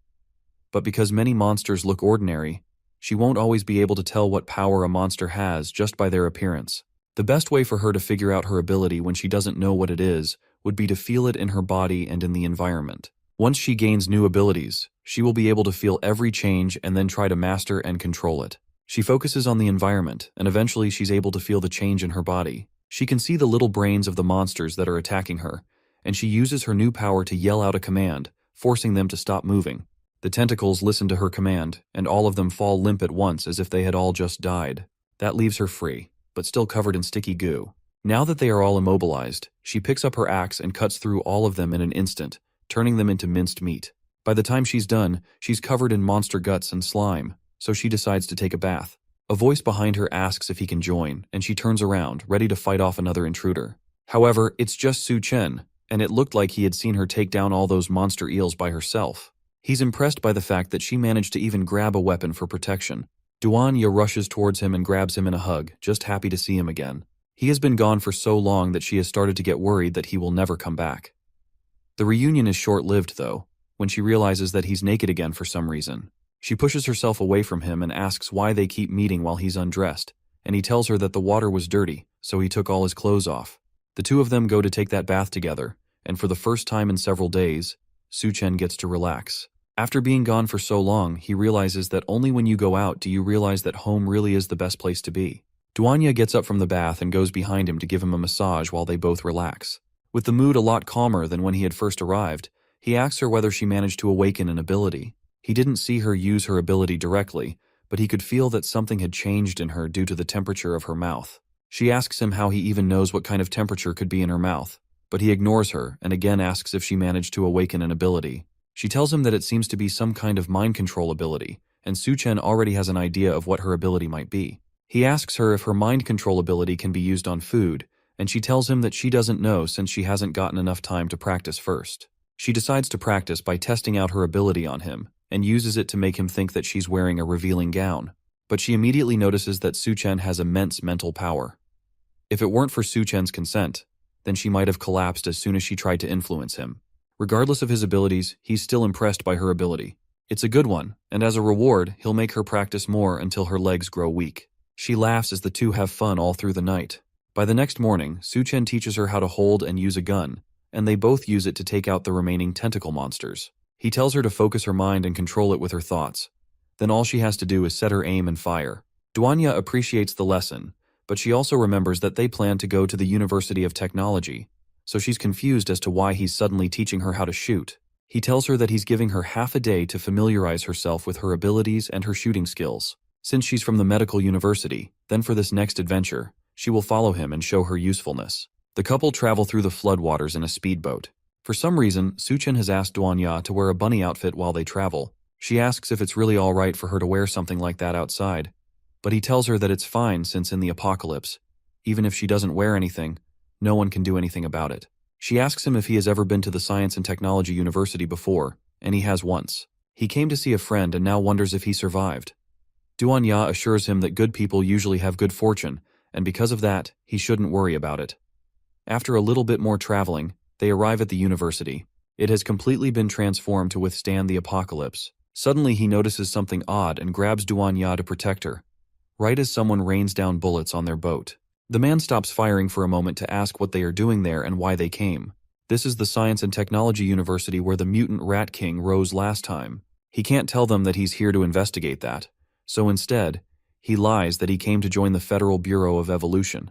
But because many monsters look ordinary, she won't always be able to tell what power a monster has just by their appearance. The best way for her to figure out her ability when she doesn't know what it is would be to feel it in her body and in the environment. Once she gains new abilities, she will be able to feel every change and then try to master and control it. She focuses on the environment, and eventually she's able to feel the change in her body. She can see the little brains of the monsters that are attacking her, and she uses her new power to yell out a command, forcing them to stop moving. The tentacles listen to her command, and all of them fall limp at once as if they had all just died. That leaves her free, but still covered in sticky goo. Now that they are all immobilized, she picks up her axe and cuts through all of them in an instant, turning them into minced meat. By the time she's done, she's covered in monster guts and slime, so she decides to take a bath. A voice behind her asks if he can join, and she turns around, ready to fight off another intruder. However, it's just Su Chen, and it looked like he had seen her take down all those monster eels by herself. He's impressed by the fact that she managed to even grab a weapon for protection. Duanya rushes towards him and grabs him in a hug, just happy to see him again. He has been gone for so long that she has started to get worried that he will never come back. The reunion is short-lived, though, when she realizes that he's naked again for some reason. She pushes herself away from him and asks why they keep meeting while he's undressed, and he tells her that the water was dirty, so he took all his clothes off. The two of them go to take that bath together, and for the first time in several days, Su Chen gets to relax. After being gone for so long, he realizes that only when you go out do you realize that home really is the best place to be. Duanya gets up from the bath and goes behind him to give him a massage while they both relax. With the mood a lot calmer than when he had first arrived, he asks her whether she managed to awaken an ability. He didn't see her use her ability directly, but he could feel that something had changed in her due to the temperature of her mouth. She asks him how he even knows what kind of temperature could be in her mouth, but he ignores her and again asks if she managed to awaken an ability. She tells him that it seems to be some kind of mind control ability, and Su Chen already has an idea of what her ability might be. He asks her if her mind control ability can be used on food, and she tells him that she doesn't know since she hasn't gotten enough time to practice first. She decides to practice by testing out her ability on him, and uses it to make him think that she's wearing a revealing gown. But she immediately notices that Su Chen has immense mental power. If it weren't for Su Chen's consent, then she might have collapsed as soon as she tried to influence him. Regardless of his abilities, he's still impressed by her ability. It's a good one, and as a reward, he'll make her practice more until her legs grow weak. She laughs as the two have fun all through the night. By the next morning, Su Chen teaches her how to hold and use a gun, and they both use it to take out the remaining tentacle monsters. He tells her to focus her mind and control it with her thoughts. Then all she has to do is set her aim and fire. Duanya appreciates the lesson, but she also remembers that they plan to go to the University of Technology, so she's confused as to why he's suddenly teaching her how to shoot. He tells her that he's giving her half a day to familiarize herself with her abilities and her shooting skills. Since she's from the medical university, then for this next adventure, she will follow him and show her usefulness. The couple travel through the floodwaters in a speedboat. For some reason, Su Chen has asked Duanya to wear a bunny outfit while they travel. She asks if it's really all right for her to wear something like that outside, but he tells her that it's fine since in the apocalypse, even if she doesn't wear anything, no one can do anything about it. She asks him if he has ever been to the Science and Technology University before, and he has once. He came to see a friend and now wonders if he survived. Duanya assures him that good people usually have good fortune, and because of that, he shouldn't worry about it. After a little bit more traveling, they arrive at the university. It has completely been transformed to withstand the apocalypse. Suddenly he notices something odd and grabs Duanya to protect her, right as someone rains down bullets on their boat. The man stops firing for a moment to ask what they are doing there and why they came. This is the Science and Technology University where the mutant Rat King rose last time. He can't tell them that he's here to investigate that, so instead, he lies that he came to join the Federal Bureau of Evolution.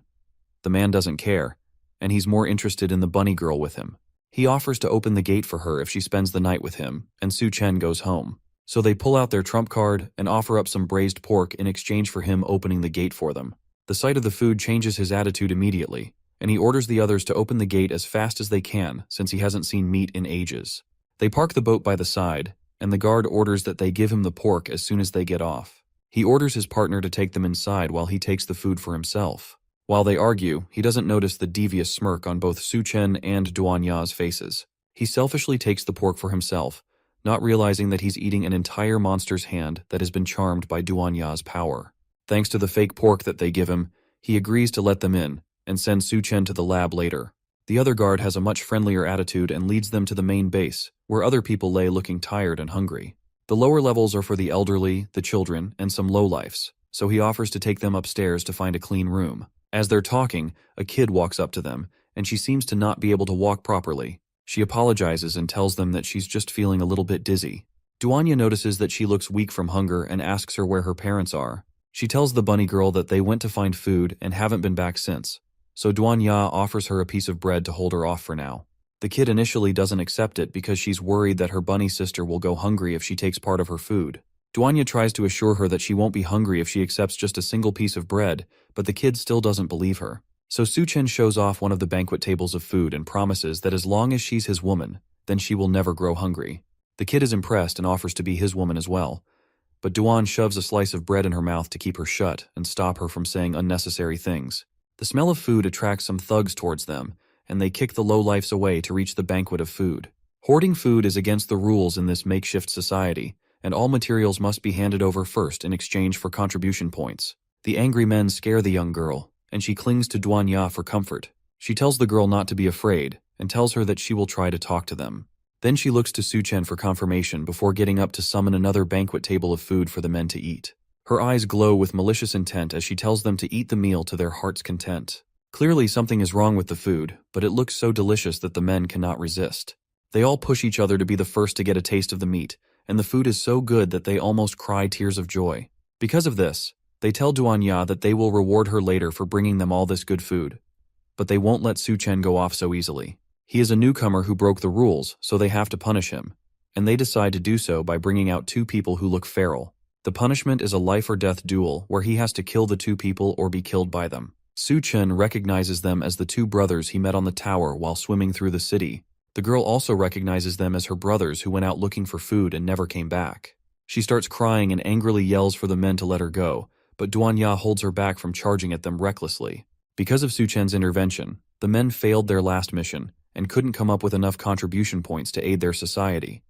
The man doesn't care, and he's more interested in the bunny girl with him. He offers to open the gate for her if she spends the night with him, and Su Chen goes home. So they pull out their trump card and offer up some braised pork in exchange for him opening the gate for them. The sight of the food changes his attitude immediately, and he orders the others to open the gate as fast as they can since he hasn't seen meat in ages. They park the boat by the side, and the guard orders that they give him the pork as soon as they get off. He orders his partner to take them inside while he takes the food for himself. While they argue, he doesn't notice the devious smirk on both Su Chen and Duanya's faces. He selfishly takes the pork for himself, not realizing that he's eating an entire monster's hand that has been charmed by Duanya's power. Thanks to the fake pork that they give him, he agrees to let them in and send Su Chen to the lab later. The other guard has a much friendlier attitude and leads them to the main base, where other people lay looking tired and hungry. The lower levels are for the elderly, the children, and some lowlifes, so he offers to take them upstairs to find a clean room. As they're talking, a kid walks up to them, and she seems to not be able to walk properly. She apologizes and tells them that she's just feeling a little bit dizzy. Duanya notices that she looks weak from hunger and asks her where her parents are. She tells the bunny girl that they went to find food and haven't been back since, so Duanya offers her a piece of bread to hold her off for now. The kid initially doesn't accept it because she's worried that her bunny sister will go hungry if she takes part of her food. Duanya tries to assure her that she won't be hungry if she accepts just a single piece of bread, but the kid still doesn't believe her. So Su Chen shows off one of the banquet tables of food and promises that as long as she's his woman, then she will never grow hungry. The kid is impressed and offers to be his woman as well, but Duan shoves a slice of bread in her mouth to keep her shut and stop her from saying unnecessary things. The smell of food attracts some thugs towards them, and they kick the lowlifes away to reach the banquet of food. Hoarding food is against the rules in this makeshift society, and all materials must be handed over first in exchange for contribution points. The angry men scare the young girl, and she clings to Duanya for comfort. She tells the girl not to be afraid, and tells her that she will try to talk to them. Then she looks to Su Chen for confirmation before getting up to summon another banquet table of food for the men to eat. Her eyes glow with malicious intent as she tells them to eat the meal to their heart's content. Clearly something is wrong with the food, but it looks so delicious that the men cannot resist. They all push each other to be the first to get a taste of the meat, and the food is so good that they almost cry tears of joy. Because of this, they tell Duanya that they will reward her later for bringing them all this good food. But they won't let Su Chen go off so easily. He is a newcomer who broke the rules, so they have to punish him, and they decide to do so by bringing out two people who look feral. The punishment is a life-or-death duel where he has to kill the two people or be killed by them. Su Chen recognizes them as the two brothers he met on the tower while swimming through the city. The girl also recognizes them as her brothers who went out looking for food and never came back. She starts crying and angrily yells for the men to let her go, but Duanya holds her back from charging at them recklessly. Because of Su Chen's intervention, the men failed their last mission and couldn't come up with enough contribution points to aid their society.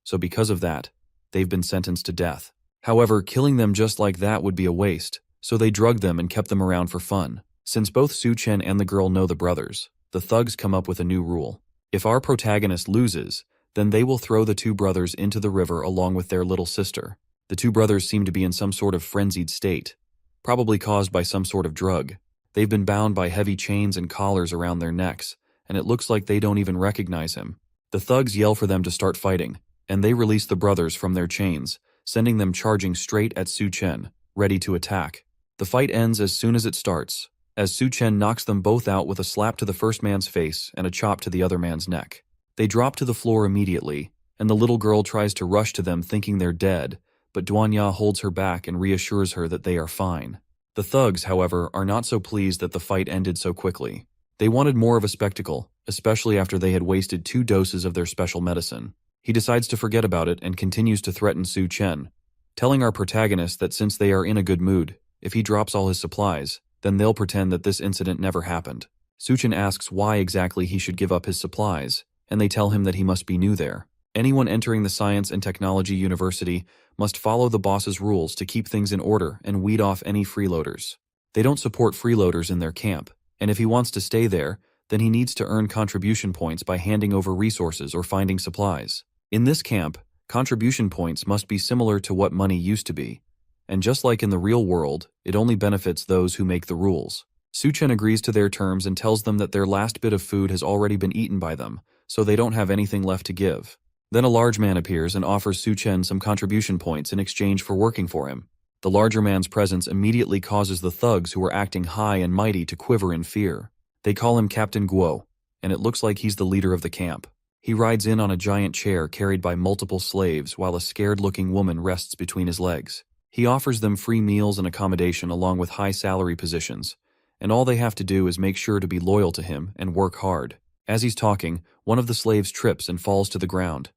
So because of that, they've been sentenced to death. However, killing them just like that would be a waste, so they drugged them and kept them around for fun. Since both Su Chen and the girl know the brothers, the thugs come up with a new rule. If our protagonist loses, then they will throw the two brothers into the river along with their little sister. The two brothers seem to be in some sort of frenzied state, probably caused by some sort of drug. They've been bound by heavy chains and collars around their necks, and it looks like they don't even recognize him. The thugs yell for them to start fighting, and they release the brothers from their chains, sending them charging straight at Su Chen, ready to attack. The fight ends as soon as it starts, as Su Chen knocks them both out with a slap to the first man's face and a chop to the other man's neck. They drop to the floor immediately, and the little girl tries to rush to them thinking they're dead, but Duanya holds her back and reassures her that they are fine. The thugs, however, are not so pleased that the fight ended so quickly. They wanted more of a spectacle, especially after they had wasted 2 doses of their special medicine. He decides to forget about it and continues to threaten Su Chen, telling our protagonist that since they are in a good mood, if he drops all his supplies, Then they'll pretend that this incident never happened. Su Chen asks why exactly he should give up his supplies, and they tell him that he must be new there. Anyone entering the Science and Technology University must follow the boss's rules to keep things in order and weed off any freeloaders. They don't support freeloaders in their camp, and if he wants to stay there, then he needs to earn contribution points by handing over resources or finding supplies. In this camp, contribution points must be similar to what money used to be, and just like in the real world, it only benefits those who make the rules. Su Chen agrees to their terms and tells them that their last bit of food has already been eaten by them, so they don't have anything left to give. Then a large man appears and offers Su Chen some contribution points in exchange for working for him. The larger man's presence immediately causes the thugs who are acting high and mighty to quiver in fear. They call him Captain Guo, and it looks like he's the leader of the camp. He rides in on a giant chair carried by multiple slaves while a scared-looking woman rests between his legs. He offers them free meals and accommodation along with high salary positions, and all they have to do is make sure to be loyal to him and work hard. As he's talking, one of the slaves trips and falls to the ground.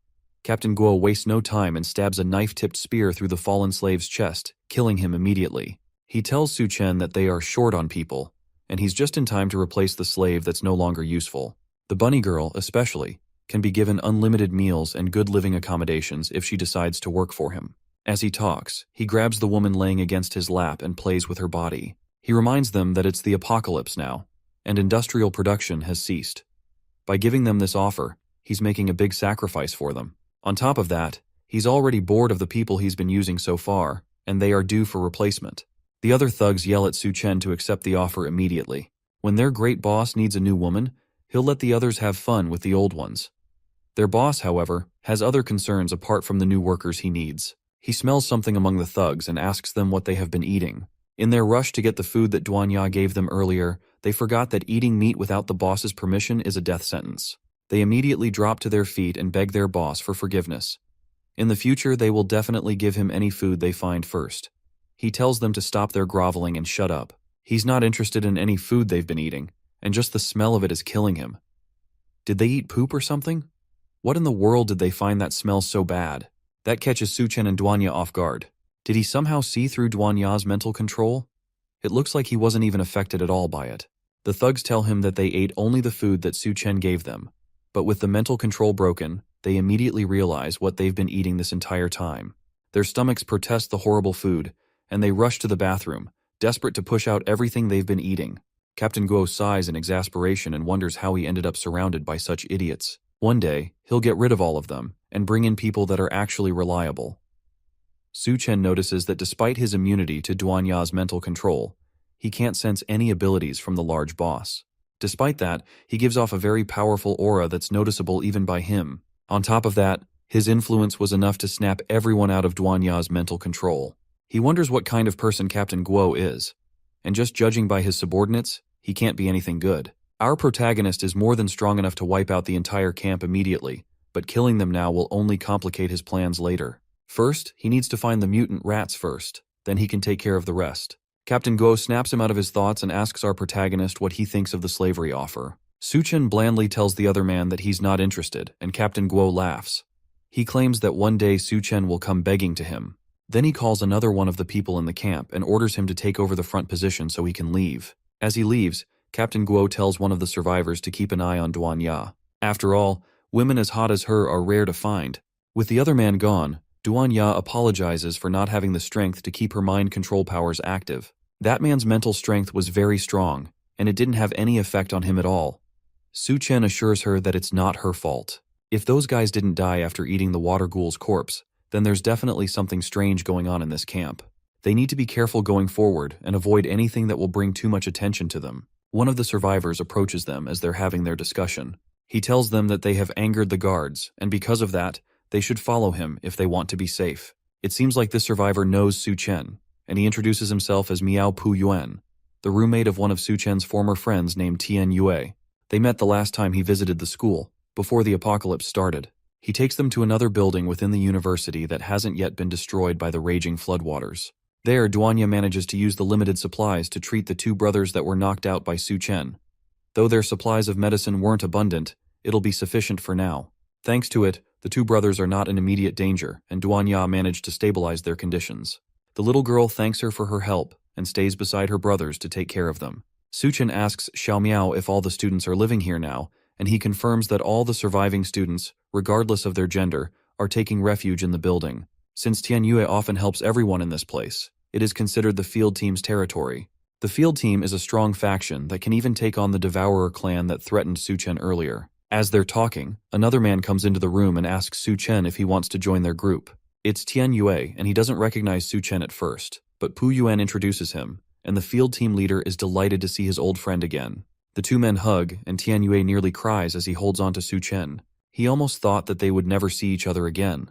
Captain Guo wastes no time and stabs a knife-tipped spear through the fallen slave's chest, killing him immediately. He tells Su Chen that they are short on people, and he's just in time to replace the slave that's no longer useful. The bunny girl, especially, can be given unlimited meals and good living accommodations if she decides to work for him. As he talks, he grabs the woman laying against his lap and plays with her body. He reminds them that it's the apocalypse now, and industrial production has ceased. By giving them this offer, he's making a big sacrifice for them. On top of that, he's already bored of the people he's been using so far, and they are due for replacement. The other thugs yell at Su Chen to accept the offer immediately. When their great boss needs a new woman, he'll let the others have fun with the old ones. Their boss, however, has other concerns apart from the new workers he needs. He smells something among the thugs and asks them what they have been eating. In their rush to get the food that Duanya gave them earlier, they forgot that eating meat without the boss's permission is a death sentence. They immediately drop to their feet and beg their boss for forgiveness. In the future, they will definitely give him any food they find first. He tells them to stop their groveling and shut up. He's not interested in any food they've been eating, and just the smell of it is killing him. Did they eat poop or something? What in the world did they find that smells so bad? That catches Su Chen and Duanya off guard. Did he somehow see through Duanya's mental control? It looks like he wasn't even affected at all by it. The thugs tell him that they ate only the food that Su Chen gave them, but with the mental control broken, they immediately realize what they've been eating this entire time. Their stomachs protest the horrible food, and they rush to the bathroom, desperate to push out everything they've been eating. Captain Guo sighs in exasperation and wonders how he ended up surrounded by such idiots. One day, he'll get rid of all of them and bring in people that are actually reliable. Su Chen notices that despite his immunity to Duanya's mental control, he can't sense any abilities from the large boss. Despite that, he gives off a very powerful aura that's noticeable even by him. On top of that, his influence was enough to snap everyone out of Duanya's mental control. He wonders what kind of person Captain Guo is, and just judging by his subordinates, he can't be anything good. Our protagonist is more than strong enough to wipe out the entire camp immediately, but killing them now will only complicate his plans later. First, he needs to find the mutant rats first, then he can take care of the rest. Captain Guo snaps him out of his thoughts and asks our protagonist what he thinks of the slavery offer. Su Chen blandly tells the other man that he's not interested, and Captain Guo laughs. He claims that one day Su Chen will come begging to him. Then he calls another one of the people in the camp and orders him to take over the front position so he can leave. As he leaves, Captain Guo tells one of the survivors to keep an eye on Duanya. After all, women as hot as her are rare to find. With the other man gone, Duanya apologizes for not having the strength to keep her mind control powers active. That man's mental strength was very strong, and it didn't have any effect on him at all. Su Chen assures her that it's not her fault. If those guys didn't die after eating the water ghoul's corpse, then there's definitely something strange going on in this camp. They need to be careful going forward and avoid anything that will bring too much attention to them. One of the survivors approaches them as they're having their discussion. He tells them that they have angered the guards, and because of that, they should follow him if they want to be safe. It seems like this survivor knows Su Chen, and he introduces himself as Miao Pu Yuan, the roommate of one of Su Chen's former friends named Tian Yue. They met the last time he visited the school, before the apocalypse started. He takes them to another building within the university that hasn't yet been destroyed by the raging floodwaters. There, Duanya manages to use the limited supplies to treat the two brothers that were knocked out by Su Chen. Though their supplies of medicine weren't abundant, it'll be sufficient for now. Thanks to it, the two brothers are not in immediate danger, and Duanya managed to stabilize their conditions. The little girl thanks her for her help and stays beside her brothers to take care of them. Su Chen asks Xiao Miao if all the students are living here now, and he confirms that all the surviving students, regardless of their gender, are taking refuge in the building. Since Tianyue often helps everyone in this place, it is considered the field team's territory. The field team is a strong faction that can even take on the Devourer clan that threatened Su Chen earlier. As they're talking, another man comes into the room and asks Su Chen if he wants to join their group. It's Tianyue, and he doesn't recognize Su Chen at first, but Pu Yuan introduces him, and the field team leader is delighted to see his old friend again. The two men hug, and Tianyue nearly cries as he holds on to Su Chen. He almost thought that they would never see each other again.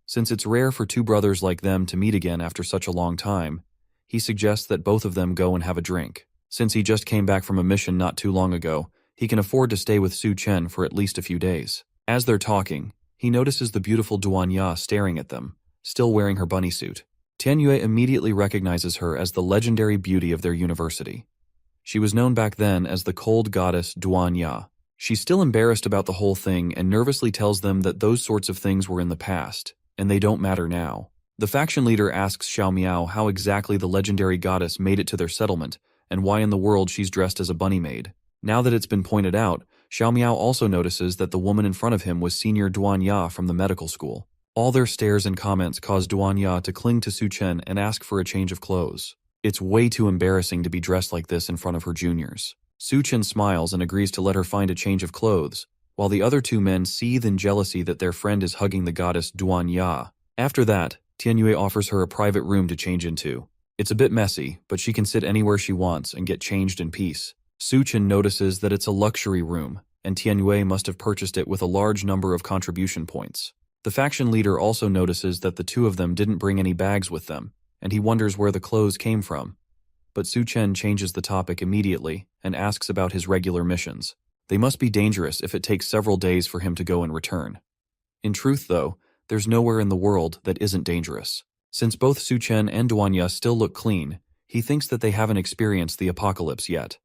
Since it's rare for two brothers like them to meet again after such a long time, he suggests that both of them go and have a drink. Since he just came back from a mission not too long ago, he can afford to stay with Su Chen for at least a few days. As they're talking, he notices the beautiful Duanya staring at them, still wearing her bunny suit. Tianyue immediately recognizes her as the legendary beauty of their university. She was known back then as the cold goddess Duanya. She's still embarrassed about the whole thing and nervously tells them that those sorts of things were in the past, and they don't matter now. The faction leader asks Xiao Miao how exactly the legendary goddess made it to their settlement, and why in the world she's dressed as a bunny maid. Now that it's been pointed out, Xiao Miao also notices that the woman in front of him was Senior Duanya from the medical school. All their stares and comments cause Duanya to cling to Su Chen and ask for a change of clothes. It's way too embarrassing to be dressed like this in front of her juniors. Su Chen smiles and agrees to let her find a change of clothes, while the other two men seethe in jealousy that their friend is hugging the goddess Duanya. After that, Tianyue offers her a private room to change into. It's a bit messy, but she can sit anywhere she wants and get changed in peace. Su Chen notices that it's a luxury room, and Tianyue must have purchased it with a large number of contribution points. The faction leader also notices that the two of them didn't bring any bags with them, and he wonders where the clothes came from. But Su Chen changes the topic immediately and asks about his regular missions. They must be dangerous if it takes several days for him to go and return. In truth, though, there's nowhere in the world that isn't dangerous. Since both Su Chen and Duanya still look clean, he thinks that they haven't experienced the apocalypse yet.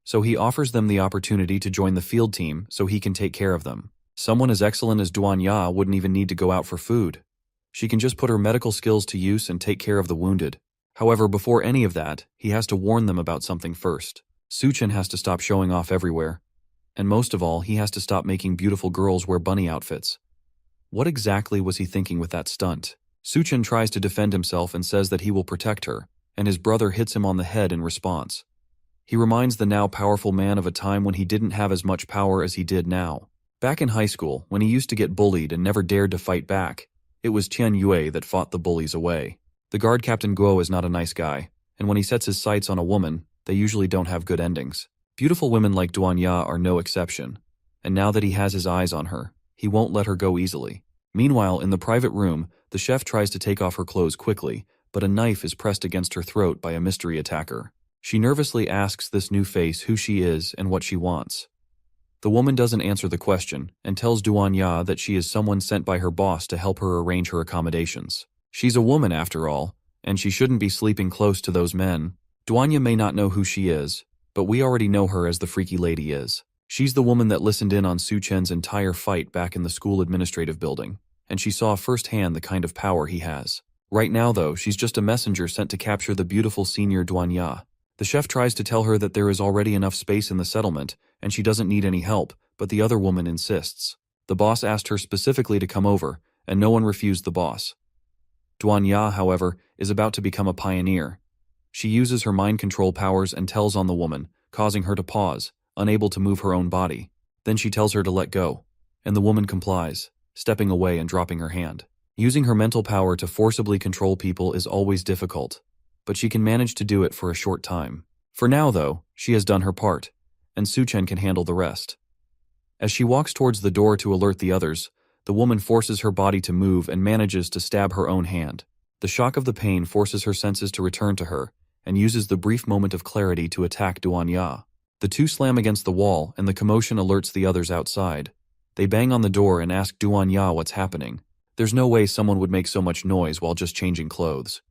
So he offers them the opportunity to join the field team so he can take care of them. Someone as excellent as Duanya wouldn't even need to go out for food. She can just put her medical skills to use and take care of the wounded. However, before any of that, he has to warn them about something first. Su Chen has to stop showing off everywhere. And most of all, he has to stop making beautiful girls wear bunny outfits. What exactly was he thinking with that stunt? Su Chen tries to defend himself and says that he will protect her, and his brother hits him on the head in response. He reminds the now powerful man of a time when he didn't have as much power as he did now. Back in high school, when he used to get bullied and never dared to fight back, it was Tianyue that fought the bullies away. The guard captain Guo is not a nice guy, and when he sets his sights on a woman, they usually don't have good endings. Beautiful women like Duanya are no exception, and now that he has his eyes on her, he won't let her go easily. Meanwhile, in the private room, the chef tries to take off her clothes quickly, but a knife is pressed against her throat by a mystery attacker. She nervously asks this new face who she is and what she wants. The woman doesn't answer the question and tells Duanya that she is someone sent by her boss to help her arrange her accommodations. She's a woman after all, and she shouldn't be sleeping close to those men. Duanya may not know who she is, but we already know her as the freaky lady is. She's the woman that listened in on Su Chen's entire fight back in the school administrative building, and she saw firsthand the kind of power he has. Right now, though, she's just a messenger sent to capture the beautiful senior Duanya. The chef tries to tell her that there is already enough space in the settlement, and she doesn't need any help, but the other woman insists. The boss asked her specifically to come over, and no one refused the boss. Duanya, however, is about to become a pioneer. She uses her mind control powers and tells on the woman, causing her to pause, unable to move her own body. Then she tells her to let go, and the woman complies, stepping away and dropping her hand. Using her mental power to forcibly control people is always difficult, but she can manage to do it for a short time. For now, though, she has done her part, and Su Chen can handle the rest. As she walks towards the door to alert the others, the woman forces her body to move and manages to stab her own hand. The shock of the pain forces her senses to return to her, and uses the brief moment of clarity to attack Duanya. The two slam against the wall, and the commotion alerts the others outside. They bang on the door and ask Duanya what's happening. There's no way someone would make so much noise while just changing clothes.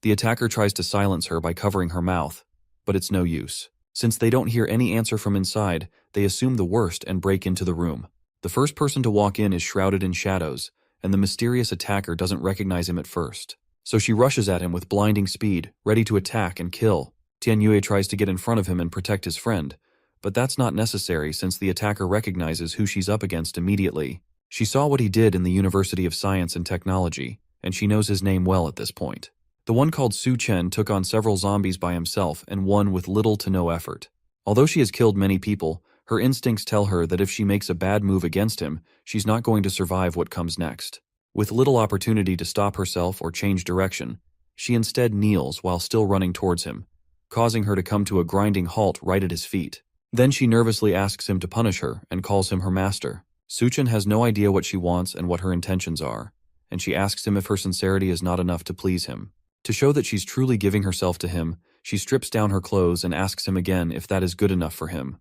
The attacker tries to silence her by covering her mouth, but it's no use. Since they don't hear any answer from inside, they assume the worst and break into the room. The first person to walk in is shrouded in shadows, and the mysterious attacker doesn't recognize him at first. so she rushes at him with blinding speed, ready to attack and kill. Tianyue tries to get in front of him and protect his friend, but that's not necessary since the attacker recognizes who she's up against immediately. She saw what he did in the University of Science and Technology, and she knows his name well at this point. The one called Su Chen took on several zombies by himself and won with little to no effort. Although she has killed many people, her instincts tell her that if she makes a bad move against him, she's not going to survive what comes next. With little opportunity to stop herself or change direction, she instead kneels while still running towards him, causing her to come to a grinding halt right at his feet. Then she nervously asks him to punish her and calls him her master. Su Chen has no idea what she wants and what her intentions are, and she asks him if her sincerity is not enough to please him. To show that she's truly giving herself to him, she strips down her clothes and asks him again if that is good enough for him.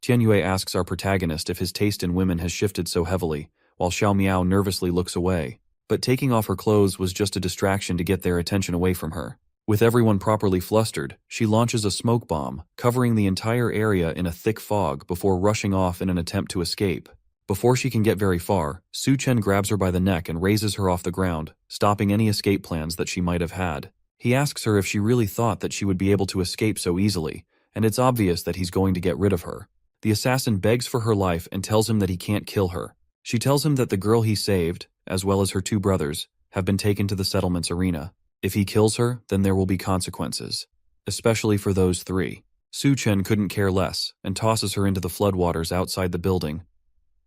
Tianyue asks our protagonist if his taste in women has shifted so heavily, while Xiao Miao nervously looks away. But taking off her clothes was just a distraction to get their attention away from her. With everyone properly flustered, she launches a smoke bomb, covering the entire area in a thick fog before rushing off in an attempt to escape. Before she can get very far, Su Chen grabs her by the neck and raises her off the ground, stopping any escape plans that she might have had. He asks her if she really thought that she would be able to escape so easily, and it's obvious that he's going to get rid of her. The assassin begs for her life and tells him that he can't kill her. She tells him that the girl he saved, as well as her two brothers, have been taken to the settlement's arena. If he kills her, then there will be consequences, especially for those three. Su Chen couldn't care less and tosses her into the floodwaters outside the building.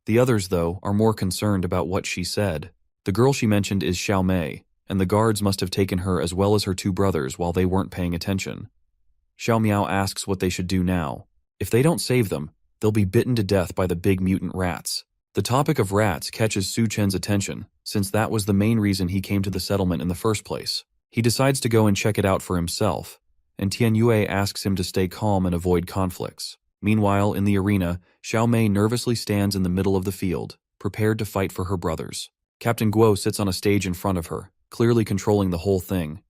The others, though, are more concerned about what she said. The girl she mentioned is Xiao Mei, and the guards must have taken her as well as her two brothers while they weren't paying attention. Xiao Miao asks what they should do now. If they don't save them, they'll be bitten to death by the big mutant rats. The topic of rats catches Su Chen's attention, since that was the main reason he came to the settlement in the first place. He decides to go and check it out for himself, and Tianyue asks him to stay calm and avoid conflicts. Meanwhile, in the arena, Xiao Mei nervously stands in the middle of the field, prepared to fight for her brothers. Captain Guo sits on a stage in front of her, clearly controlling the whole thing.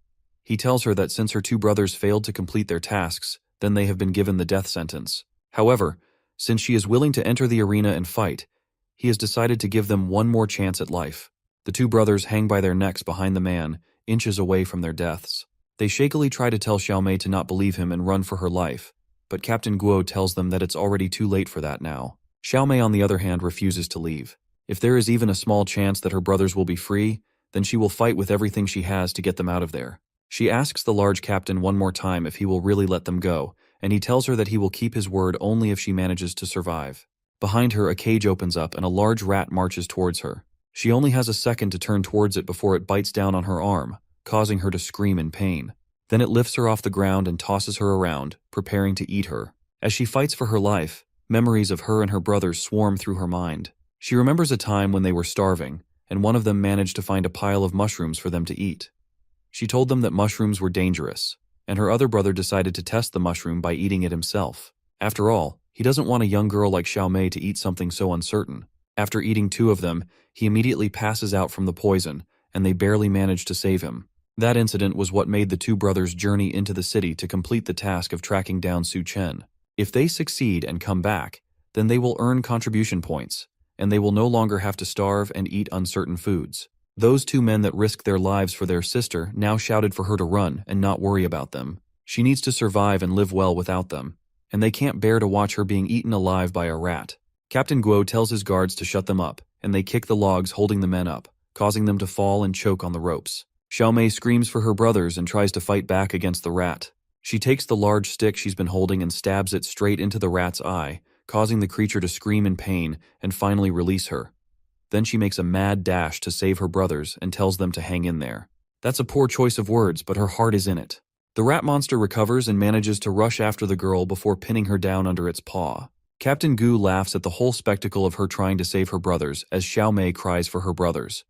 He tells her that since her two brothers failed to complete their tasks, then they have been given the death sentence. However, since she is willing to enter the arena and fight, he has decided to give them one more chance at life. The two brothers hang by their necks behind the man, inches away from their deaths. They shakily try to tell Xiao Mei to not believe him and run for her life, but Captain Guo tells them that it's already too late for that now. Xiao Mei, on the other hand, refuses to leave. If there is even a small chance that her brothers will be free, then she will fight with everything she has to get them out of there. She asks the large captain one more time if he will really let them go, and he tells her that he will keep his word only if she manages to survive. Behind her, a cage opens up and a large rat marches towards her. She only has a second to turn towards it before it bites down on her arm, causing her to scream in pain. Then it lifts her off the ground and tosses her around, preparing to eat her. As she fights for her life, memories of her and her brothers swarm through her mind. She remembers a time when they were starving, and one of them managed to find a pile of mushrooms for them to eat. She told them that mushrooms were dangerous, and her other brother decided to test the mushroom by eating it himself. After all, he doesn't want a young girl like Xiao Mei to eat something so uncertain. After eating two of them, he immediately passes out from the poison, and they barely manage to save him. That incident was what made the two brothers journey into the city to complete the task of tracking down Su Chen. If they succeed and come back, then they will earn contribution points, and they will no longer have to starve and eat uncertain foods. Those two men that risked their lives for their sister now shouted for her to run and not worry about them. She needs to survive and live well without them, and they can't bear to watch her being eaten alive by a rat. Captain Guo tells his guards to shut them up, and they kick the logs holding the men up, causing them to fall and choke on the ropes. Xiao Mei screams for her brothers and tries to fight back against the rat. She takes the large stick she's been holding and stabs it straight into the rat's eye, causing the creature to scream in pain and finally release her. Then she makes a mad dash to save her brothers and tells them to hang in there. That's a poor choice of words, but her heart is in it. The rat monster recovers and manages to rush after the girl before pinning her down under its paw. Captain Gu laughs at the whole spectacle of her trying to save her brothers as Xiao Mei cries for her brothers.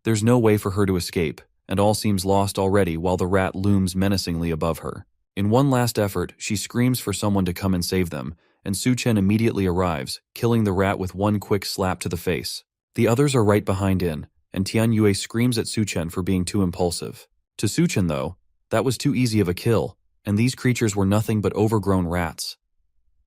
There's no way for her to escape, and all seems lost already while the rat looms menacingly above her. In one last effort, she screams for someone to come and save them, and Su Chen immediately arrives, killing the rat with one quick slap to the face. The others are right behind in, and Tianyue screams at Su Chen for being too impulsive. To Su Chen, though, that was too easy of a kill, and these creatures were nothing but overgrown rats.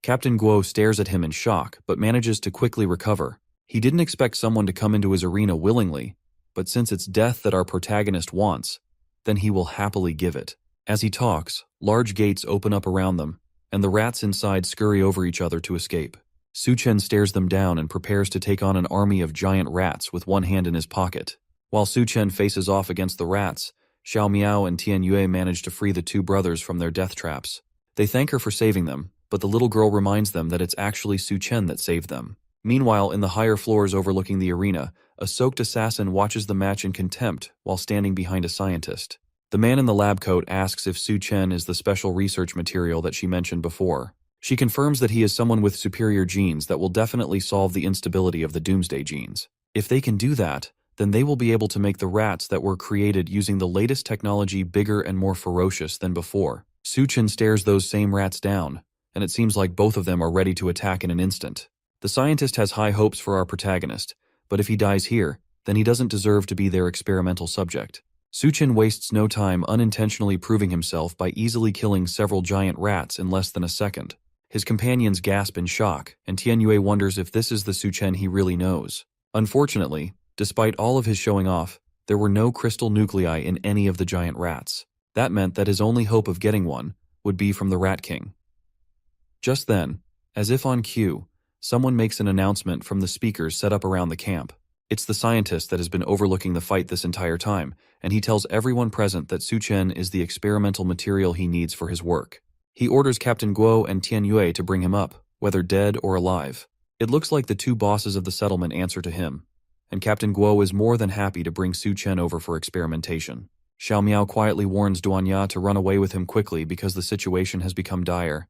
Captain Guo stares at him in shock, but manages to quickly recover. He didn't expect someone to come into his arena willingly, but since it's death that our protagonist wants, then he will happily give it. As he talks, large gates open up around them, and the rats inside scurry over each other to escape. Su Chen stares them down and prepares to take on an army of giant rats with one hand in his pocket. While Su Chen faces off against the rats, Xiao Miao and Tian Yue manage to free the two brothers from their death traps. They thank her for saving them, but the little girl reminds them that it's actually Su Chen that saved them. Meanwhile, in the higher floors overlooking the arena, a soaked assassin watches the match in contempt while standing behind a scientist. The man in the lab coat asks if Su Chen is the special research material that she mentioned before. She confirms that he is someone with superior genes that will definitely solve the instability of the Doomsday genes. If they can do that, then they will be able to make the rats that were created using the latest technology bigger and more ferocious than before. Su Chen stares those same rats down, and it seems like both of them are ready to attack in an instant. The scientist has high hopes for our protagonist, but if he dies here, then he doesn't deserve to be their experimental subject. Su Chen wastes no time unintentionally proving himself by easily killing several giant rats in less than a second. His companions gasp in shock, and Tian Yue wonders if this is the Su Chen he really knows. Unfortunately, despite all of his showing off, there were no crystal nuclei in any of the giant rats. That meant that his only hope of getting one would be from the Rat King. Just then, as if on cue, someone makes an announcement from the speakers set up around the camp. It's the scientist that has been overlooking the fight this entire time, and he tells everyone present that Su Chen is the experimental material he needs for his work. He orders Captain Guo and Tian Yue to bring him up, whether dead or alive. It looks like the two bosses of the settlement answer to him, and Captain Guo is more than happy to bring Su Chen over for experimentation. Xiao Miao quietly warns Duanya to run away with him quickly because the situation has become dire.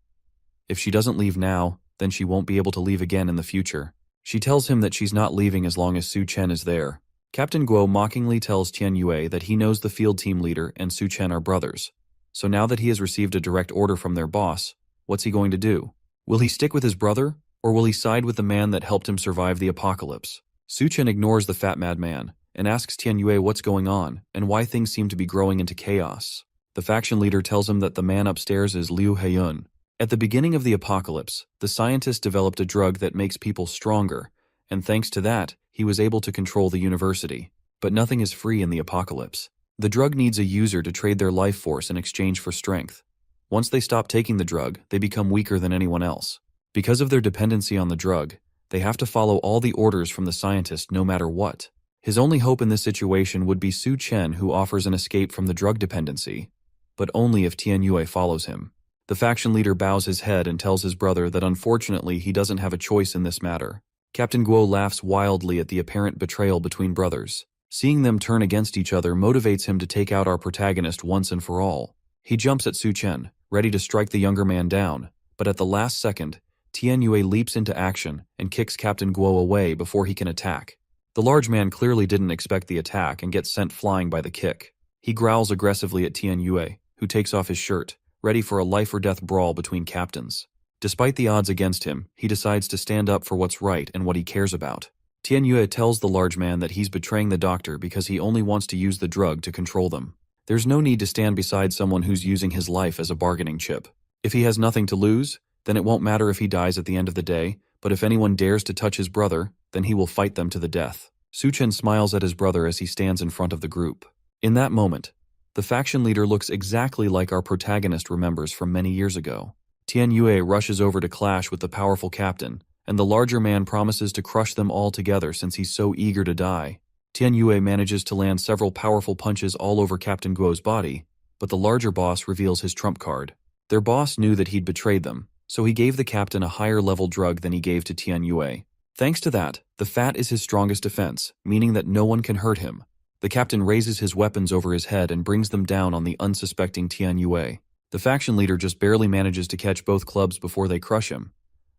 If she doesn't leave now, then she won't be able to leave again in the future. She tells him that she's not leaving as long as Su Chen is there. Captain Guo mockingly tells Tian Yue that he knows the field team leader and Su Chen are brothers. So now that he has received a direct order from their boss, what's he going to do? Will he stick with his brother, or will he side with the man that helped him survive the apocalypse? Su Chen ignores the fat madman and asks Tian Yue what's going on and why things seem to be growing into chaos. The faction leader tells him that the man upstairs is Liu Heiyun. At the beginning of the apocalypse, the scientist developed a drug that makes people stronger, and thanks to that, he was able to control the university. But nothing is free in the apocalypse. The drug needs a user to trade their life force in exchange for strength. Once they stop taking the drug, they become weaker than anyone else. Because of their dependency on the drug, they have to follow all the orders from the scientist no matter what. His only hope in this situation would be Su Chen, who offers an escape from the drug dependency, but only if Tian Yue follows him. The faction leader bows his head and tells his brother that unfortunately he doesn't have a choice in this matter. Captain Guo laughs wildly at the apparent betrayal between brothers. Seeing them turn against each other motivates him to take out our protagonist once and for all. He jumps at Su Chen, ready to strike the younger man down, but at the last second, Tian Yue leaps into action and kicks Captain Guo away before he can attack. The large man clearly didn't expect the attack and gets sent flying by the kick. He growls aggressively at Tian Yue, who takes off his shirt, ready for a life-or-death brawl between captains. Despite the odds against him, he decides to stand up for what's right and what he cares about. Tian Yue tells the large man that he's betraying the doctor because he only wants to use the drug to control them. There's no need to stand beside someone who's using his life as a bargaining chip. If he has nothing to lose, then it won't matter if he dies at the end of the day, but if anyone dares to touch his brother, then he will fight them to the death. Su Chen smiles at his brother as he stands in front of the group. In that moment, the faction leader looks exactly like our protagonist remembers from many years ago. Tian Yue rushes over to clash with the powerful captain, and the larger man promises to crush them all together since he's so eager to die. Tian Yue manages to land several powerful punches all over Captain Guo's body, but the larger boss reveals his trump card. Their boss knew that he'd betrayed them, so he gave the captain a higher level drug than he gave to Tian Yue. Thanks to that, the fat is his strongest defense, meaning that no one can hurt him. The captain raises his weapons over his head and brings them down on the unsuspecting Tian Yue. The faction leader just barely manages to catch both clubs before they crush him,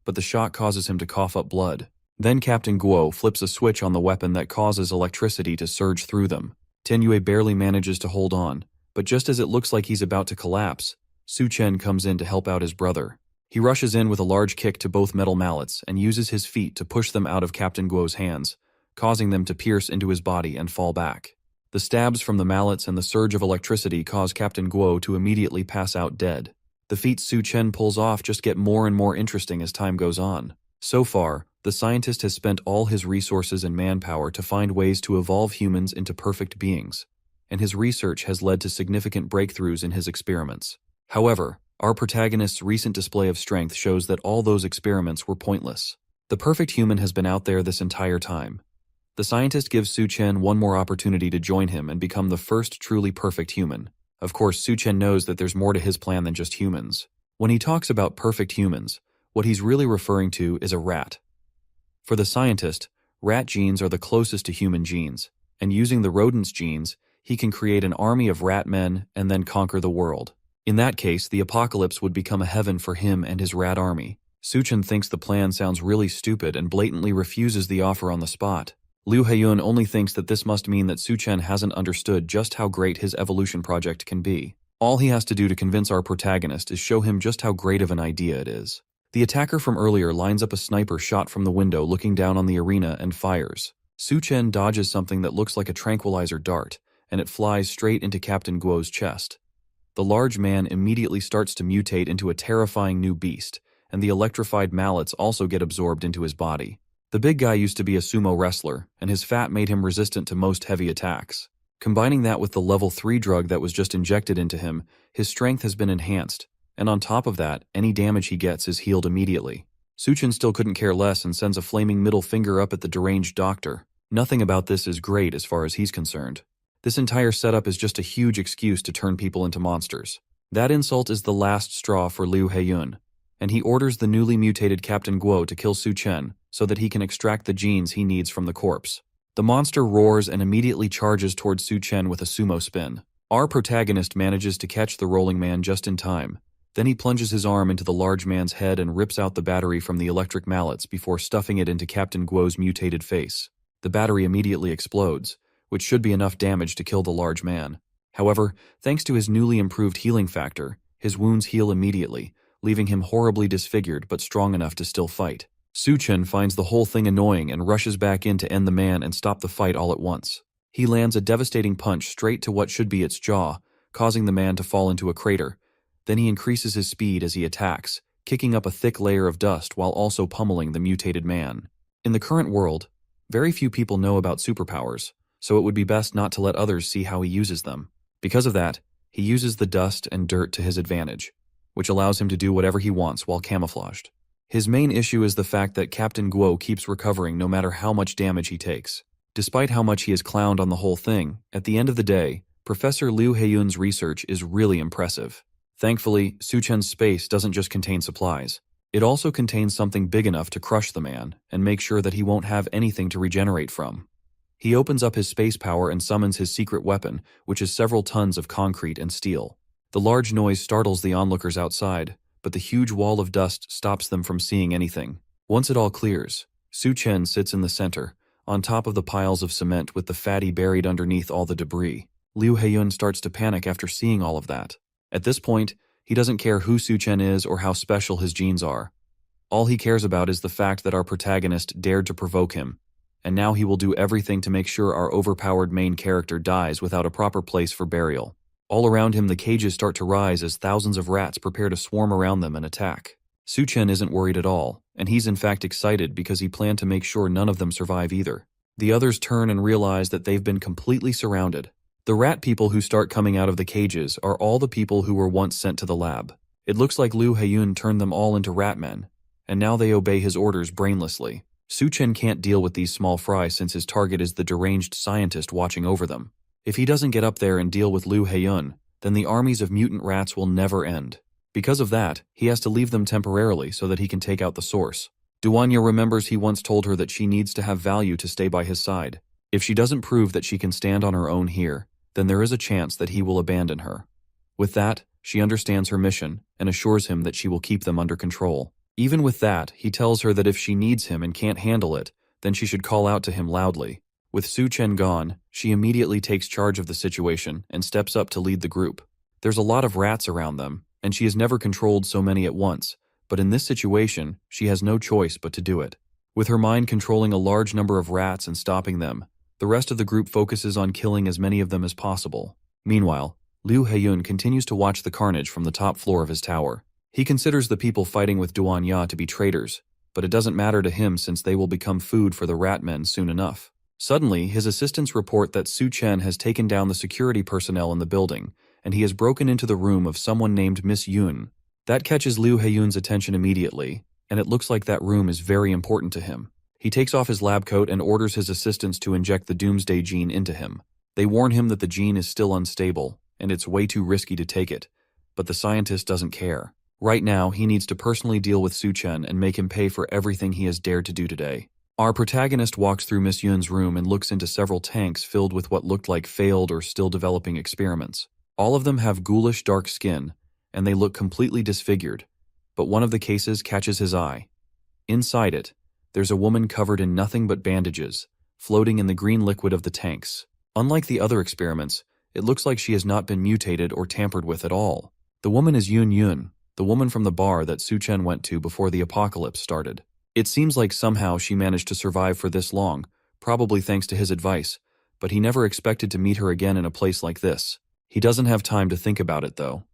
but the shock causes him to cough up blood. Then Captain Guo flips a switch on the weapon that causes electricity to surge through them. Tian Yue barely manages to hold on, but just as it looks like he's about to collapse, Su Chen comes in to help out his brother. He rushes in with a large kick to both metal mallets and uses his feet to push them out of Captain Guo's hands, causing them to pierce into his body and fall back. The stabs from the mallets and the surge of electricity cause Captain Guo to immediately pass out dead. The feats Su Chen pulls off just get more and more interesting as time goes on. So far, the scientist has spent all his resources and manpower to find ways to evolve humans into perfect beings. and his research has led to significant breakthroughs in his experiments. However, our protagonist's recent display of strength shows that all those experiments were pointless. The perfect human has been out there this entire time. The scientist gives Su Chen one more opportunity to join him and become the first truly perfect human. Of course, Su Chen knows that there's more to his plan than just humans. When he talks about perfect humans, what he's really referring to is a rat. For the scientist, rat genes are the closest to human genes, and using the rodent's genes, he can create an army of rat men and then conquer the world. In that case, the apocalypse would become a heaven for him and his rat army. Su Chen thinks the plan sounds really stupid and blatantly refuses the offer on the spot. Liu Heiyun only thinks that this must mean that Su Chen hasn't understood just how great his evolution project can be. All he has to do to convince our protagonist is show him just how great of an idea it is. The attacker from earlier lines up a sniper shot from the window looking down on the arena and fires. Su Chen dodges something that looks like a tranquilizer dart, and it flies straight into Captain Guo's chest. The large man immediately starts to mutate into a terrifying new beast, and the electrified mallets also get absorbed into his body. The big guy used to be a sumo wrestler, and his fat made him resistant to most heavy attacks. Combining that with the level 3 drug that was just injected into him, his strength has been enhanced, and on top of that, any damage he gets is healed immediately. Su Chen still couldn't care less and sends a flaming middle finger up at the deranged doctor. Nothing about this is great as far as he's concerned. This entire setup is just a huge excuse to turn people into monsters. That insult is the last straw for Liu Heiyun, and he orders the newly mutated Captain Guo to kill Su Chen so that he can extract the genes he needs from the corpse. The monster roars and immediately charges towards Su Chen with a sumo spin. Our protagonist manages to catch the rolling man just in time. Then he plunges his arm into the large man's head and rips out the battery from the electric mallets before stuffing it into Captain Guo's mutated face. The battery immediately explodes, which should be enough damage to kill the large man. However, thanks to his newly improved healing factor, his wounds heal immediately, leaving him horribly disfigured but strong enough to still fight. Su Chen finds the whole thing annoying and rushes back in to end the man and stop the fight all at once. He lands a devastating punch straight to what should be its jaw, causing the man to fall into a crater. Then he increases his speed as he attacks, kicking up a thick layer of dust while also pummeling the mutated man. In the current world, very few people know about superpowers, so it would be best not to let others see how he uses them. Because of that, he uses the dust and dirt to his advantage, which allows him to do whatever he wants while camouflaged. His main issue is the fact that Captain Guo keeps recovering no matter how much damage he takes. Despite how much he has clowned on the whole thing, at the end of the day, Professor Liu Heiyun's research is really impressive. Thankfully, Su Chen's space doesn't just contain supplies. It also contains something big enough to crush the man and make sure that he won't have anything to regenerate from. He opens up his space power and summons his secret weapon, which is several tons of concrete and steel. The large noise startles the onlookers outside, but the huge wall of dust stops them from seeing anything. Once it all clears, Su Chen sits in the center, on top of the piles of cement with the fatty buried underneath all the debris. Liu Heiyun starts to panic after seeing all of that. At this point, he doesn't care who Su Chen is or how special his genes are. All he cares about is the fact that our protagonist dared to provoke him, and now he will do everything to make sure our overpowered main character dies without a proper place for burial. All around him, the cages start to rise as thousands of rats prepare to swarm around them and attack. Su Chen isn't worried at all, and he's in fact excited because he planned to make sure none of them survive either. The others turn and realize that they've been completely surrounded. The rat people who start coming out of the cages are all the people who were once sent to the lab. It looks like Liu Heiyun turned them all into rat men, and now they obey his orders brainlessly. Su Chen can't deal with these small fry since his target is the deranged scientist watching over them. If he doesn't get up there and deal with Liu Heiyun, then the armies of mutant rats will never end. Because of that, he has to leave them temporarily so that he can take out the source. Duanya remembers he once told her that she needs to have value to stay by his side. If she doesn't prove that she can stand on her own here, then there is a chance that he will abandon her. With that, she understands her mission and assures him that she will keep them under control. Even with that, he tells her that if she needs him and can't handle it, then she should call out to him loudly. With Su Chen gone, she immediately takes charge of the situation and steps up to lead the group. There's a lot of rats around them, and she has never controlled so many at once, but in this situation, she has no choice but to do it. With her mind controlling a large number of rats and stopping them, the rest of the group focuses on killing as many of them as possible. Meanwhile, Liu Heiyun continues to watch the carnage from the top floor of his tower. He considers the people fighting with Duanya to be traitors, but it doesn't matter to him since they will become food for the rat men soon enough. Suddenly, his assistants report that Su Chen has taken down the security personnel in the building, and he has broken into the room of someone named Miss Yun. That catches Liu Heiyun's attention immediately, and it looks like that room is very important to him. He takes off his lab coat and orders his assistants to inject the Doomsday gene into him. They warn him that the gene is still unstable, and it's way too risky to take it, but the scientist doesn't care. Right now, he needs to personally deal with Su Chen and make him pay for everything he has dared to do today. Our protagonist walks through Miss Yun's room and looks into several tanks filled with what looked like failed or still developing experiments. All of them have ghoulish dark skin, and they look completely disfigured, but one of the cases catches his eye. Inside it, there's a woman covered in nothing but bandages, floating in the green liquid of the tanks. Unlike the other experiments, it looks like she has not been mutated or tampered with at all. The woman is Yun Yun, the woman from the bar that Su Chen went to before the apocalypse started. It seems like somehow she managed to survive for this long, probably thanks to his advice, but he never expected to meet her again in a place like this. He doesn't have time to think about it though,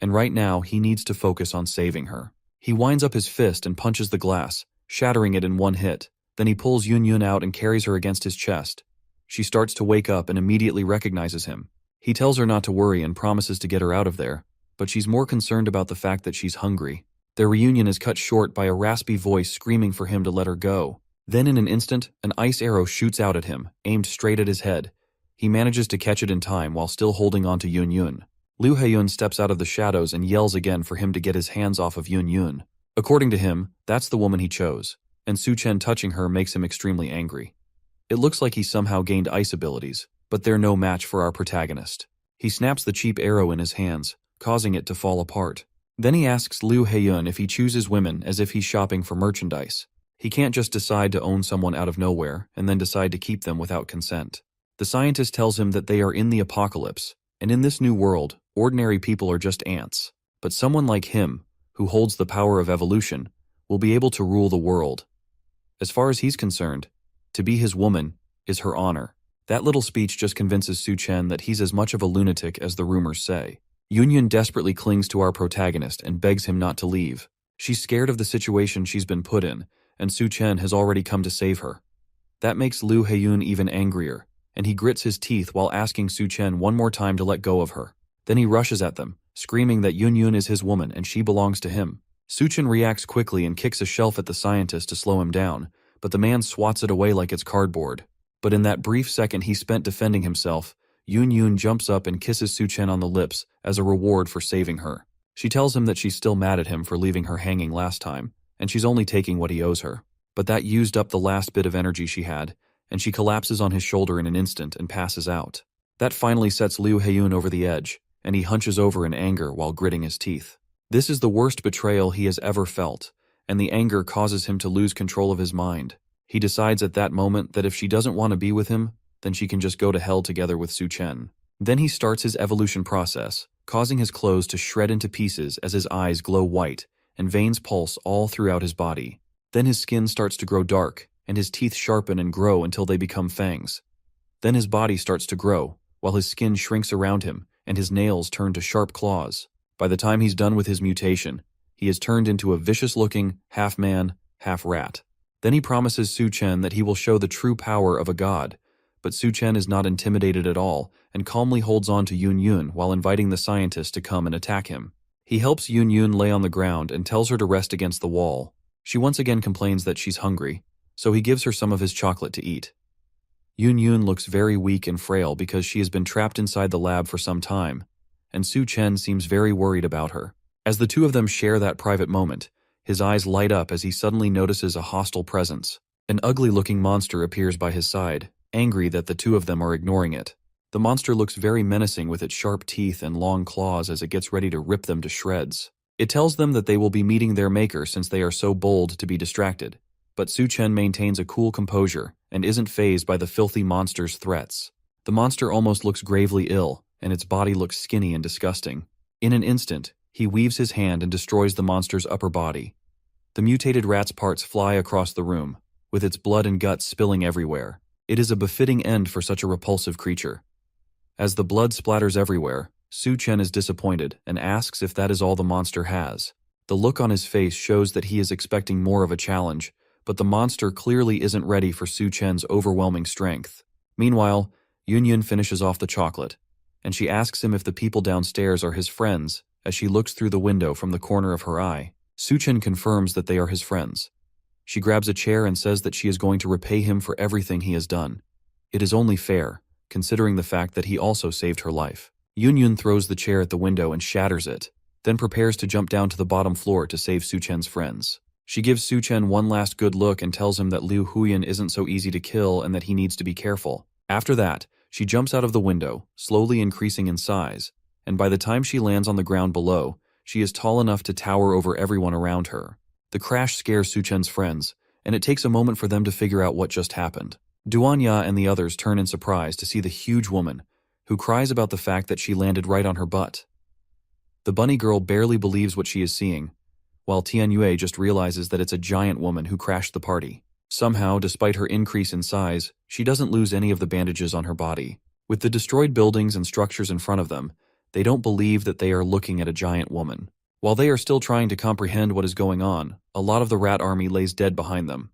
and right now he needs to focus on saving her. He winds up his fist and punches the glass, shattering it in one hit. Then he pulls Yun Yun out and carries her against his chest. She starts to wake up and immediately recognizes him. He tells her not to worry and promises to get her out of there, but she's more concerned about the fact that she's hungry. Their reunion is cut short by a raspy voice screaming for him to let her go. Then in an instant, an ice arrow shoots out at him, aimed straight at his head. He manages to catch it in time while still holding on to Yun Yun. Liu Heiyun steps out of the shadows and yells again for him to get his hands off of Yun Yun. According to him, that's the woman he chose, and Su Chen touching her makes him extremely angry. It looks like he somehow gained ice abilities, but they're no match for our protagonist. He snaps the cheap arrow in his hands, causing it to fall apart. Then he asks Liu Heiyun if he chooses women as if he's shopping for merchandise. He can't just decide to own someone out of nowhere and then decide to keep them without consent. The scientist tells him that they are in the apocalypse, and in this new world, ordinary people are just ants. But someone like him, who holds the power of evolution, will be able to rule the world. As far as he's concerned, to be his woman is her honor. That little speech just convinces Su Chen that he's as much of a lunatic as the rumors say. Yun Yun desperately clings to our protagonist and begs him not to leave. She's scared of the situation she's been put in, and Su Chen has already come to save her. That makes Liu Heiyun even angrier, and he grits his teeth while asking Su Chen one more time to let go of her. Then he rushes at them, screaming that Yun Yun is his woman and she belongs to him. Su Chen reacts quickly and kicks a shelf at the scientist to slow him down, but the man swats it away like it's cardboard. But in that brief second he spent defending himself, Yun Yun jumps up and kisses Su Chen on the lips as a reward for saving her. She tells him that she's still mad at him for leaving her hanging last time, and she's only taking what he owes her. But that used up the last bit of energy she had, and she collapses on his shoulder in an instant and passes out. That finally sets Liu Heiyun over the edge, and he hunches over in anger while gritting his teeth. This is the worst betrayal he has ever felt, and the anger causes him to lose control of his mind. He decides at that moment that if she doesn't want to be with him, then she can just go to hell together with Su Chen. Then he starts his evolution process, causing his clothes to shred into pieces as his eyes glow white and veins pulse all throughout his body. Then his skin starts to grow dark, and his teeth sharpen and grow until they become fangs. Then his body starts to grow, while his skin shrinks around him and his nails turn to sharp claws. By the time he's done with his mutation, he is turned into a vicious-looking, half-man, half-rat. Then he promises Su Chen that he will show the true power of a god, but Su Chen is not intimidated at all and calmly holds on to Yun Yun while inviting the scientist to come and attack him. He helps Yun Yun lay on the ground and tells her to rest against the wall. She once again complains that she's hungry, so he gives her some of his chocolate to eat. Yun Yun looks very weak and frail because she has been trapped inside the lab for some time, and Su Chen seems very worried about her. As the two of them share that private moment, his eyes light up as he suddenly notices a hostile presence. An ugly-looking monster appears by his side, angry that the two of them are ignoring it. The monster looks very menacing with its sharp teeth and long claws as it gets ready to rip them to shreds. It tells them that they will be meeting their maker since they are so bold to be distracted, but Su Chen maintains a cool composure and isn't fazed by the filthy monster's threats. The monster almost looks gravely ill, and its body looks skinny and disgusting. In an instant, he weaves his hand and destroys the monster's upper body. The mutated rat's parts fly across the room, with its blood and guts spilling everywhere. It is a befitting end for such a repulsive creature. As the blood splatters everywhere, Su Chen is disappointed and asks if that is all the monster has. The look on his face shows that he is expecting more of a challenge, but the monster clearly isn't ready for Su Chen's overwhelming strength. Meanwhile, Yun finishes off the chocolate, and she asks him if the people downstairs are his friends as she looks through the window from the corner of her eye. Su Chen confirms that they are his friends. She grabs a chair and says that she is going to repay him for everything he has done. It is only fair, considering the fact that he also saved her life. Yun throws the chair at the window and shatters it, then prepares to jump down to the bottom floor to save Su Chen's friends. She gives Su Chen one last good look and tells him that Liu Huyan isn't so easy to kill and that he needs to be careful. After that, she jumps out of the window, slowly increasing in size, and by the time she lands on the ground below, she is tall enough to tower over everyone around her. The crash scares Su Chen's friends, and it takes a moment for them to figure out what just happened. Duanya and the others turn in surprise to see the huge woman, who cries about the fact that she landed right on her butt. The bunny girl barely believes what she is seeing, while Tianyue just realizes that it's a giant woman who crashed the party. Somehow, despite her increase in size, she doesn't lose any of the bandages on her body. With the destroyed buildings and structures in front of them, they don't believe that they are looking at a giant woman. While they are still trying to comprehend what is going on, a lot of the rat army lays dead behind them.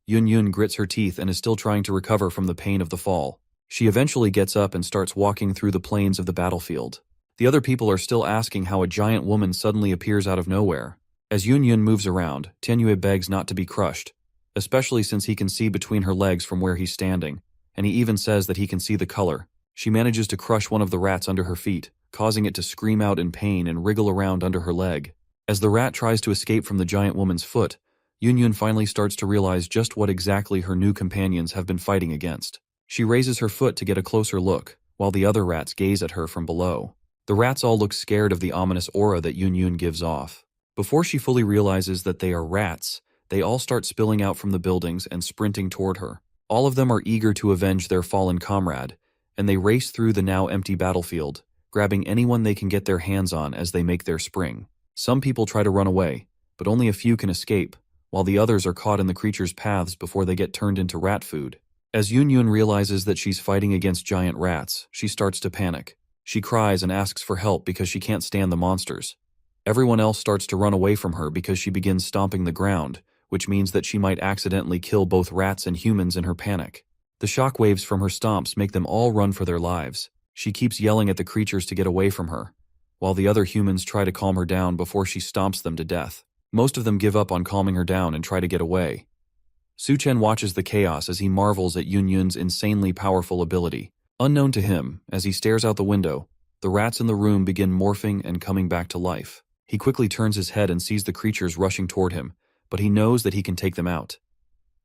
Yun grits her teeth and is still trying to recover from the pain of the fall. She eventually gets up and starts walking through the plains of the battlefield. The other people are still asking how a giant woman suddenly appears out of nowhere. As Yun moves around, Tianyue begs not to be crushed, especially since he can see between her legs from where he's standing, and he even says that he can see the color. She manages to crush one of the rats under her feet, causing it to scream out in pain and wriggle around under her leg. As the rat tries to escape from the giant woman's foot, Yun finally starts to realize just what exactly her new companions have been fighting against. She raises her foot to get a closer look, while the other rats gaze at her from below. The rats all look scared of the ominous aura that Yun gives off. Before she fully realizes that they are rats, they all start spilling out from the buildings and sprinting toward her. All of them are eager to avenge their fallen comrade, and they race through the now empty battlefield, grabbing anyone they can get their hands on as they make their spring. Some people try to run away, but only a few can escape, while the others are caught in the creature's paths before they get turned into rat food. As Yun realizes that she's fighting against giant rats, she starts to panic. She cries and asks for help because she can't stand the monsters. Everyone else starts to run away from her because she begins stomping the ground, which means that she might accidentally kill both rats and humans in her panic. The shockwaves from her stomps make them all run for their lives. She keeps yelling at the creatures to get away from her, while the other humans try to calm her down before she stomps them to death. Most of them give up on calming her down and try to get away. Su Chen watches the chaos as he marvels at Yun's insanely powerful ability. Unknown to him, as he stares out the window, the rats in the room begin morphing and coming back to life. He quickly turns his head and sees the creatures rushing toward him, but he knows that he can take them out.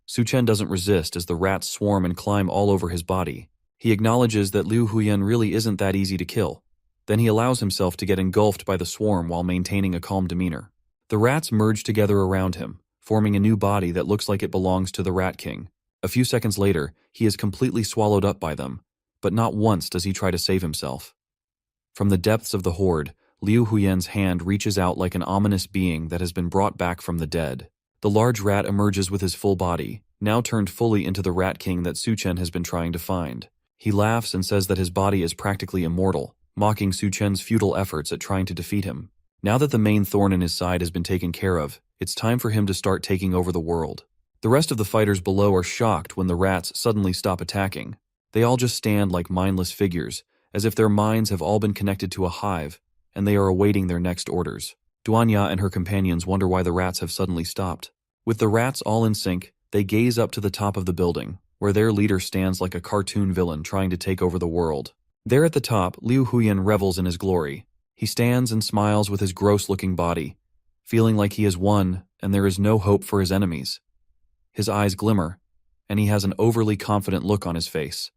Su Chen doesn't resist as the rats swarm and climb all over his body. He acknowledges that Liu Huyan really isn't that easy to kill. Then he allows himself to get engulfed by the swarm while maintaining a calm demeanor. The rats merge together around him, forming a new body that looks like it belongs to the Rat King. A few seconds later, he is completely swallowed up by them, but not once does he try to save himself. From the depths of the horde, Liu Huyan's hand reaches out like an ominous being that has been brought back from the dead. The large rat emerges with his full body, now turned fully into the Rat King that Su Chen has been trying to find. He laughs and says that his body is practically immortal, mocking Su Chen's futile efforts at trying to defeat him. Now that the main thorn in his side has been taken care of, it's time for him to start taking over the world. The rest of the fighters below are shocked when the rats suddenly stop attacking. They all just stand like mindless figures, as if their minds have all been connected to a hive, and they are awaiting their next orders. Duanya and her companions wonder why the rats have suddenly stopped. With the rats all in sync, they gaze up to the top of the building, where their leader stands like a cartoon villain trying to take over the world. There at the top, Liu Huyan revels in his glory. He stands and smiles with his gross-looking body, feeling like he has won and there is no hope for his enemies. His eyes glimmer, and he has an overly confident look on his face.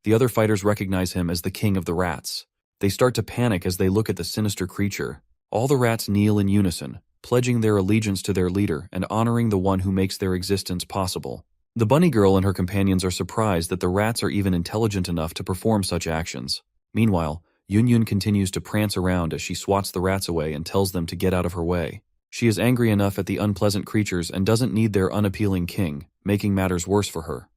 The other fighters recognize him as the king of the rats. They start to panic as they look at the sinister creature. All the rats kneel in unison, pledging their allegiance to their leader and honoring the one who makes their existence possible. The bunny girl and her companions are surprised that the rats are even intelligent enough to perform such actions. Meanwhile, Yun continues to prance around as she swats the rats away and tells them to get out of her way. She is angry enough at the unpleasant creatures and doesn't need their unappealing king, making matters worse for her.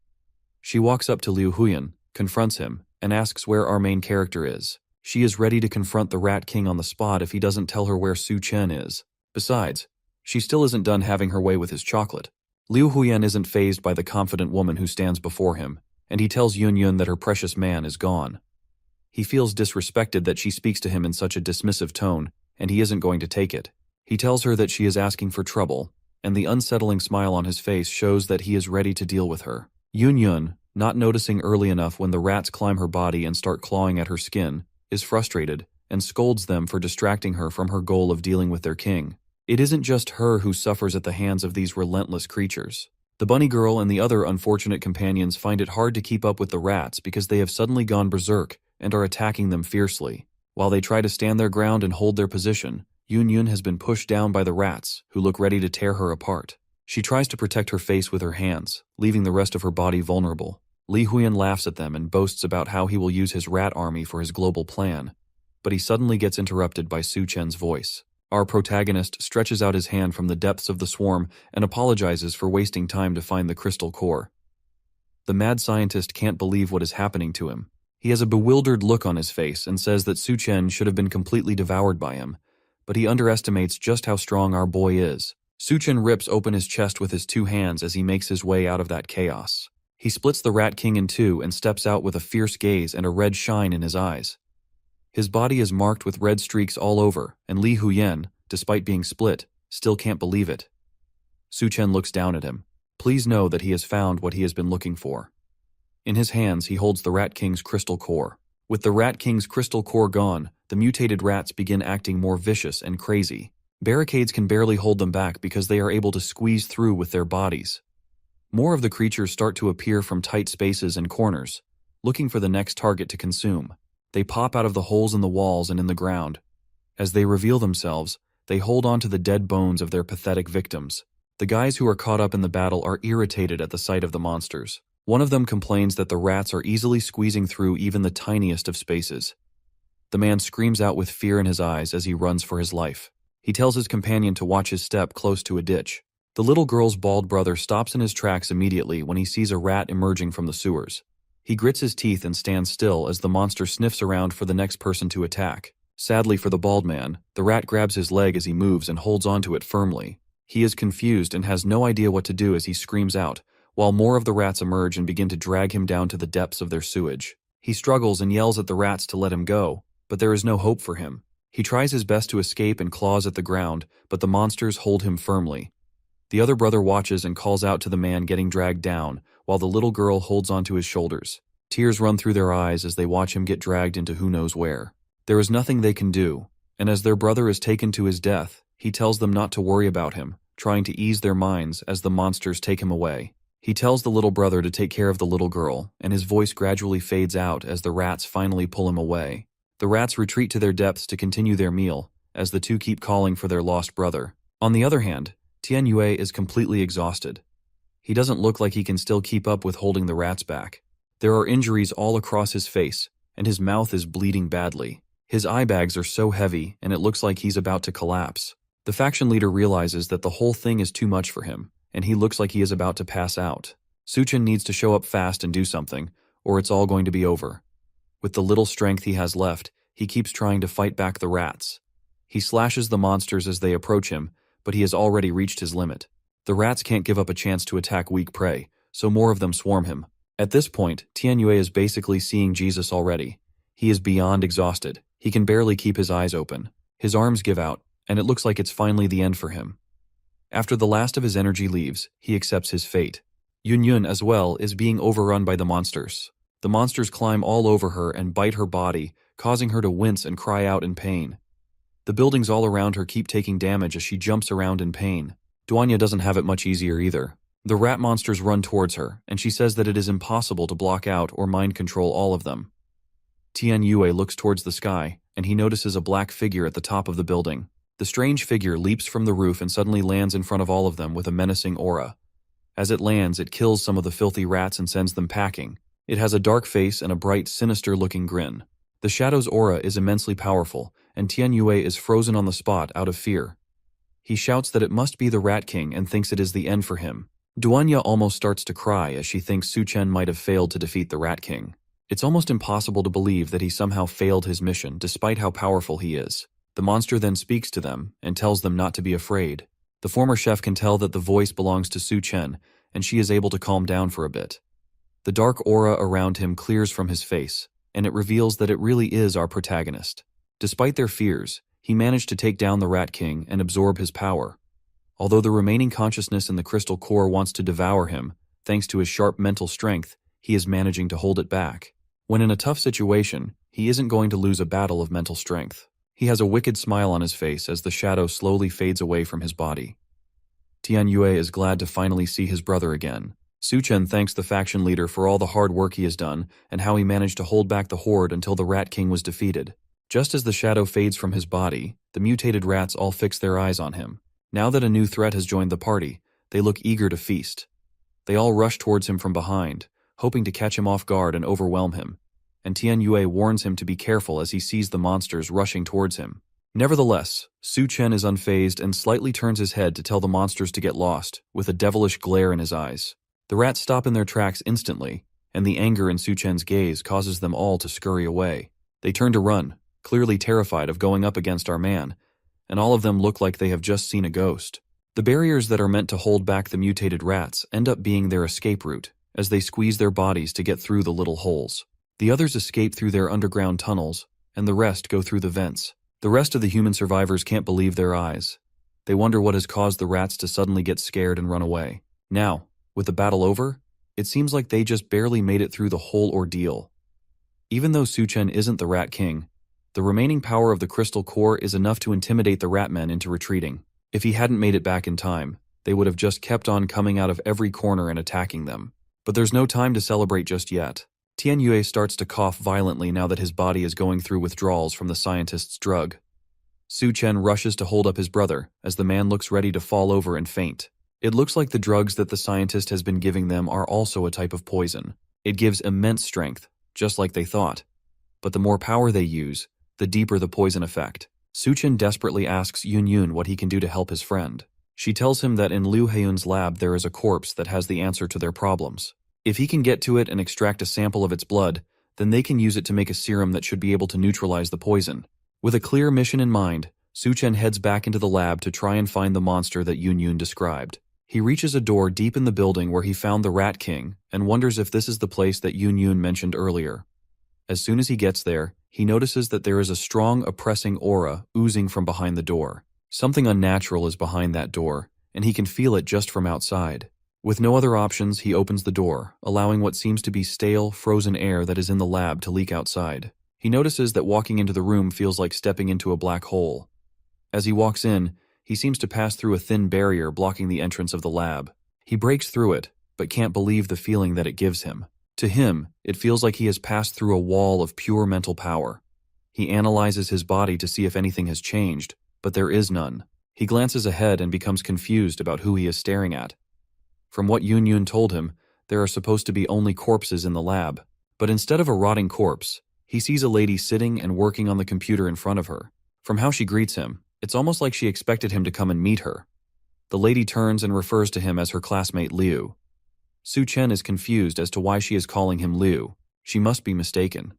She walks up to Liu Huyan, confronts him, and asks where our main character is. She is ready to confront the Rat King on the spot if he doesn't tell her where Su Chen is. Besides, she still isn't done having her way with his chocolate. Liu Huyan isn't fazed by the confident woman who stands before him, and he tells Yun Yun that her precious man is gone. He feels disrespected that she speaks to him in such a dismissive tone, and he isn't going to take it. He tells her that she is asking for trouble, and the unsettling smile on his face shows that he is ready to deal with her. Yun Yun, not noticing early enough when the rats climb her body and start clawing at her skin, is frustrated and scolds them for distracting her from her goal of dealing with their king. It isn't just her who suffers at the hands of these relentless creatures. The bunny girl and the other unfortunate companions find it hard to keep up with the rats because they have suddenly gone berserk and are attacking them fiercely. While they try to stand their ground and hold their position, Yun Yun has been pushed down by the rats, who look ready to tear her apart. She tries to protect her face with her hands, leaving the rest of her body vulnerable. Li Huyan laughs at them and boasts about how he will use his rat army for his global plan. But he suddenly gets interrupted by Su Chen's voice. Our protagonist stretches out his hand from the depths of the swarm and apologizes for wasting time to find the crystal core. The mad scientist can't believe what is happening to him. He has a bewildered look on his face and says that Su Chen should have been completely devoured by him, but he underestimates just how strong our boy is. Su Chen rips open his chest with his two hands as he makes his way out of that chaos. He splits the Rat King in two and steps out with a fierce gaze and a red shine in his eyes. His body is marked with red streaks all over, and Li Huyan, despite being split, still can't believe it. Su Chen looks down at him. Please know that he has found what he has been looking for. In his hands, he holds the Rat King's crystal core. With the Rat King's crystal core gone, the mutated rats begin acting more vicious and crazy. Barricades can barely hold them back because they are able to squeeze through with their bodies. More of the creatures start to appear from tight spaces and corners, looking for the next target to consume. They pop out of the holes in the walls and in the ground. As they reveal themselves, they hold on to the dead bones of their pathetic victims. The guys who are caught up in the battle are irritated at the sight of the monsters. One of them complains that the rats are easily squeezing through even the tiniest of spaces. The man screams out with fear in his eyes as he runs for his life. He tells his companion to watch his step close to a ditch. The little girl's bald brother stops in his tracks immediately when he sees a rat emerging from the sewers. He grits his teeth and stands still as the monster sniffs around for the next person to attack. Sadly for the bald man, the rat grabs his leg as he moves and holds onto it firmly. He is confused and has no idea what to do as he screams out, while more of the rats emerge and begin to drag him down to the depths of their sewage. He struggles and yells at the rats to let him go, but there is no hope for him. He tries his best to escape and claws at the ground, but the monsters hold him firmly. The other brother watches and calls out to the man getting dragged down, while the little girl holds onto his shoulders. Tears run through their eyes as they watch him get dragged into who knows where. There is nothing they can do, and as their brother is taken to his death, he tells them not to worry about him, trying to ease their minds as the monsters take him away. He tells the little brother to take care of the little girl, and his voice gradually fades out as the rats finally pull him away. The rats retreat to their depths to continue their meal, as the two keep calling for their lost brother. On the other hand, Tian Yue is completely exhausted. He doesn't look like he can still keep up with holding the rats back. There are injuries all across his face, and his mouth is bleeding badly. His eye bags are so heavy, and it looks like he's about to collapse. The faction leader realizes that the whole thing is too much for him, and he looks like he is about to pass out. Su Chen needs to show up fast and do something, or it's all going to be over. With the little strength he has left, he keeps trying to fight back the rats. He slashes the monsters as they approach him, but he has already reached his limit. The rats can't give up a chance to attack weak prey, so more of them swarm him. At this point, Tian Yue is basically seeing Jesus already. He is beyond exhausted. He can barely keep his eyes open. His arms give out, and it looks like it's finally the end for him. After the last of his energy leaves, he accepts his fate. Yun Yun, as well, is being overrun by the monsters. The monsters climb all over her and bite her body, causing her to wince and cry out in pain. The buildings all around her keep taking damage as she jumps around in pain. Duanya doesn't have it much easier either. The rat monsters run towards her, and she says that it is impossible to block out or mind control all of them. Tian Yue looks towards the sky, and he notices a black figure at the top of the building. The strange figure leaps from the roof and suddenly lands in front of all of them with a menacing aura. As it lands, it kills some of the filthy rats and sends them packing. It has a dark face and a bright, sinister-looking grin. The shadow's aura is immensely powerful, and Tian Yue is frozen on the spot out of fear. He shouts that it must be the Rat King and thinks it is the end for him. Duanya almost starts to cry as she thinks Su Chen might have failed to defeat the Rat King. It's almost impossible to believe that he somehow failed his mission despite how powerful he is. The monster then speaks to them and tells them not to be afraid. The former chef can tell that the voice belongs to Su Chen, and she is able to calm down for a bit. The dark aura around him clears from his face, and it reveals that it really is our protagonist. Despite their fears, he managed to take down the Rat King and absorb his power. Although the remaining consciousness in the crystal core wants to devour him, thanks to his sharp mental strength, he is managing to hold it back. When in a tough situation, he isn't going to lose a battle of mental strength. He has a wicked smile on his face as the shadow slowly fades away from his body. Tianyue is glad to finally see his brother again. Su Chen thanks the faction leader for all the hard work he has done and how he managed to hold back the horde until the Rat King was defeated. Just as the shadow fades from his body, the mutated rats all fix their eyes on him. Now that a new threat has joined the party, they look eager to feast. They all rush towards him from behind, hoping to catch him off guard and overwhelm him, and Tianyue warns him to be careful as he sees the monsters rushing towards him. Nevertheless, Su Chen is unfazed and slightly turns his head to tell the monsters to get lost, with a devilish glare in his eyes. The rats stop in their tracks instantly, and the anger in Su Chen's gaze causes them all to scurry away. They turn to run, clearly terrified of going up against our man, and all of them look like they have just seen a ghost. The barriers that are meant to hold back the mutated rats end up being their escape route, as they squeeze their bodies to get through the little holes. The others escape through their underground tunnels, and the rest go through the vents. The rest of the human survivors can't believe their eyes. They wonder what has caused the rats to suddenly get scared and run away. Now, with the battle over, it seems like they just barely made it through the whole ordeal. Even though Su Chen isn't the Rat King, the remaining power of the crystal core is enough to intimidate the Ratmen into retreating. If he hadn't made it back in time, they would have just kept on coming out of every corner and attacking them. But there's no time to celebrate just yet. Tianyue starts to cough violently now that his body is going through withdrawals from the scientist's drug. Su Chen rushes to hold up his brother as the man looks ready to fall over and faint. It looks like the drugs that the scientist has been giving them are also a type of poison. It gives immense strength, just like they thought. But the more power they use, the deeper the poison effect. Su Chen desperately asks Yun what he can do to help his friend. She tells him that in Liu Heiyun's lab there is a corpse that has the answer to their problems. If he can get to it and extract a sample of its blood, then they can use it to make a serum that should be able to neutralize the poison. With a clear mission in mind, Su Chen heads back into the lab to try and find the monster that Yun described. He reaches a door deep in the building where he found the Rat King and wonders if this is the place that Yun mentioned earlier. As soon as he gets there, he notices that there is a strong, oppressing aura oozing from behind the door. Something unnatural is behind that door, and he can feel it just from outside. With no other options, he opens the door, allowing what seems to be stale, frozen air that is in the lab to leak outside. He notices that walking into the room feels like stepping into a black hole. As he walks in, he seems to pass through a thin barrier blocking the entrance of the lab. He breaks through it, but can't believe the feeling that it gives him. To him, it feels like he has passed through a wall of pure mental power. He analyzes his body to see if anything has changed, but there is none. He glances ahead and becomes confused about who he is staring at. From what Yun told him, there are supposed to be only corpses in the lab. But instead of a rotting corpse, he sees a lady sitting and working on the computer in front of her. From how she greets him, it's almost like she expected him to come and meet her. The lady turns and refers to him as her classmate Liu. Su Chen is confused as to why she is calling him Liu. She must be mistaken.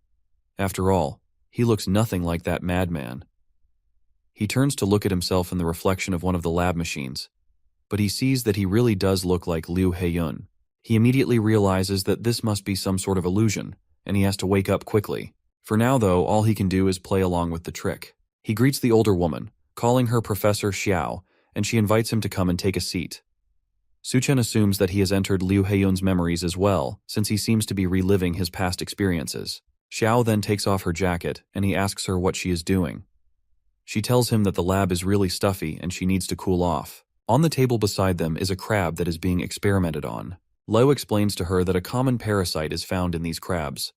After all, he looks nothing like that madman. He turns to look at himself in the reflection of one of the lab machines, but he sees that he really does look like Liu Heiyun. He immediately realizes that this must be some sort of illusion, and he has to wake up quickly. For now, though, all he can do is play along with the trick. He greets the older woman, calling her Professor Xiao, and she invites him to come and take a seat. Su Chen assumes that he has entered Liu Heiyun's memories as well, since he seems to be reliving his past experiences. Xiao then takes off her jacket, and he asks her what she is doing. She tells him that the lab is really stuffy and she needs to cool off. On the table beside them is a crab that is being experimented on. Liu explains to her that a common parasite is found in these crabs.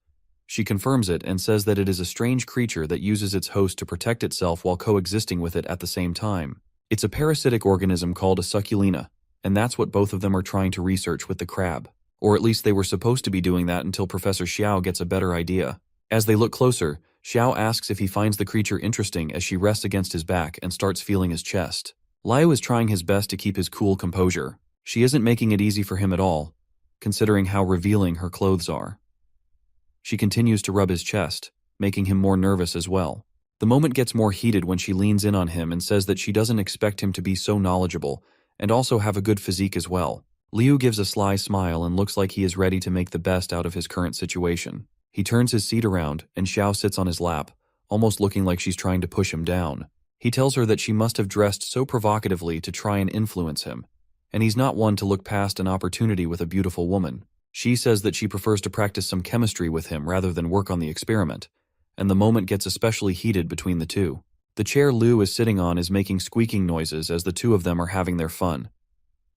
She confirms it and says that it is a strange creature that uses its host to protect itself while coexisting with it at the same time. It's a parasitic organism called a succulina, and that's what both of them are trying to research with the crab. Or at least they were supposed to be doing that until Professor Xiao gets a better idea. As they look closer, Xiao asks if he finds the creature interesting as she rests against his back and starts feeling his chest. Liu is trying his best to keep his cool composure. She isn't making it easy for him at all, considering how revealing her clothes are. She continues to rub his chest, making him more nervous as well. The moment gets more heated when she leans in on him and says that she doesn't expect him to be so knowledgeable and also have a good physique as well. Liu gives a sly smile and looks like he is ready to make the best out of his current situation. He turns his seat around and Xiao sits on his lap, almost looking like she's trying to push him down. He tells her that she must have dressed so provocatively to try and influence him, and he's not one to look past an opportunity with a beautiful woman. She says that she prefers to practice some chemistry with him rather than work on the experiment, and the moment gets especially heated between the two. The chair Liu is sitting on is making squeaking noises as the two of them are having their fun.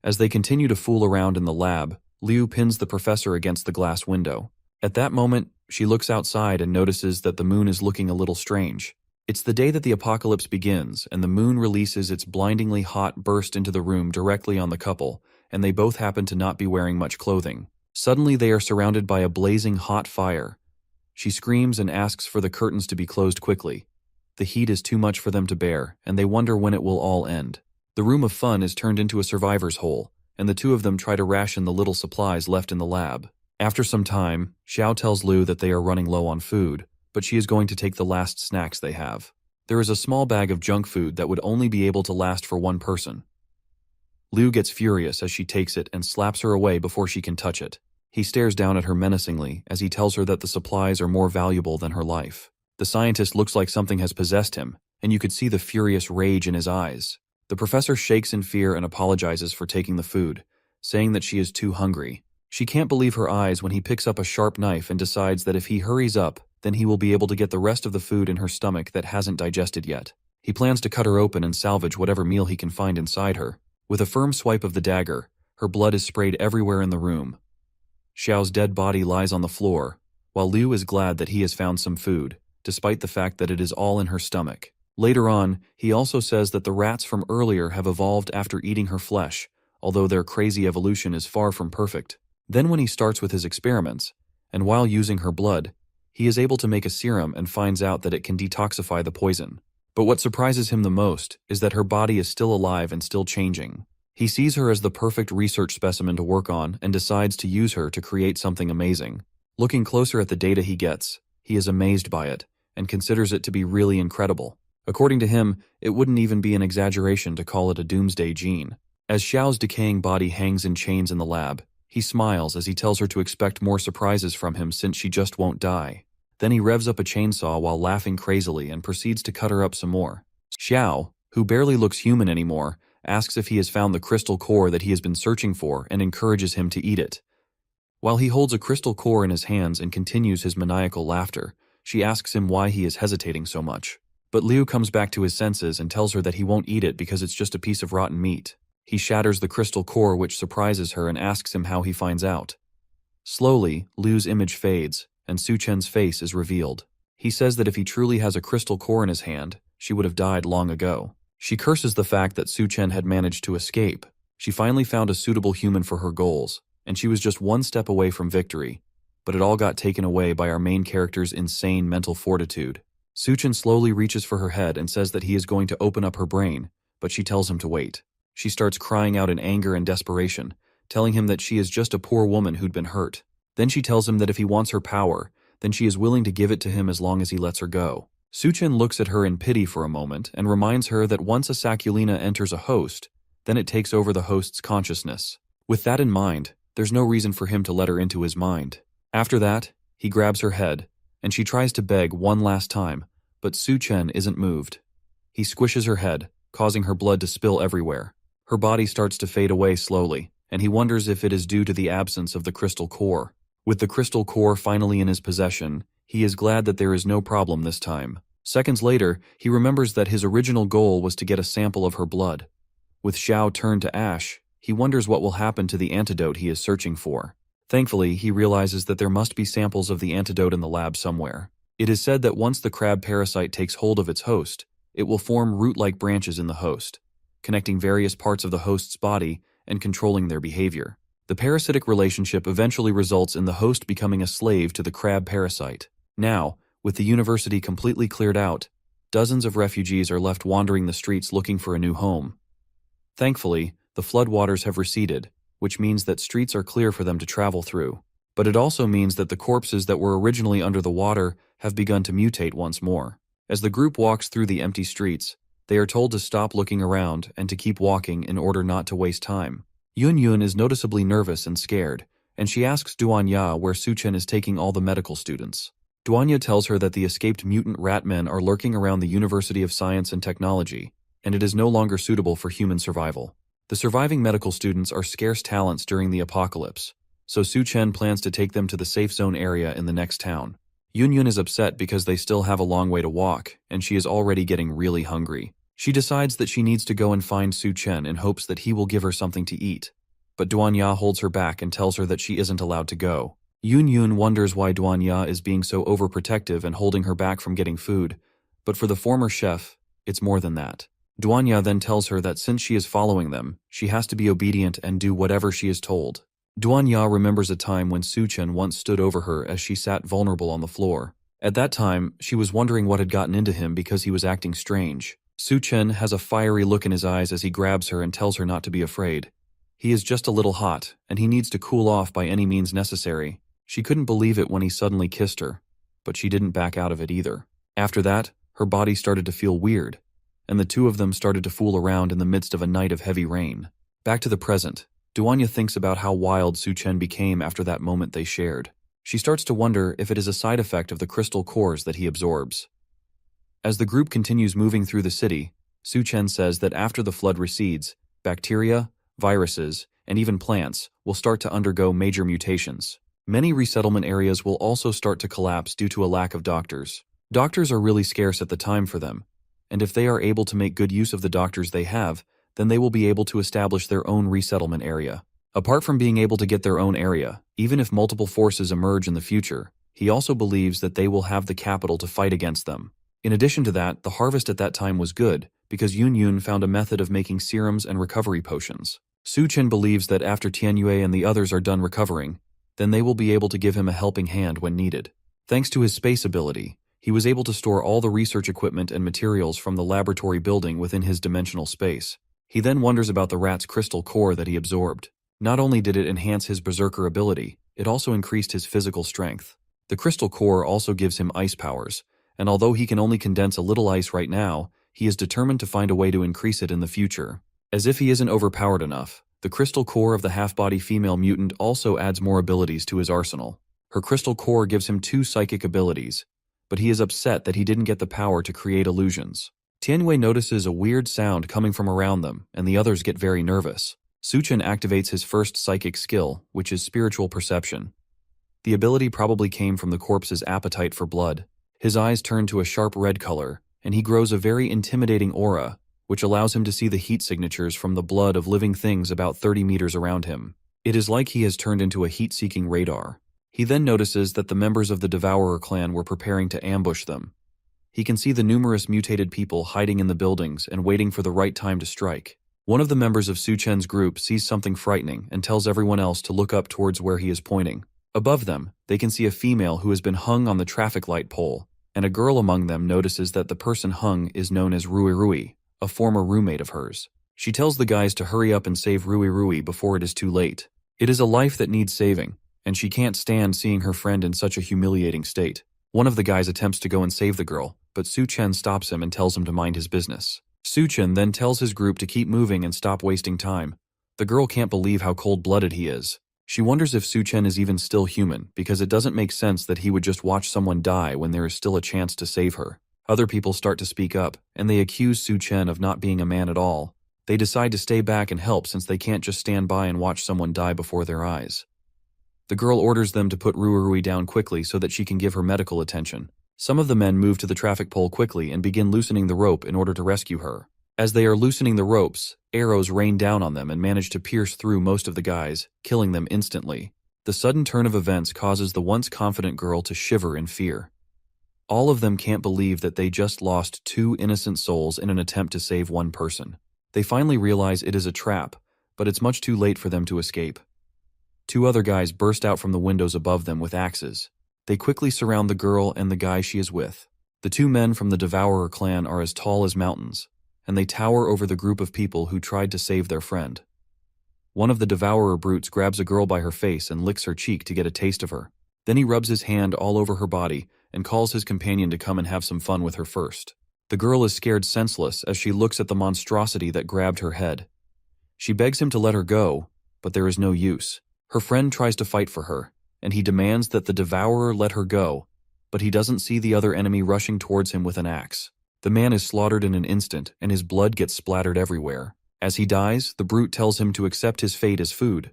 As they continue to fool around in the lab, Liu pins the professor against the glass window. At that moment, she looks outside and notices that the moon is looking a little strange. It's the day that the apocalypse begins, and the moon releases its blindingly hot burst into the room directly on the couple, and they both happen to not be wearing much clothing. Suddenly they are surrounded by a blazing hot fire. She screams and asks for the curtains to be closed quickly. The heat is too much for them to bear, and they wonder when it will all end. The room of fun is turned into a survivor's hole, and the two of them try to ration the little supplies left in the lab. After some time, Xiao tells Liu that they are running low on food, but she is going to take the last snacks they have. There is a small bag of junk food that would only be able to last for one person. Liu gets furious as she takes it and slaps her away before she can touch it. He stares down at her menacingly as he tells her that the supplies are more valuable than her life. The scientist looks like something has possessed him, and you could see the furious rage in his eyes. The professor shakes in fear and apologizes for taking the food, saying that she is too hungry. She can't believe her eyes when he picks up a sharp knife and decides that if he hurries up, then he will be able to get the rest of the food in her stomach that hasn't digested yet. He plans to cut her open and salvage whatever meal he can find inside her. With a firm swipe of the dagger, her blood is sprayed everywhere in the room. Xiao's dead body lies on the floor, while Liu is glad that he has found some food, despite the fact that it is all in her stomach. Later on, he also says that the rats from earlier have evolved after eating her flesh, although their crazy evolution is far from perfect. Then when he starts with his experiments, and while using her blood, he is able to make a serum and finds out that it can detoxify the poison. But what surprises him the most is that her body is still alive and still changing. He sees her as the perfect research specimen to work on and decides to use her to create something amazing. Looking closer at the data he gets, he is amazed by it and considers it to be really incredible. According to him, it wouldn't even be an exaggeration to call it a doomsday gene. As Xiao's decaying body hangs in chains in the lab, he smiles as he tells her to expect more surprises from him since she just won't die. Then he revs up a chainsaw while laughing crazily and proceeds to cut her up some more. Xiao, who barely looks human anymore, asks if he has found the crystal core that he has been searching for and encourages him to eat it. While he holds a crystal core in his hands and continues his maniacal laughter, she asks him why he is hesitating so much. But Liu comes back to his senses and tells her that he won't eat it because it's just a piece of rotten meat. He shatters the crystal core, which surprises her, and asks him how he finds out. Slowly, Liu's image fades, and Su Chen's face is revealed. He says that if he truly has a crystal core in his hand, she would have died long ago. She curses the fact that Su Chen had managed to escape. She finally found a suitable human for her goals, and she was just one step away from victory. But it all got taken away by our main character's insane mental fortitude. Su Chen slowly reaches for her head and says that he is going to open up her brain, but she tells him to wait. She starts crying out in anger and desperation, telling him that she is just a poor woman who'd been hurt. Then she tells him that if he wants her power, then she is willing to give it to him as long as he lets her go. Su Chen looks at her in pity for a moment and reminds her that once a Sakulina enters a host, then it takes over the host's consciousness. With that in mind, there's no reason for him to let her into his mind. After that, he grabs her head, and she tries to beg one last time, but Su Chen isn't moved. He squishes her head, causing her blood to spill everywhere. Her body starts to fade away slowly, and he wonders if it is due to the absence of the crystal core. With the crystal core finally in his possession, he is glad that there is no problem this time. Seconds later, he remembers that his original goal was to get a sample of her blood. With Xiao turned to ash, he wonders what will happen to the antidote he is searching for. Thankfully, he realizes that there must be samples of the antidote in the lab somewhere. It is said that once the crab parasite takes hold of its host, it will form root-like branches in the host, connecting various parts of the host's body and controlling their behavior. The parasitic relationship eventually results in the host becoming a slave to the crab parasite. Now, with the university completely cleared out, dozens of refugees are left wandering the streets looking for a new home. Thankfully, the floodwaters have receded, which means that streets are clear for them to travel through. But it also means that the corpses that were originally under the water have begun to mutate once more. As the group walks through the empty streets, they are told to stop looking around and to keep walking in order not to waste time. Yun Yun is noticeably nervous and scared, and she asks Duanya where Su Chen is taking all the medical students. Duanya tells her that the escaped mutant rat men are lurking around the University of Science and Technology, and it is no longer suitable for human survival. The surviving medical students are scarce talents during the apocalypse, so Su Chen plans to take them to the safe zone area in the next town. Yun Yun is upset because they still have a long way to walk, and she is already getting really hungry. She decides that she needs to go and find Su Chen in hopes that he will give her something to eat, but Duanya holds her back and tells her that she isn't allowed to go. Yun Yun wonders why Duanya is being so overprotective and holding her back from getting food, but for the former chef, it's more than that. Duanya then tells her that since she is following them, she has to be obedient and do whatever she is told. Duanya remembers a time when Su Chen once stood over her as she sat vulnerable on the floor. At that time, she was wondering what had gotten into him because he was acting strange. Su Chen has a fiery look in his eyes as he grabs her and tells her not to be afraid. He is just a little hot, and he needs to cool off by any means necessary. She couldn't believe it when he suddenly kissed her, but she didn't back out of it either. After that, her body started to feel weird, and the two of them started to fool around in the midst of a night of heavy rain. Back to the present, Duanya thinks about how wild Su Chen became after that moment they shared. She starts to wonder if it is a side effect of the crystal cores that he absorbs. As the group continues moving through the city, Su Chen says that after the flood recedes, bacteria, viruses, and even plants will start to undergo major mutations. Many resettlement areas will also start to collapse due to a lack of doctors. Doctors are really scarce at the time for them, and if they are able to make good use of the doctors they have, then they will be able to establish their own resettlement area. Apart from being able to get their own area, even if multiple forces emerge in the future, he also believes that they will have the capital to fight against them. In addition to that, the harvest at that time was good, because Yun Yun found a method of making serums and recovery potions. Su Chen believes that after Tianyue and the others are done recovering, then they will be able to give him a helping hand when needed. Thanks to his space ability, he was able to store all the research equipment and materials from the laboratory building within his dimensional space. He then wonders about the rat's crystal core that he absorbed. Not only did it enhance his berserker ability, it also increased his physical strength. The crystal core also gives him ice powers, and although he can only condense a little ice right now, he is determined to find a way to increase it in the future. As if he isn't overpowered enough, the crystal core of the half-body female mutant also adds more abilities to his arsenal. Her crystal core gives him 2 psychic abilities, but he is upset that he didn't get the power to create illusions. Tianwei notices a weird sound coming from around them, and the others get very nervous. Su Chen activates his first psychic skill, which is spiritual perception. The ability probably came from the corpse's appetite for blood. His eyes turn to a sharp red color, and he grows a very intimidating aura, which allows him to see the heat signatures from the blood of living things about 30 meters around him. It is like he has turned into a heat-seeking radar. He then notices that the members of the Devourer clan were preparing to ambush them. He can see the numerous mutated people hiding in the buildings and waiting for the right time to strike. One of the members of Su Chen's group sees something frightening and tells everyone else to look up towards where he is pointing. Above them, they can see a female who has been hung on the traffic light pole, and a girl among them notices that the person hung is known as Rui Rui, a former roommate of hers. She tells the guys to hurry up and save Rui Rui before it is too late. It is a life that needs saving, and she can't stand seeing her friend in such a humiliating state. One of the guys attempts to go and save the girl, but Su Chen stops him and tells him to mind his business. Su Chen then tells his group to keep moving and stop wasting time. The girl can't believe how cold-blooded he is. She wonders if Su Chen is even still human, because it doesn't make sense that he would just watch someone die when there is still a chance to save her. Other people start to speak up, and they accuse Su Chen of not being a man at all. They decide to stay back and help since they can't just stand by and watch someone die before their eyes. The girl orders them to put Rui down quickly so that she can give her medical attention. Some of the men move to the traffic pole quickly and begin loosening the rope in order to rescue her. As they are loosening the ropes, arrows rain down on them and manage to pierce through most of the guys, killing them instantly. The sudden turn of events causes the once confident girl to shiver in fear. All of them can't believe that they just lost 2 innocent souls in an attempt to save one person. They finally realize it is a trap, but it's much too late for them to escape. 2 other guys burst out from the windows above them with axes. They quickly surround the girl and the guy she is with. The 2 men from the Devourer clan are as tall as mountains, and they tower over the group of people who tried to save their friend. One of the Devourer brutes grabs a girl by her face and licks her cheek to get a taste of her. Then he rubs his hand all over her body and calls his companion to come and have some fun with her first. The girl is scared senseless as she looks at the monstrosity that grabbed her head. She begs him to let her go, but there is no use. Her friend tries to fight for her, and he demands that the devourer let her go, but he doesn't see the other enemy rushing towards him with an axe. The man is slaughtered in an instant, and his blood gets splattered everywhere. As he dies, the brute tells him to accept his fate as food.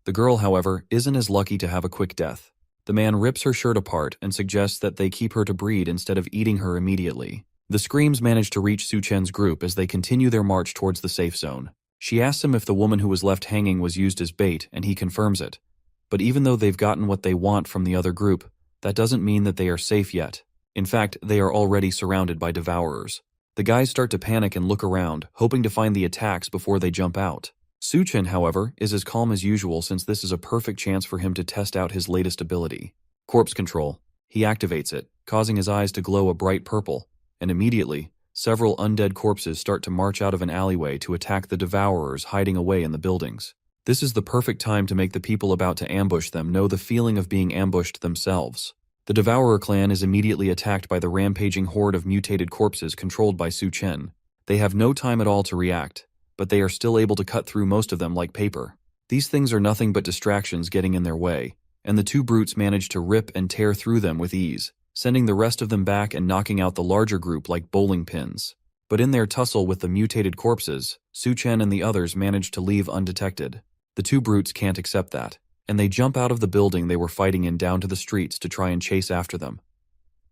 The girl, however, isn't as lucky to have a quick death. The man rips her shirt apart and suggests that they keep her to breed instead of eating her immediately. The screams manage to reach Su Chen's group as they continue their march towards the safe zone. She asks him if the woman who was left hanging was used as bait, and he confirms it. But even though they've gotten what they want from the other group, that doesn't mean that they are safe yet. In fact, they are already surrounded by devourers. The guys start to panic and look around, hoping to find the attacks before they jump out. Su Chen, however, is as calm as usual since this is a perfect chance for him to test out his latest ability. Corpse control. He activates it, causing his eyes to glow a bright purple, and immediately, several undead corpses start to march out of an alleyway to attack the devourers hiding away in the buildings. This is the perfect time to make the people about to ambush them know the feeling of being ambushed themselves. The Devourer clan is immediately attacked by the rampaging horde of mutated corpses controlled by Su Chen. They have no time at all to react, but they are still able to cut through most of them like paper. These things are nothing but distractions getting in their way, and the two brutes manage to rip and tear through them with ease, sending the rest of them back and knocking out the larger group like bowling pins. But in their tussle with the mutated corpses, Su Chen and the others manage to leave undetected. The two brutes can't accept that, and they jump out of the building they were fighting in down to the streets to try and chase after them.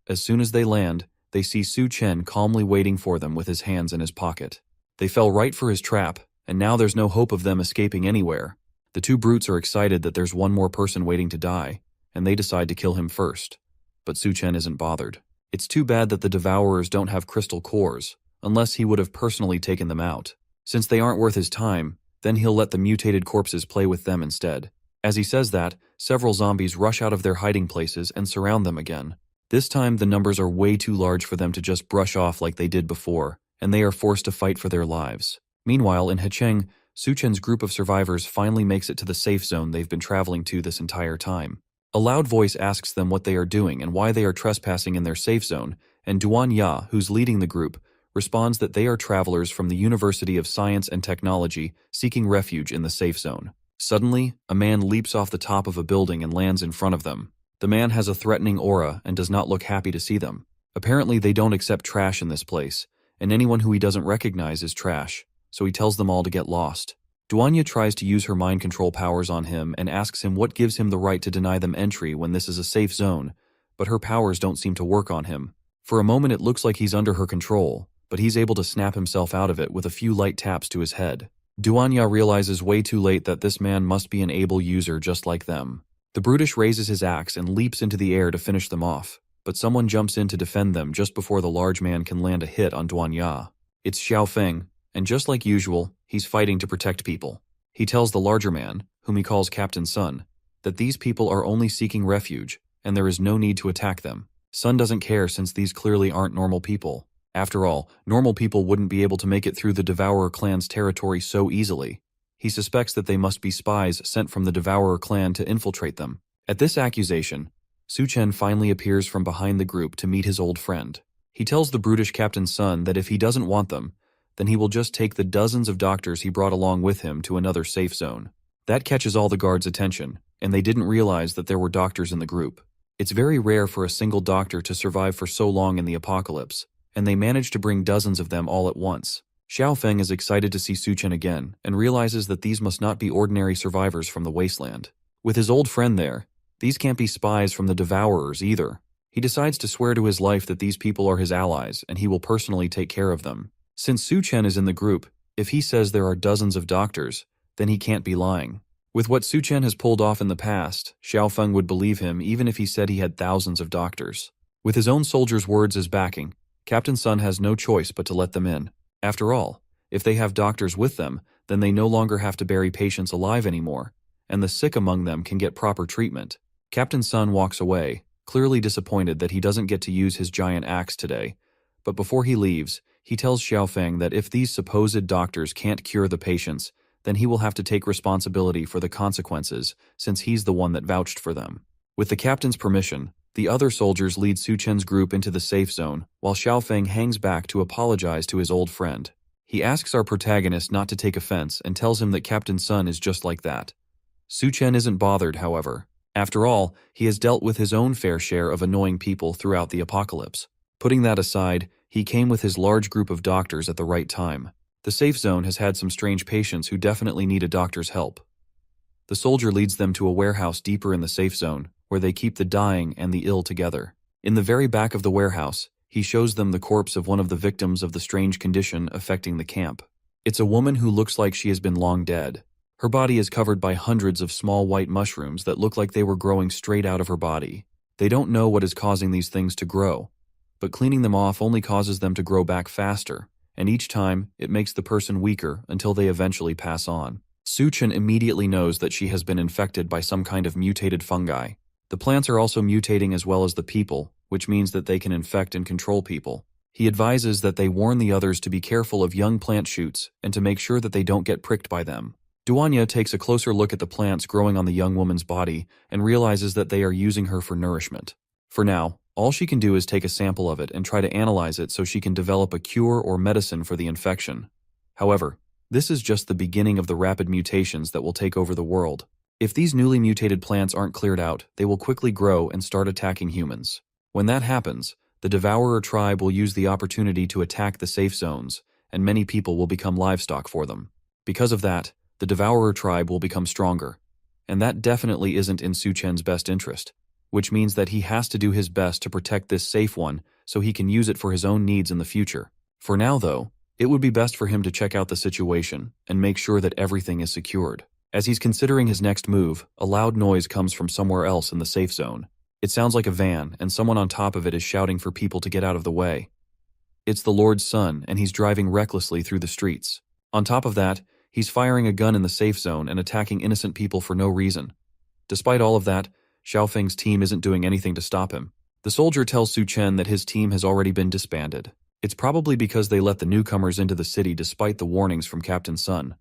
As soon as they land, they see Su Chen calmly waiting for them with his hands in his pocket. They fell right for his trap, and now there's no hope of them escaping anywhere. The two brutes are excited that there's one more person waiting to die, and they decide to kill him first. But Su Chen isn't bothered. It's too bad that the Devourers don't have crystal cores, unless he would have personally taken them out. Since they aren't worth his time, then he'll let the mutated corpses play with them instead. As he says that, several zombies rush out of their hiding places and surround them again. This time the numbers are way too large for them to just brush off like they did before, and they are forced to fight for their lives. Meanwhile, in Hecheng, Su Chen's group of survivors finally makes it to the safe zone they've been traveling to this entire time. A loud voice asks them what they are doing and why they are trespassing in their safe zone, and Duan Ya, who's leading the group, responds that they are travelers from the University of Science and Technology seeking refuge in the safe zone. Suddenly, a man leaps off the top of a building and lands in front of them. The man has a threatening aura and does not look happy to see them. Apparently they don't accept trash in this place, and anyone who he doesn't recognize is trash, so he tells them all to get lost. Duanya tries to use her mind control powers on him and asks him what gives him the right to deny them entry when this is a safe zone, but her powers don't seem to work on him. For a moment it looks like he's under her control, but he's able to snap himself out of it with a few light taps to his head. Duanya realizes way too late that this man must be an able user just like them. The brutish raises his axe and leaps into the air to finish them off, but someone jumps in to defend them just before the large man can land a hit on Duanya. It's Xiao Feng, and just like usual, he's fighting to protect people. He tells the larger man, whom he calls Captain Sun, that these people are only seeking refuge, and there is no need to attack them. Sun doesn't care since these clearly aren't normal people. After all, normal people wouldn't be able to make it through the Devourer clan's territory so easily. He suspects that they must be spies sent from the Devourer clan to infiltrate them. At this accusation, Su Chen finally appears from behind the group to meet his old friend. He tells the brutish Captain Sun that if he doesn't want them, then he will just take the dozens of doctors he brought along with him to another safe zone. That catches all the guards' attention, and they didn't realize that there were doctors in the group. It's very rare for a single doctor to survive for so long in the apocalypse, and they managed to bring dozens of them all at once. Xiao Feng is excited to see Su Chen again, and realizes that these must not be ordinary survivors from the wasteland. With his old friend there, these can't be spies from the Devourers either. He decides to swear to his life that these people are his allies, and he will personally take care of them. Since Su Chen is in the group, if he says there are dozens of doctors, then he can't be lying. With what Su Chen has pulled off in the past, Xiao Feng would believe him even if he said he had thousands of doctors. With his own soldiers' words as backing, Captain Sun has no choice but to let them in. After all, if they have doctors with them, then they no longer have to bury patients alive anymore, and the sick among them can get proper treatment. Captain Sun walks away, clearly disappointed that he doesn't get to use his giant axe today, but before he leaves, he tells Xiao Feng that if these supposed doctors can't cure the patients, then he will have to take responsibility for the consequences since he's the one that vouched for them. With the captain's permission, The other soldiers lead Su Chen's group into the safe zone, while Xiaofeng hangs back to apologize to his old friend. He asks our protagonist not to take offense and tells him that Captain Sun is just like that. Su Chen isn't bothered, however. After all, he has dealt with his own fair share of annoying people throughout the apocalypse. Putting that aside, he came with his large group of doctors at the right time. The safe zone has had some strange patients who definitely need a doctor's help. The soldier leads them to a warehouse deeper in the safe zone, where they keep the dying and the ill together. In the very back of the warehouse, he shows them the corpse of one of the victims of the strange condition affecting the camp. It's a woman who looks like she has been long dead. Her body is covered by hundreds of small white mushrooms that look like they were growing straight out of her body. They don't know what is causing these things to grow, but cleaning them off only causes them to grow back faster, and each time, it makes the person weaker until they eventually pass on. Su Chen immediately knows that she has been infected by some kind of mutated fungi. The plants are also mutating as well as the people, which means that they can infect and control people. He advises that they warn the others to be careful of young plant shoots and to make sure that they don't get pricked by them. Duanya takes a closer look at the plants growing on the young woman's body and realizes that they are using her for nourishment. For now, all she can do is take a sample of it and try to analyze it so she can develop a cure or medicine for the infection. However, this is just the beginning of the rapid mutations that will take over the world. If these newly mutated plants aren't cleared out, they will quickly grow and start attacking humans. When that happens, the Devourer tribe will use the opportunity to attack the safe zones, and many people will become livestock for them. Because of that, the Devourer tribe will become stronger. And that definitely isn't in Su Chen's best interest, which means that he has to do his best to protect this safe one so he can use it for his own needs in the future. For now, though, it would be best for him to check out the situation and make sure that everything is secured. As he's considering his next move, a loud noise comes from somewhere else in the safe zone. It sounds like a van, and someone on top of it is shouting for people to get out of the way. It's the Lord's son, and he's driving recklessly through the streets. On top of that, he's firing a gun in the safe zone and attacking innocent people for no reason. Despite all of that, Xiaofeng's team isn't doing anything to stop him. The soldier tells Su Chen that his team has already been disbanded. It's probably because they let the newcomers into the city despite the warnings from Captain Sun.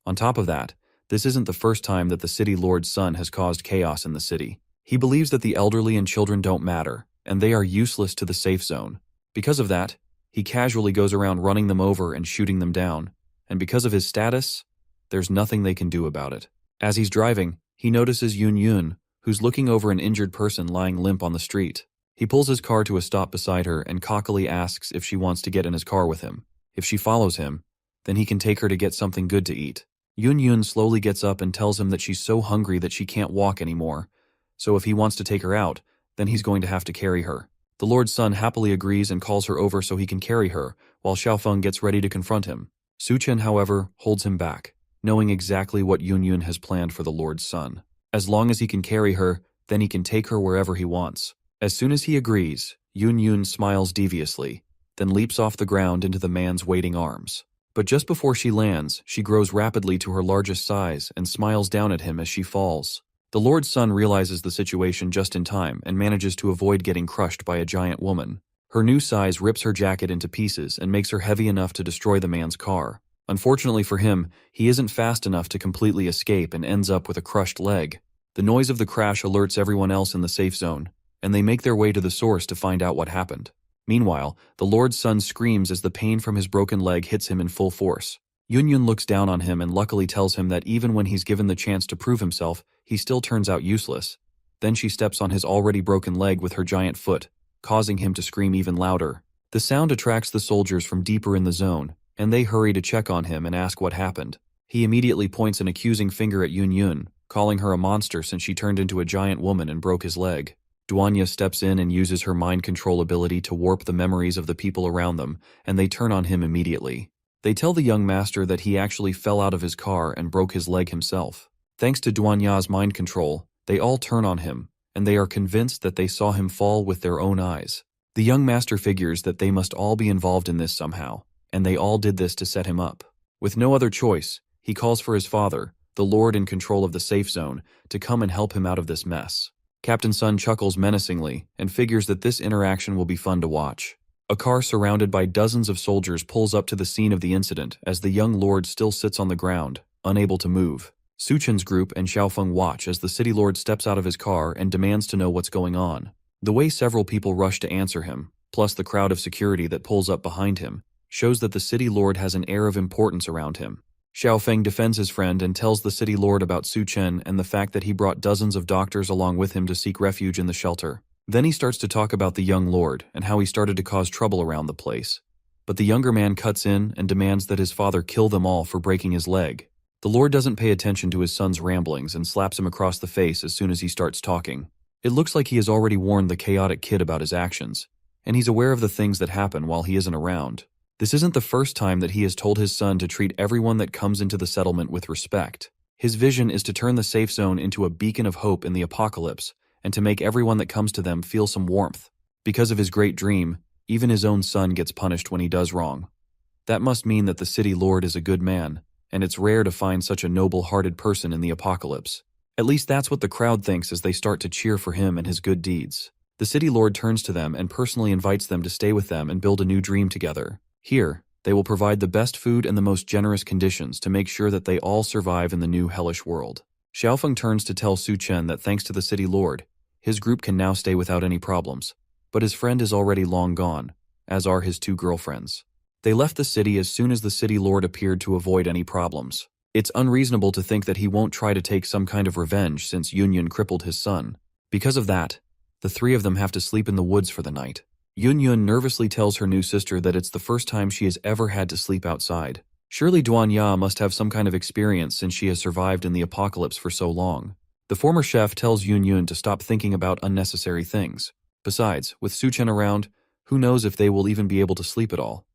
On top of that, this isn't the first time that the city lord's son has caused chaos in the city. He believes that the elderly and children don't matter, and they are useless to the safe zone. Because of that, he casually goes around running them over and shooting them down, and because of his status, there's nothing they can do about it. As he's driving, he notices Yun Yun, who's looking over an injured person lying limp on the street. He pulls his car to a stop beside her and cockily asks if she wants to get in his car with him. If she follows him, then he can take her to get something good to eat. Yun Yun slowly gets up and tells him that she's so hungry that she can't walk anymore, so if he wants to take her out, then he's going to have to carry her. The Lord's son happily agrees and calls her over so he can carry her, while Xiaofeng gets ready to confront him. Su Chen, however, holds him back, knowing exactly what Yun Yun has planned for the Lord's son. As long as he can carry her, then he can take her wherever he wants. As soon as he agrees, Yun Yun smiles deviously, then leaps off the ground into the man's waiting arms. But just before she lands, she grows rapidly to her largest size and smiles down at him as she falls. The Lord's son realizes the situation just in time and manages to avoid getting crushed by a giant woman. Her new size rips her jacket into pieces and makes her heavy enough to destroy the man's car. Unfortunately for him, he isn't fast enough to completely escape and ends up with a crushed leg. The noise of the crash alerts everyone else in the safe zone, and they make their way to the source to find out what happened. Meanwhile, the Lord's son screams as the pain from his broken leg hits him in full force. Yun Yun looks down on him and luckily tells him that even when he's given the chance to prove himself, he still turns out useless. Then she steps on his already broken leg with her giant foot, causing him to scream even louder. The sound attracts the soldiers from deeper in the zone, and they hurry to check on him and ask what happened. He immediately points an accusing finger at Yun Yun, calling her a monster since she turned into a giant woman and broke his leg. Duanya steps in and uses her mind control ability to warp the memories of the people around them, and they turn on him immediately. They tell the young master that he actually fell out of his car and broke his leg himself. Thanks to Duanya's mind control, they all turn on him, and they are convinced that they saw him fall with their own eyes. The young master figures that they must all be involved in this somehow, and they all did this to set him up. With no other choice, he calls for his father, the Lord in control of the safe zone, to come and help him out of this mess. Captain Sun chuckles menacingly and figures that this interaction will be fun to watch. A car surrounded by dozens of soldiers pulls up to the scene of the incident as the young lord still sits on the ground, unable to move. Su Chen's group and Xiaofeng watch as the city lord steps out of his car and demands to know what's going on. The way several people rush to answer him, plus the crowd of security that pulls up behind him, shows that the city lord has an air of importance around him. Xiaofeng defends his friend and tells the city lord about Su Chen and the fact that he brought dozens of doctors along with him to seek refuge in the shelter. Then he starts to talk about the young lord and how he started to cause trouble around the place. But the younger man cuts in and demands that his father kill them all for breaking his leg. The lord doesn't pay attention to his son's ramblings and slaps him across the face as soon as he starts talking. It looks like he has already warned the chaotic kid about his actions, and he's aware of the things that happen while he isn't around. This isn't the first time that he has told his son to treat everyone that comes into the settlement with respect. His vision is to turn the safe zone into a beacon of hope in the apocalypse, and to make everyone that comes to them feel some warmth. Because of his great dream, even his own son gets punished when he does wrong. That must mean that the city lord is a good man, and it's rare to find such a noble-hearted person in the apocalypse. At least that's what the crowd thinks as they start to cheer for him and his good deeds. The city lord turns to them and personally invites them to stay with them and build a new dream together. Here, they will provide the best food and the most generous conditions to make sure that they all survive in the new hellish world. Xiaofeng turns to tell Su Chen that thanks to the city lord, his group can now stay without any problems. But his friend is already long gone, as are his two girlfriends. They left the city as soon as the city lord appeared to avoid any problems. It's unreasonable to think that he won't try to take some kind of revenge since Yunyun crippled his son. Because of that, the three of them have to sleep in the woods for the night. Yunyun nervously tells her new sister that it's the first time she has ever had to sleep outside. Surely Duanya must have some kind of experience since she has survived in the apocalypse for so long. The former chef tells Yunyun to stop thinking about unnecessary things. Besides, with Su Chen around, who knows if they will even be able to sleep at all.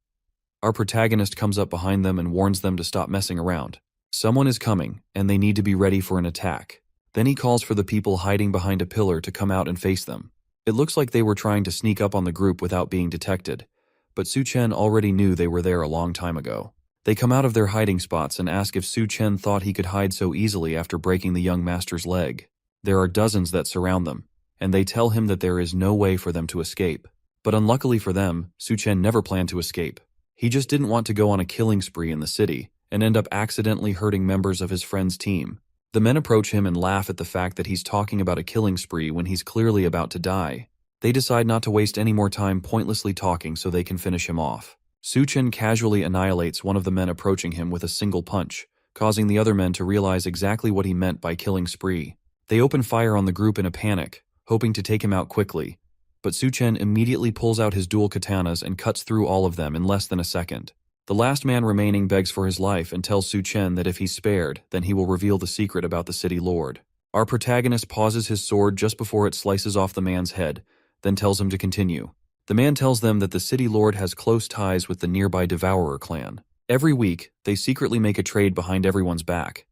Our protagonist comes up behind them and warns them to stop messing around. Someone is coming, and they need to be ready for an attack. Then he calls for the people hiding behind a pillar to come out and face them. It looks like they were trying to sneak up on the group without being detected, but Su Chen already knew they were there a long time ago. They come out of their hiding spots and ask if Su Chen thought he could hide so easily after breaking the young master's leg. There are dozens that surround them, and they tell him that there is no way for them to escape. But unluckily for them, Su Chen never planned to escape. He just didn't want to go on a killing spree in the city and end up accidentally hurting members of his friend's team. The men approach him and laugh at the fact that he's talking about a killing spree when he's clearly about to die. They decide not to waste any more time pointlessly talking so they can finish him off. Su Chen casually annihilates one of the men approaching him with a single punch, causing the other men to realize exactly what he meant by killing spree. They open fire on the group in a panic, hoping to take him out quickly, but Su Chen immediately pulls out his dual katanas and cuts through all of them in less than a second. The last man remaining begs for his life and tells Su Chen that if he's spared, then he will reveal the secret about the city lord. Our protagonist pauses his sword just before it slices off the man's head, then tells him to continue. The man tells them that the city lord has close ties with the nearby Devourer clan. Every week, they secretly make a trade behind everyone's back.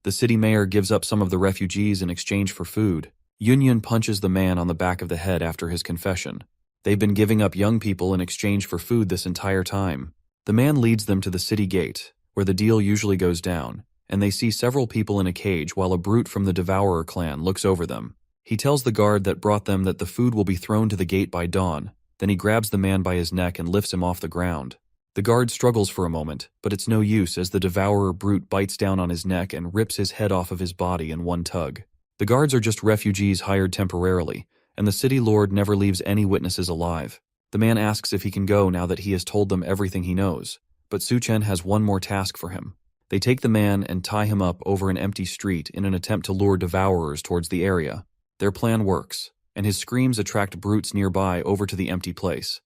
The city mayor gives up some of the refugees in exchange for food. Yunyun punches the man on the back of the head after his confession. They've been giving up young people in exchange for food this entire time. The man leads them to the city gate, where the deal usually goes down, and they see several people in a cage while a brute from the Devourer clan looks over them. He tells the guard that brought them that the food will be thrown to the gate by dawn, then he grabs the man by his neck and lifts him off the ground. The guard struggles for a moment, but it's no use as the Devourer brute bites down on his neck and rips his head off of his body in one tug. The guards are just refugees hired temporarily, and the city lord never leaves any witnesses alive. The man asks if he can go now that he has told them everything he knows, but Su Chen has one more task for him. They take the man and tie him up over an empty street in an attempt to lure devourers towards the area. Their plan works, and his screams attract brutes nearby over to the empty place.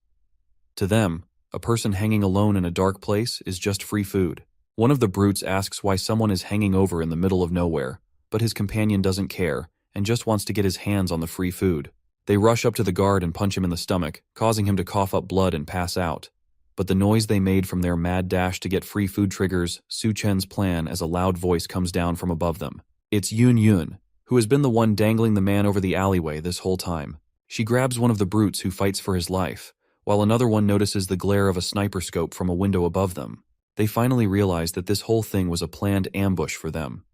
To them, a person hanging alone in a dark place is just free food. One of the brutes asks why someone is hanging over in the middle of nowhere, but his companion doesn't care and just wants to get his hands on the free food. They rush up to the guard and punch him in the stomach, causing him to cough up blood and pass out. But the noise they made from their mad dash to get free food triggers Su Chen's plan as a loud voice comes down from above them. It's Yunyun, who has been the one dangling the man over the alleyway this whole time. She grabs one of the brutes who fights for his life, while another one notices the glare of a sniper scope from a window above them. They finally realize that this whole thing was a planned ambush for them.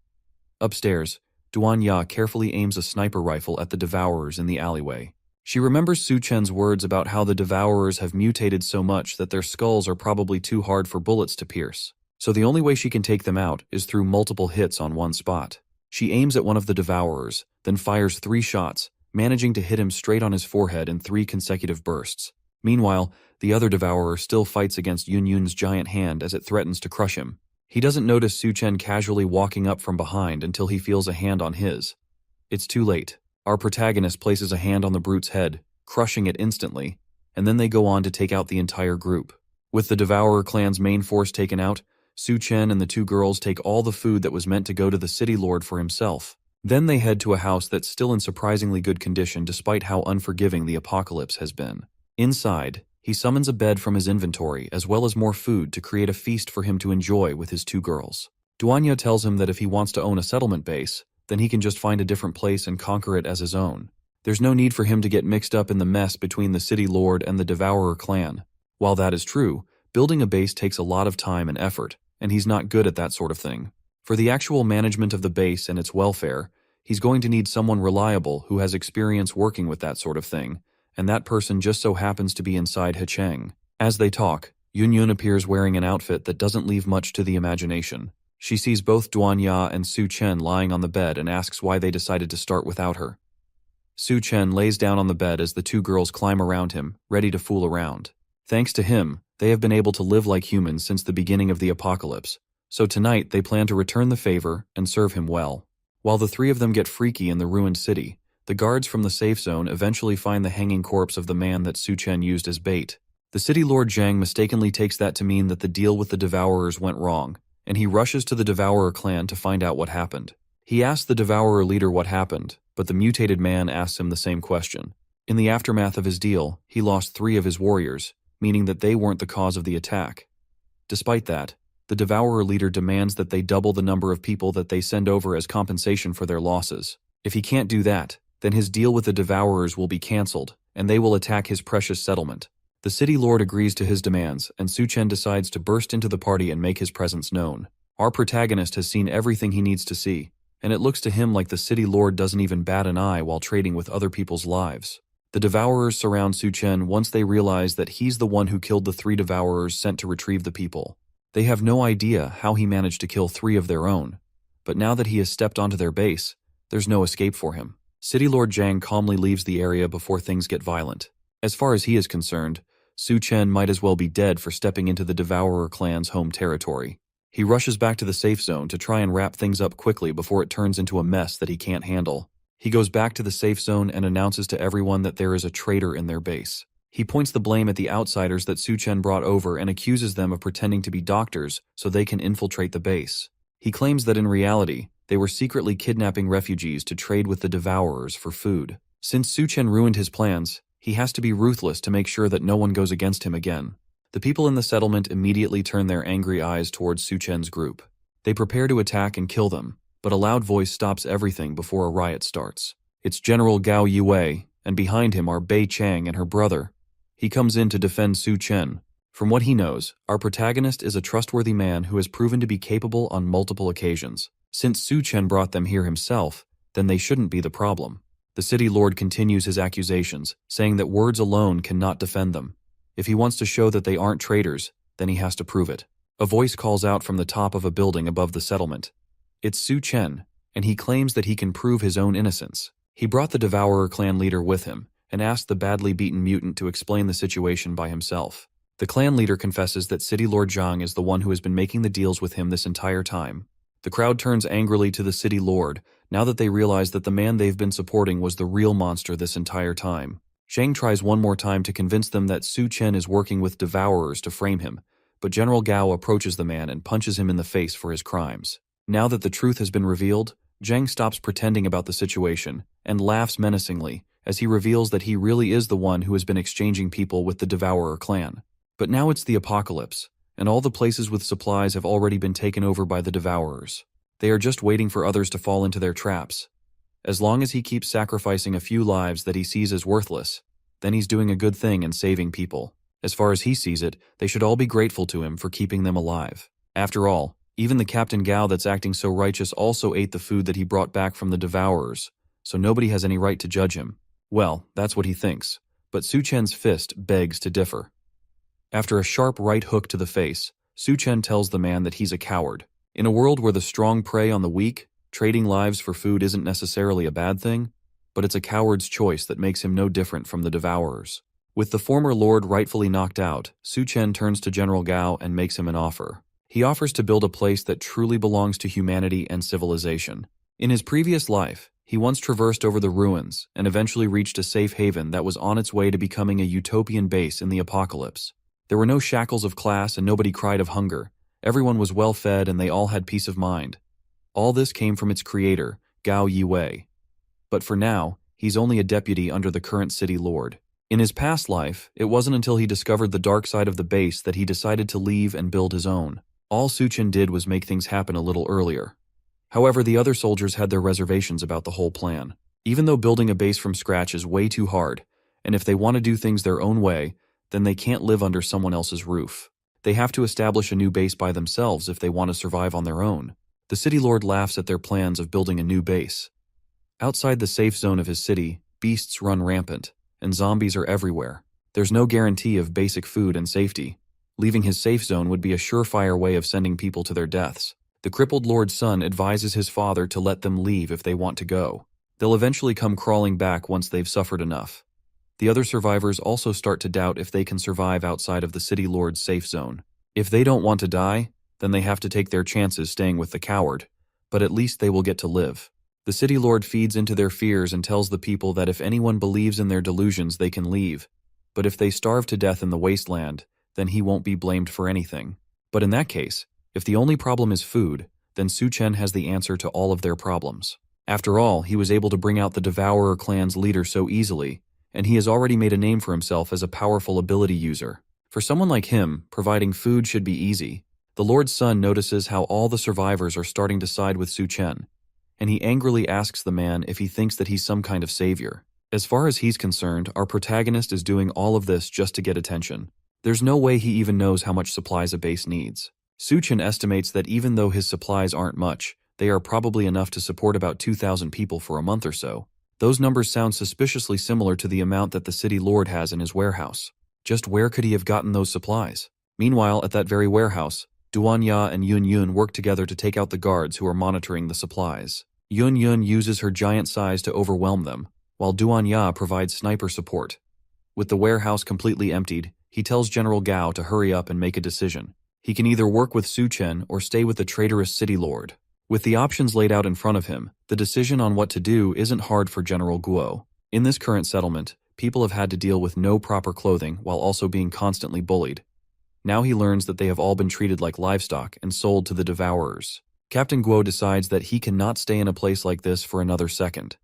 Upstairs, Duanya carefully aims a sniper rifle at the devourers in the alleyway. She remembers Su Chen's words about how the devourers have mutated so much that their skulls are probably too hard for bullets to pierce. So the only way she can take them out is through multiple hits on one spot. She aims at one of the devourers, then fires 3 shots, managing to hit him straight on his forehead in 3 consecutive bursts. Meanwhile, the other devourer still fights against Yun Yun's giant hand as it threatens to crush him. He doesn't notice Su Chen casually walking up from behind until he feels a hand on his. It's too late. Our protagonist places a hand on the brute's head, crushing it instantly, and then they go on to take out the entire group. With the Devourer clan's main force taken out, Su Chen and the 2 girls take all the food that was meant to go to the city lord for himself. Then they head to a house that's still in surprisingly good condition despite how unforgiving the apocalypse has been. Inside, he summons a bed from his inventory as well as more food to create a feast for him to enjoy with his 2 girls. Duanya tells him that if he wants to own a settlement base, then he can just find a different place and conquer it as his own. There's no need for him to get mixed up in the mess between the city lord and the Devourer clan. While that is true, building a base takes a lot of time and effort, and he's not good at that sort of thing. For the actual management of the base and its welfare, he's going to need someone reliable who has experience working with that sort of thing, and that person just so happens to be inside He Cheng. As they talk, Yun Yun appears wearing an outfit that doesn't leave much to the imagination. She sees both Duanya and Su Chen lying on the bed and asks why they decided to start without her. Su Chen lays down on the bed as the 2 girls climb around him, ready to fool around. Thanks to him, they have been able to live like humans since the beginning of the apocalypse, so tonight they plan to return the favor and serve him well. While the 3 of them get freaky in the ruined city, the guards from the safe zone eventually find the hanging corpse of the man that Su Chen used as bait. The city lord Zhang mistakenly takes that to mean that the deal with the Devourers went wrong, and he rushes to the Devourer clan to find out what happened. He asks the Devourer leader what happened, but the mutated man asks him the same question. In the aftermath of his deal, he lost 3 of his warriors, meaning that they weren't the cause of the attack. Despite that, the Devourer leader demands that they double the number of people that they send over as compensation for their losses. If he can't do that, then his deal with the Devourers will be cancelled, and they will attack his precious settlement. The city lord agrees to his demands, and Su Chen decides to burst into the party and make his presence known. Our protagonist has seen everything he needs to see, and it looks to him like the city lord doesn't even bat an eye while trading with other people's lives. The Devourers surround Su Chen once they realize that he's the one who killed the 3 Devourers sent to retrieve the people. They have no idea how he managed to kill 3 of their own, but now that he has stepped onto their base, there's no escape for him. City Lord Zhang calmly leaves the area before things get violent. As far as he is concerned, Su Chen might as well be dead for stepping into the Devourer clan's home territory. He rushes back to the safe zone to try and wrap things up quickly before it turns into a mess that he can't handle. He goes back to the safe zone and announces to everyone that there is a traitor in their base. He points the blame at the outsiders that Su Chen brought over and accuses them of pretending to be doctors so they can infiltrate the base. He claims that in reality, they were secretly kidnapping refugees to trade with the Devourers for food. Since Su Chen ruined his plans, he has to be ruthless to make sure that no one goes against him again. The people in the settlement immediately turn their angry eyes towards Su Chen's group. They prepare to attack and kill them, but a loud voice stops everything before a riot starts. It's General Gao Yue, and behind him are Bei Chang and her brother. He comes in to defend Su Chen. From what he knows, our protagonist is a trustworthy man who has proven to be capable on multiple occasions. Since Su Chen brought them here himself, then they shouldn't be the problem. The city lord continues his accusations, saying that words alone cannot defend them. If he wants to show that they aren't traitors, then he has to prove it. A voice calls out from the top of a building above the settlement. It's Su Chen, and he claims that he can prove his own innocence. He brought the Devourer clan leader with him, and asked the badly beaten mutant to explain the situation by himself. The clan leader confesses that City Lord Zhang is the one who has been making the deals with him this entire time. The crowd turns angrily to the city lord, now that they realize that the man they've been supporting was the real monster this entire time. Zhang tries one more time to convince them that Su Chen is working with Devourers to frame him, but General Gao approaches the man and punches him in the face for his crimes. Now that the truth has been revealed, Zhang stops pretending about the situation and laughs menacingly as he reveals that he really is the one who has been exchanging people with the Devourer clan. But now it's the apocalypse, and all the places with supplies have already been taken over by the Devourers. They are just waiting for others to fall into their traps. As long as he keeps sacrificing a few lives that he sees as worthless, then he's doing a good thing and saving people. As far as he sees it, they should all be grateful to him for keeping them alive. After all, even the Captain Gao that's acting so righteous also ate the food that he brought back from the Devourers, so nobody has any right to judge him. Well, that's what he thinks, but Su Chen's fist begs to differ. After a sharp right hook to the face, Su Chen tells the man that he's a coward. In a world where the strong prey on the weak, trading lives for food isn't necessarily a bad thing, but it's a coward's choice that makes him no different from the Devourers. With the former lord rightfully knocked out, Su Chen turns to General Gao and makes him an offer. He offers to build a place that truly belongs to humanity and civilization. In his previous life, he once traversed over the ruins and eventually reached a safe haven that was on its way to becoming a utopian base in the apocalypse. There were no shackles of class and nobody cried of hunger. Everyone was well fed and they all had peace of mind. All this came from its creator, Gao Yiwei. But for now, he's only a deputy under the current city lord. In his past life, it wasn't until he discovered the dark side of the base that he decided to leave and build his own. All Su Chen did was make things happen a little earlier. However, the other soldiers had their reservations about the whole plan. Even though building a base from scratch is way too hard, and if they want to do things their own way, then they can't live under someone else's roof. They have to establish a new base by themselves if they want to survive on their own. The city lord laughs at their plans of building a new base. Outside the safe zone of his city, beasts run rampant, and zombies are everywhere. There's no guarantee of basic food and safety. Leaving his safe zone would be a surefire way of sending people to their deaths. The crippled lord's son advises his father to let them leave if they want to go. They'll eventually come crawling back once they've suffered enough. The other survivors also start to doubt if they can survive outside of the city lord's safe zone. If they don't want to die, then they have to take their chances staying with the coward, but at least they will get to live. The city lord feeds into their fears and tells the people that if anyone believes in their delusions they can leave, but if they starve to death in the wasteland, then he won't be blamed for anything. But in that case, if the only problem is food, then Su Chen has the answer to all of their problems. After all, he was able to bring out the Devourer clan's leader so easily, and he has already made a name for himself as a powerful ability user. For someone like him, providing food should be easy. The Lord's son notices how all the survivors are starting to side with Su Chen, and he angrily asks the man if he thinks that he's some kind of savior. As far as he's concerned, our protagonist is doing all of this just to get attention. There's no way he even knows how much supplies a base needs. Su Chen estimates that even though his supplies aren't much, they are probably enough to support about 2,000 people for a month or so. Those numbers sound suspiciously similar to the amount that the city lord has in his warehouse. Just where could he have gotten those supplies? Meanwhile, at that very warehouse, Duan Ya and Yun Yun work together to take out the guards who are monitoring the supplies. Yun Yun uses her giant size to overwhelm them, while Duan Ya provides sniper support. With the warehouse completely emptied, he tells General Gao to hurry up and make a decision. He can either work with Su Chen or stay with the traitorous city lord. With the options laid out in front of him, the decision on what to do isn't hard for General Guo. In this current settlement, people have had to deal with no proper clothing while also being constantly bullied. Now he learns that they have all been treated like livestock and sold to the Devourers. Captain Guo decides that he cannot stay in a place like this for another second.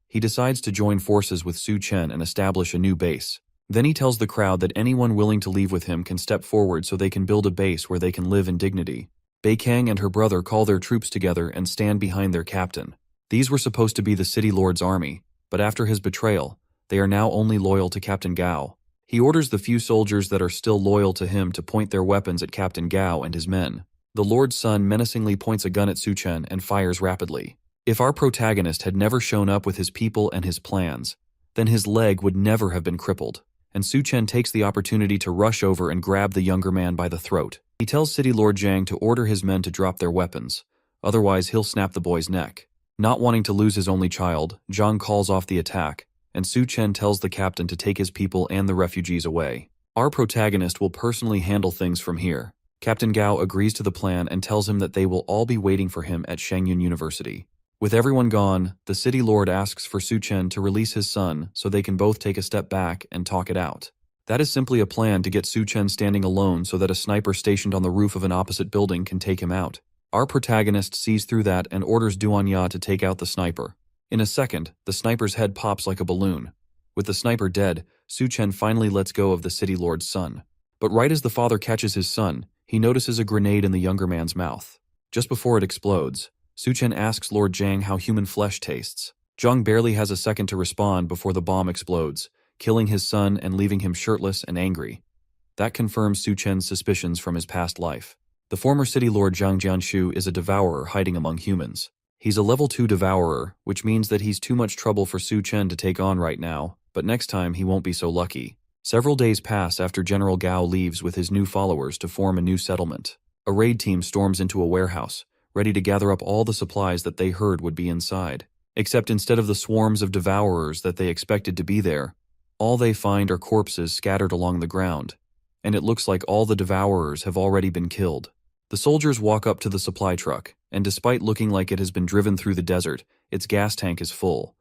He decides to join forces with Su Chen and establish a new base. Then he tells the crowd that anyone willing to leave with him can step forward so they can build a base where they can live in dignity. Bei Kang and her brother call their troops together and stand behind their captain. These were supposed to be the city lord's army, but after his betrayal, they are now only loyal to Captain Gao. He orders the few soldiers that are still loyal to him to point their weapons at Captain Gao and his men. The lord's son menacingly points a gun at Su Chen and fires rapidly. If our protagonist had never shown up with his people and his plans, then his leg would never have been crippled, and Su Chen takes the opportunity to rush over and grab the younger man by the throat. He tells City Lord Zhang to order his men to drop their weapons, otherwise he'll snap the boy's neck. Not wanting to lose his only child, Zhang calls off the attack, and Su Chen tells the captain to take his people and the refugees away. Our protagonist will personally handle things from here. Captain Gao agrees to the plan and tells him that they will all be waiting for him at Shangyun University. With everyone gone, the city lord asks for Su Chen to release his son so they can both take a step back and talk it out. That is simply a plan to get Su Chen standing alone so that a sniper stationed on the roof of an opposite building can take him out. Our protagonist sees through that and orders Duan Ya to take out the sniper. In a second, the sniper's head pops like a balloon. With the sniper dead, Su Chen finally lets go of the city lord's son. But right as the father catches his son, he notices a grenade in the younger man's mouth. Just before it explodes, Su Chen asks Lord Zhang how human flesh tastes. Zhang barely has a second to respond before the bomb explodes, killing his son and leaving him shirtless and angry. That confirms Su Chen's suspicions from his past life. The former city lord Zhang Jianshu is a devourer hiding among humans. He's a level 2 devourer, which means that he's too much trouble for Su Chen to take on right now, but next time he won't be so lucky. Several days pass after General Gao leaves with his new followers to form a new settlement. A raid team storms into a warehouse, ready to gather up all the supplies that they heard would be inside. Except instead of the swarms of devourers that they expected to be there, all they find are corpses scattered along the ground, and it looks like all the devourers have already been killed. The soldiers walk up to the supply truck, and despite looking like it has been driven through the desert, its gas tank is full.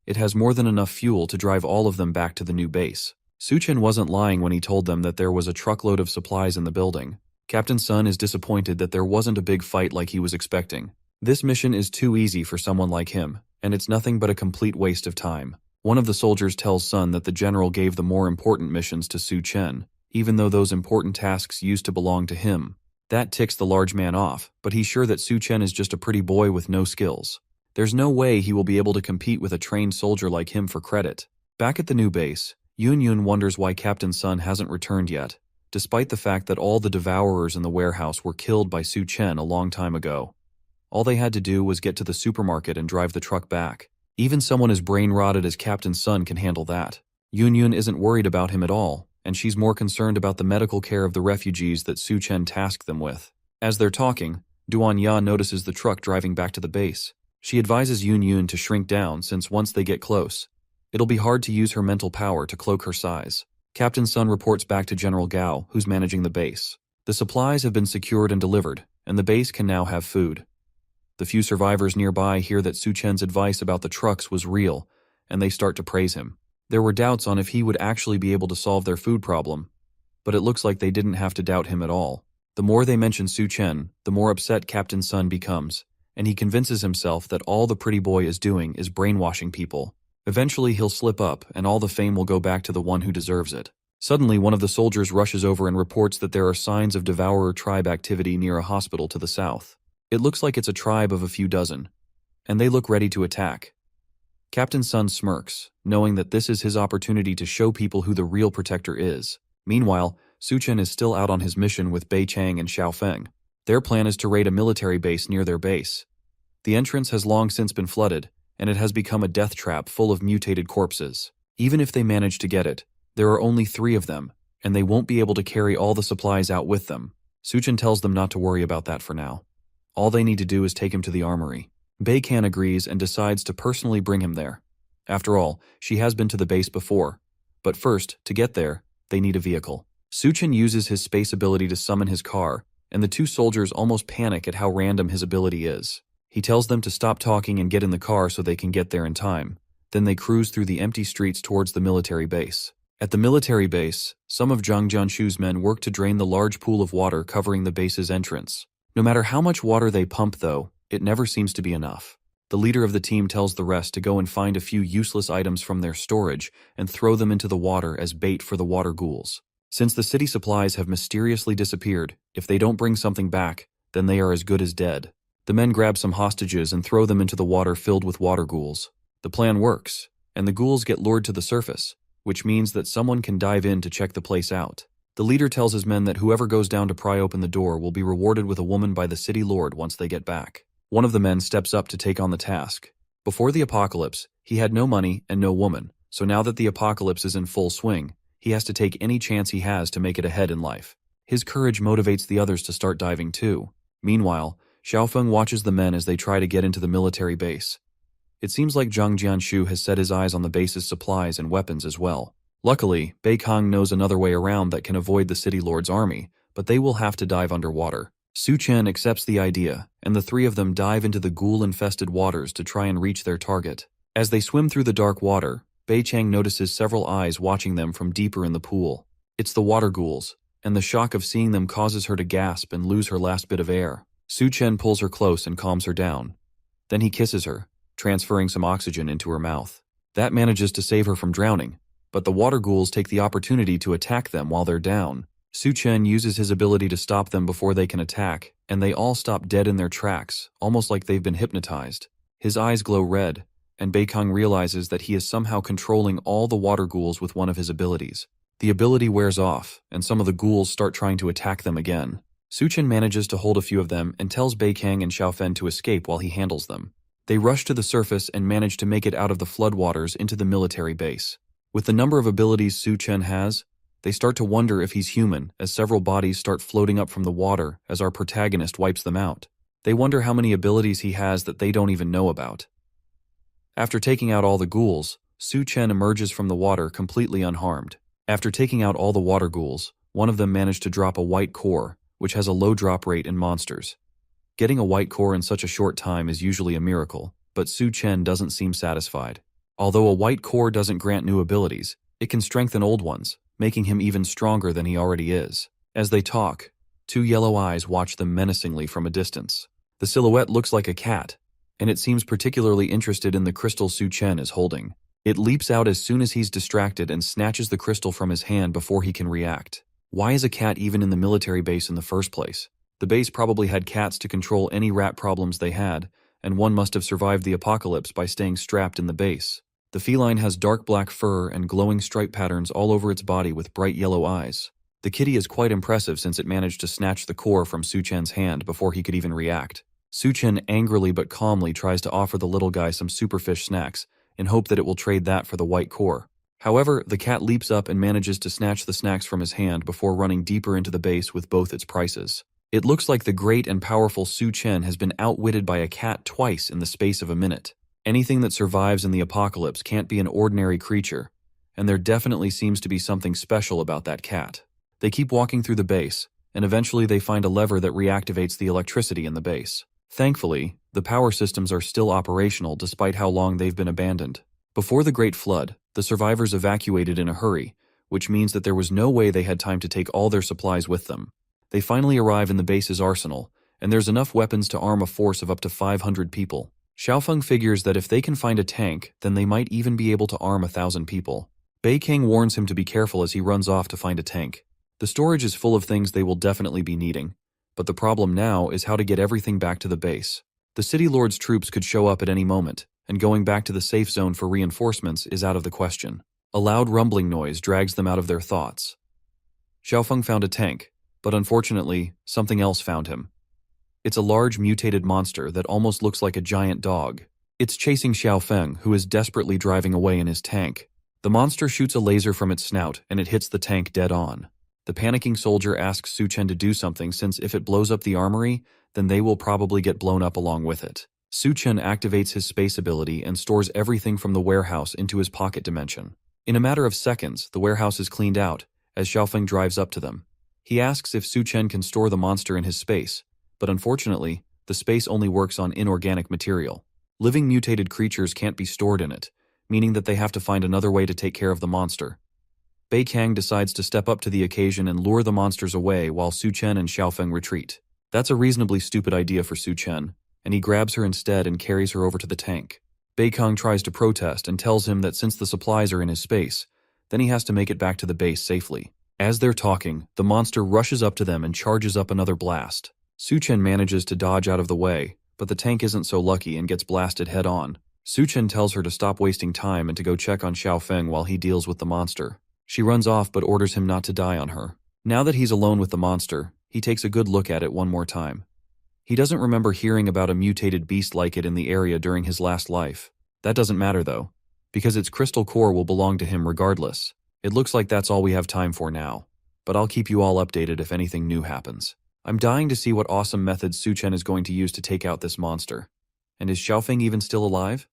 It has more than enough fuel to drive all of them back to the new base. Su Chen wasn't lying when he told them that there was a truckload of supplies in the building. Captain Sun is disappointed that there wasn't a big fight like he was expecting. This mission is too easy for someone like him, and it's nothing but a complete waste of time. One of the soldiers tells Sun that the general gave the more important missions to Su Chen, even though those important tasks used to belong to him. That ticks the large man off, but he's sure that Su Chen is just a pretty boy with no skills. There's no way he will be able to compete with a trained soldier like him for credit. Back at the new base, Yun wonders why Captain Sun hasn't returned yet, despite the fact that all the devourers in the warehouse were killed by Su Chen a long time ago. All they had to do was get to the supermarket and drive the truck back. Even someone as brain-rotted as Captain Sun can handle that. Yun isn't worried about him at all, and she's more concerned about the medical care of the refugees that Su Chen tasked them with. As they're talking, Duan Ya notices the truck driving back to the base. She advises Yun to shrink down since once they get close, it'll be hard to use her mental power to cloak her size. Captain Sun reports back to General Gao, who's managing the base. The supplies have been secured and delivered, and the base can now have food. The few survivors nearby hear that Su Chen's advice about the trucks was real, and they start to praise him. There were doubts on if he would actually be able to solve their food problem, but it looks like they didn't have to doubt him at all. The more they mention Su Chen, the more upset Captain Sun becomes, and he convinces himself that all the pretty boy is doing is brainwashing people. Eventually he'll slip up, and all the fame will go back to the one who deserves it. Suddenly, one of the soldiers rushes over and reports that there are signs of devourer tribe activity near a hospital to the south. It looks like it's a tribe of a few dozen, and they look ready to attack. Captain Sun smirks, knowing that this is his opportunity to show people who the real protector is. Meanwhile, Su Chen is still out on his mission with Bei Chang and Xiao Feng. Their plan is to raid a military base near their base. The entrance has long since been flooded, and it has become a death trap full of mutated corpses. Even if they manage to get it, there are only 3 of them, and they won't be able to carry all the supplies out with them. Su Chen tells them not to worry about that for now. All they need to do is take him to the armory. Bei Kan agrees and decides to personally bring him there. After all, she has been to the base before. But first, to get there, they need a vehicle. Su Chen uses his space ability to summon his car, and the 2 soldiers almost panic at how random his ability is. He tells them to stop talking and get in the car so they can get there in time. Then they cruise through the empty streets towards the military base. At the military base, some of Zhang Jianshu's men work to drain the large pool of water covering the base's entrance. No matter how much water they pump, though, it never seems to be enough. The leader of the team tells the rest to go and find a few useless items from their storage and throw them into the water as bait for the water ghouls. Since the city supplies have mysteriously disappeared, if they don't bring something back, then they are as good as dead. The men grab some hostages and throw them into the water filled with water ghouls. The plan works, and the ghouls get lured to the surface, which means that someone can dive in to check the place out. The leader tells his men that whoever goes down to pry open the door will be rewarded with a woman by the city lord once they get back. One of the men steps up to take on the task. Before the apocalypse, he had no money and no woman, so now that the apocalypse is in full swing, he has to take any chance he has to make it ahead in life. His courage motivates the others to start diving too. Meanwhile, Xiaofeng watches the men as they try to get into the military base. It seems like Zhang Jianshu has set his eyes on the base's supplies and weapons as well. Luckily, Bei Kang knows another way around that can avoid the city lord's army, but they will have to dive underwater. Su Chen accepts the idea, and the 3 of them dive into the ghoul-infested waters to try and reach their target. As they swim through the dark water, Bei Chang notices several eyes watching them from deeper in the pool. It's the water ghouls, and the shock of seeing them causes her to gasp and lose her last bit of air. Su Chen pulls her close and calms her down. Then he kisses her, transferring some oxygen into her mouth. That manages to save her from drowning, but the water ghouls take the opportunity to attack them while they're down. Su Chen uses his ability to stop them before they can attack, and they all stop dead in their tracks, almost like they've been hypnotized. His eyes glow red, and Bei Kang realizes that he is somehow controlling all the water ghouls with one of his abilities. The ability wears off, and some of the ghouls start trying to attack them again. Su Chen manages to hold a few of them and tells Bei Kang and Xiaofen to escape while he handles them. They rush to the surface and manage to make it out of the floodwaters into the military base. With the number of abilities Su Chen has, they start to wonder if he's human as several bodies start floating up from the water as our protagonist wipes them out. They wonder how many abilities he has that they don't even know about. After taking out all the ghouls, Su Chen emerges from the water completely unharmed. After taking out all the water ghouls, one of them managed to drop a white core, which has a low drop rate in monsters. Getting a white core in such a short time is usually a miracle, but Su Chen doesn't seem satisfied. Although a white core doesn't grant new abilities, it can strengthen old ones, making him even stronger than he already is. As they talk, two yellow eyes watch them menacingly from a distance. The silhouette looks like a cat, and it seems particularly interested in the crystal Su Chen is holding. It leaps out as soon as he's distracted and snatches the crystal from his hand before he can react. Why is a cat even in the military base in the first place? The base probably had cats to control any rat problems they had, and one must have survived the apocalypse by staying strapped in the base. The feline has dark black fur and glowing stripe patterns all over its body with bright yellow eyes. The kitty is quite impressive since it managed to snatch the core from Su Chen's hand before he could even react. Su Chen angrily but calmly tries to offer the little guy some superfish snacks in hope that it will trade that for the white core. However, the cat leaps up and manages to snatch the snacks from his hand before running deeper into the base with both its prices. It looks like the great and powerful Su Chen has been outwitted by a cat twice in the space of a minute. Anything that survives in the apocalypse can't be an ordinary creature, and there definitely seems to be something special about that cat. They keep walking through the base, and eventually they find a lever that reactivates the electricity in the base. Thankfully, the power systems are still operational despite how long they've been abandoned. Before the Great Flood, the survivors evacuated in a hurry, which means that there was no way they had time to take all their supplies with them. They finally arrive in the base's arsenal, and there's enough weapons to arm a force of up to 500 people. Xiaofeng figures that if they can find a tank, then they might even be able to arm 1,000 people. Bei King warns him to be careful as he runs off to find a tank. The storage is full of things they will definitely be needing, but the problem now is how to get everything back to the base. The City Lord's troops could show up at any moment, and going back to the safe zone for reinforcements is out of the question. A loud rumbling noise drags them out of their thoughts. Xiaofeng found a tank, but unfortunately, something else found him. It's a large mutated monster that almost looks like a giant dog. It's chasing Xiaofeng, who is desperately driving away in his tank. The monster shoots a laser from its snout, and it hits the tank dead on. The panicking soldier asks Su Chen to do something since if it blows up the armory, then they will probably get blown up along with it. Su Chen activates his space ability and stores everything from the warehouse into his pocket dimension. In a matter of seconds, the warehouse is cleaned out, as Xiaofeng drives up to them. He asks if Su Chen can store the monster in his space, but unfortunately, the space only works on inorganic material. Living mutated creatures can't be stored in it, meaning that they have to find another way to take care of the monster. Bei Kang decides to step up to the occasion and lure the monsters away while Su Chen and Xiaofeng retreat. That's a reasonably stupid idea for Su Chen, and he grabs her instead and carries her over to the tank. Bei Kang tries to protest and tells him that since the supplies are in his space, then he has to make it back to the base safely. As they're talking, the monster rushes up to them and charges up another blast. Su Chen manages to dodge out of the way, but the tank isn't so lucky and gets blasted head-on. Su Chen tells her to stop wasting time and to go check on Xiaofeng while he deals with the monster. She runs off but orders him not to die on her. Now that he's alone with the monster, he takes a good look at it one more time. He doesn't remember hearing about a mutated beast like it in the area during his last life. That doesn't matter though, because its crystal core will belong to him regardless. It looks like that's all we have time for now, but I'll keep you all updated if anything new happens. I'm dying to see what awesome methods Su Chen is going to use to take out this monster. And is Xiaofeng even still alive?